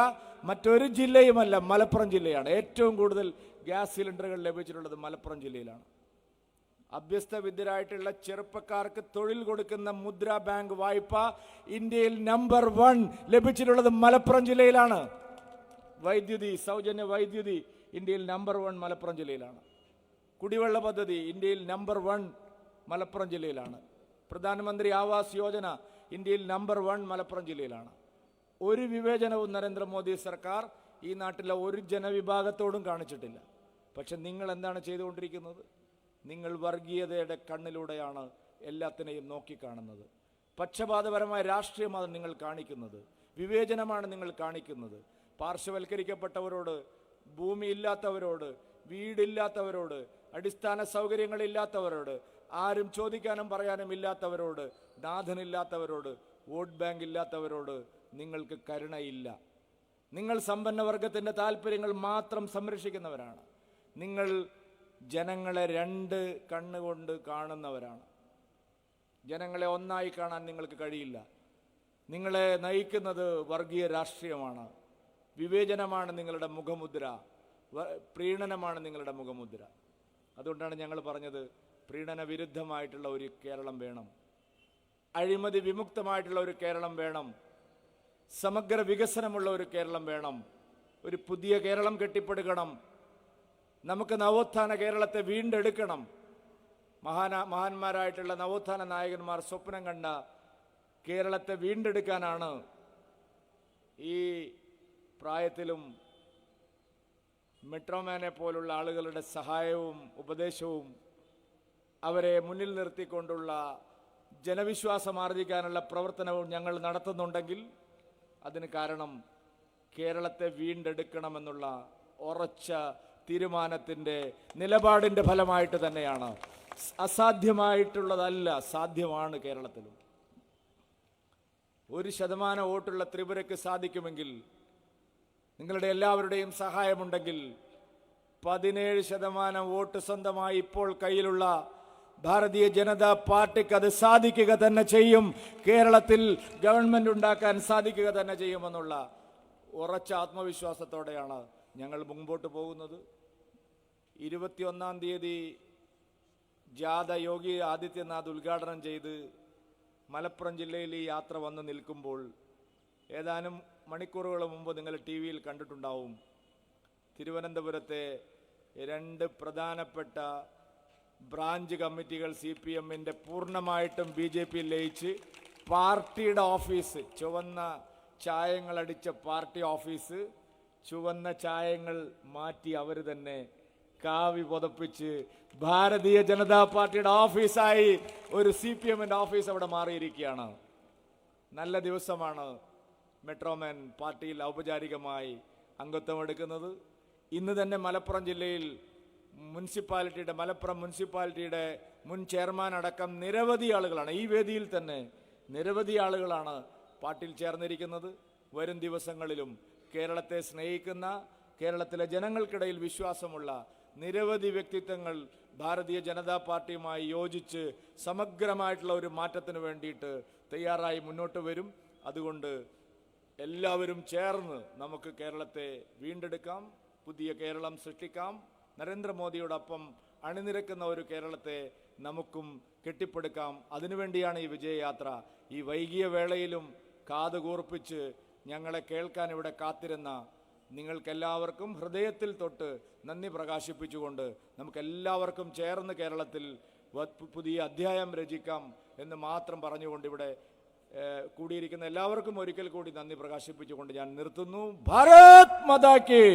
മറ്റൊരു ജില്ലയുമല്ല, മലപ്പുറം ജില്ലയാണ്. ഏറ്റവും കൂടുതൽ ഗ്യാസ് സിലിണ്ടറുകൾ ലഭിച്ചിട്ടുള്ളത് മലപ്പുറം ജില്ലയിലാണ്. അഭ്യസ്ത വിദ്യരായിട്ടുള്ള ചെറുപ്പക്കാർക്ക് തൊഴിൽ കൊടുക്കുന്ന മുദ്ര ബാങ്ക് വായ്പ ഇന്ത്യയിൽ നമ്പർ 1 ലഭിച്ചിട്ടുള്ളത് മലപ്പുറം ജില്ലയിലാണ്. വൈദ്യുതി, സൗജന്യ വൈദ്യുതി ഇന്ത്യയിൽ നമ്പർ 1 മലപ്പുറം ജില്ലയിലാണ്. കുടിവെള്ള പദ്ധതി ഇന്ത്യയിൽ നമ്പർ 1 മലപ്പുറം ജില്ലയിലാണ്. പ്രധാനമന്ത്രി ആവാസ് യോജന ഇന്ത്യയിൽ നമ്പർ 1 മലപ്പുറം ജില്ലയിലാണ്. ഒരു വിവേചനവും നരേന്ദ്രമോദി സർക്കാർ ഈ നാട്ടിലെ ഒരു ജനവിഭാഗത്തോടും കാണിച്ചിട്ടില്ല. പക്ഷെ നിങ്ങൾ എന്താണ് ചെയ്തുകൊണ്ടിരിക്കുന്നത്? നിങ്ങൾ വർഗീയതയുടെ കണ്ണിലൂടെയാണ് എല്ലാത്തിനെയും നോക്കിക്കാണുന്നത്. പക്ഷപാതപരമായ രാഷ്ട്രീയമാണ് നിങ്ങൾ കാണിക്കുന്നത്, വിവേചനമാണ് നിങ്ങൾ കാണിക്കുന്നത്. പാർശ്വവൽക്കരിക്കപ്പെട്ടവരോട്, ഭൂമിയില്ലാത്തവരോട്, വീടില്ലാത്തവരോട്, അടിസ്ഥാന സൗകര്യങ്ങളില്ലാത്തവരോട്, ആരും ചോദിക്കാനും പറയാനും ഇല്ലാത്തവരോട്, നാഥനില്ലാത്തവരോട്, വോട്ട് ബാങ്ക് ഇല്ലാത്തവരോട് നിങ്ങൾക്ക് കരുണയില്ല. നിങ്ങൾ സമ്പന്നവർഗത്തിൻ്റെ താല്പര്യങ്ങൾ മാത്രം സംരക്ഷിക്കുന്നവരാണ്. നിങ്ങൾ ജനങ്ങളെ രണ്ട് കണ്ണുകൊണ്ട് കാണുന്നവരാണ്. ജനങ്ങളെ ഒന്നായി കാണാൻ നിങ്ങൾക്ക് കഴിയില്ല. നിങ്ങളെ നയിക്കുന്നത് വർഗീയ രാഷ്ട്രീയമാണ്, വിവേചനമാണ് നിങ്ങളുടെ മുഖമുദ്ര, പ്രീണനമാണ് നിങ്ങളുടെ മുഖമുദ്ര. അതുകൊണ്ടാണ് ഞങ്ങൾ പറഞ്ഞത് പ്രീണന വിരുദ്ധമായിട്ടുള്ള ഒരു കേരളം വേണം, അഴിമതി വിമുക്തമായിട്ടുള്ള ഒരു കേരളം വേണം, സമഗ്ര വികസനമുള്ള ഒരു കേരളം വേണം, ഒരു പുതിയ കേരളം കെട്ടിപ്പടുക്കണം. നമുക്ക് നവോത്ഥാന കേരളത്തെ വീണ്ടെടുക്കണം. മഹാന്മാരായിട്ടുള്ള നവോത്ഥാന നായകന്മാർ സ്വപ്നം കണ്ട കേരളത്തെ വീണ്ടെടുക്കാനാണ് ഈ പ്രായത്തിലും മെട്രോമാനെ പോലുള്ള ആളുകളുടെ സഹായവും ഉപദേശവും അവരെ മുന്നിൽ നിർത്തിക്കൊണ്ടുള്ള ജനവിശ്വാസം ആർജിക്കാനുള്ള പ്രവർത്തനവും ഞങ്ങൾ നടത്തുന്നുണ്ടെങ്കിൽ അതിന് കാരണം കേരളത്തെ വീണ്ടെടുക്കണമെന്നുള്ള ഉറച്ച തീരുമാനത്തിൻ്റെ നിലപാടിൻ്റെ ഫലമായിട്ട് തന്നെയാണ്. അസാധ്യമായിട്ടുള്ളതല്ല, സാധ്യമാണ്. കേരളത്തിലും 1% വോട്ടുള്ള ത്രിപുരയ്ക്ക് സാധിക്കുമെങ്കിൽ, നിങ്ങളുടെ എല്ലാവരുടെയും സഹായമുണ്ടെങ്കിൽ 17% വോട്ട് സ്വന്തമായി ഇപ്പോൾ കയ്യിലുള്ള ഭാരതീയ ജനതാ പാർട്ടിക്ക് അത് സാധിക്കുക തന്നെ ചെയ്യും. കേരളത്തിൽ ഗവൺമെന്റ് ഉണ്ടാക്കാൻ സാധിക്കുക തന്നെ ചെയ്യുമെന്നുള്ള ഉറച്ച ആത്മവിശ്വാസത്തോടെയാണ് ഞങ്ങൾ മുമ്പോട്ട് പോകുന്നത്. 21-ാം തീയതി ജാഥ യോഗി ആദിത്യനാഥ് ഉദ്ഘാടനം ചെയ്ത് മലപ്പുറം ജില്ലയിൽ ഈ യാത്ര വന്ന് നിൽക്കുമ്പോൾ ഏതാനും മണിക്കൂറുകൾ മുമ്പ് നിങ്ങൾ ടി വിയിൽ കണ്ടിട്ടുണ്ടാവും. തിരുവനന്തപുരത്തെ 2 പ്രധാനപ്പെട്ട ബ്രാഞ്ച് കമ്മിറ്റികൾ CPM-ന്റെ പൂർണ്ണമായിട്ടും BJP ലയിച്ച് പാർട്ടിയുടെ ഓഫീസ്, ചുവന്ന ചായങ്ങൾ അടിച്ച പാർട്ടി ഓഫീസ്, ചുവന്ന ചായങ്ങൾ മാറ്റി അവർ തന്നെ കാവി പുതപ്പിച്ച് ഭാരതീയ ജനതാ പാർട്ടിയുടെ ഓഫീസായി ഒരു CPM-ന്റെ ഓഫീസ് അവിടെ മാറിയിരിക്കുകയാണ്. നല്ല ദിവസമാണ് മെട്രോമാൻ പാർട്ടിയിൽ ഔപചാരികമായി അംഗത്വം എടുക്കുന്നത്. ഇന്ന് തന്നെ മലപ്പുറം ജില്ലയിൽ മലപ്പുറം മുനിസിപ്പാലിറ്റിയുടെ മുൻ ചെയർമാൻ അടക്കം നിരവധി ആളുകളാണ്, ഈ വേദിയിൽ തന്നെ നിരവധി ആളുകളാണ് പാർട്ടിയിൽ ചേർന്നിരിക്കുന്നത്. വരും ദിവസങ്ങളിലും കേരളത്തെ സ്നേഹിക്കുന്ന, കേരളത്തിലെ ജനങ്ങൾക്കിടയിൽ വിശ്വാസമുള്ള നിരവധി വ്യക്തിത്വങ്ങൾ ഭാരതീയ ജനതാ പാർട്ടിയുമായി യോജിച്ച് സമഗ്രമായിട്ടുള്ള ഒരു മാറ്റത്തിന് വേണ്ടിയിട്ട് തയ്യാറായി മുന്നോട്ട് വരും. അതുകൊണ്ട് എല്ലാവരും ചേർന്ന് നമുക്ക് കേരളത്തെ വീണ്ടെടുക്കാം, പുതിയ കേരളം സൃഷ്ടിക്കാം. നരേന്ദ്രമോദിയോടൊപ്പം അണിനിരക്കുന്ന ഒരു കേരളത്തെ നമുക്കും കെട്ടിപ്പടുക്കാം. അതിനുവേണ്ടിയാണ് ഈ വിജയയാത്ര. ഈ വൈകിയ വേളയിലും കാതുകൂർപ്പിച്ച് ഞങ്ങളെ കേൾക്കാൻ ഇവിടെ കാത്തിരുന്ന നിങ്ങൾക്കെല്ലാവർക്കും ഹൃദയത്തിൽ തൊട്ട് നന്ദി പ്രകാശിപ്പിച്ചുകൊണ്ട് നമുക്കെല്ലാവർക്കും ചേർന്ന് കേരളത്തിൽ പുതിയ അധ്യായം രചിക്കാം എന്ന് മാത്രം പറഞ്ഞുകൊണ്ട് ഇവിടെ കൂടിയിരിക്കുന്ന എല്ലാവർക്കും ഒരിക്കൽ കൂടി നന്ദി പ്രകാശിപ്പിച്ചുകൊണ്ട് ഞാൻ നിർത്തുന്നു. ഭാരത് മാതാ കി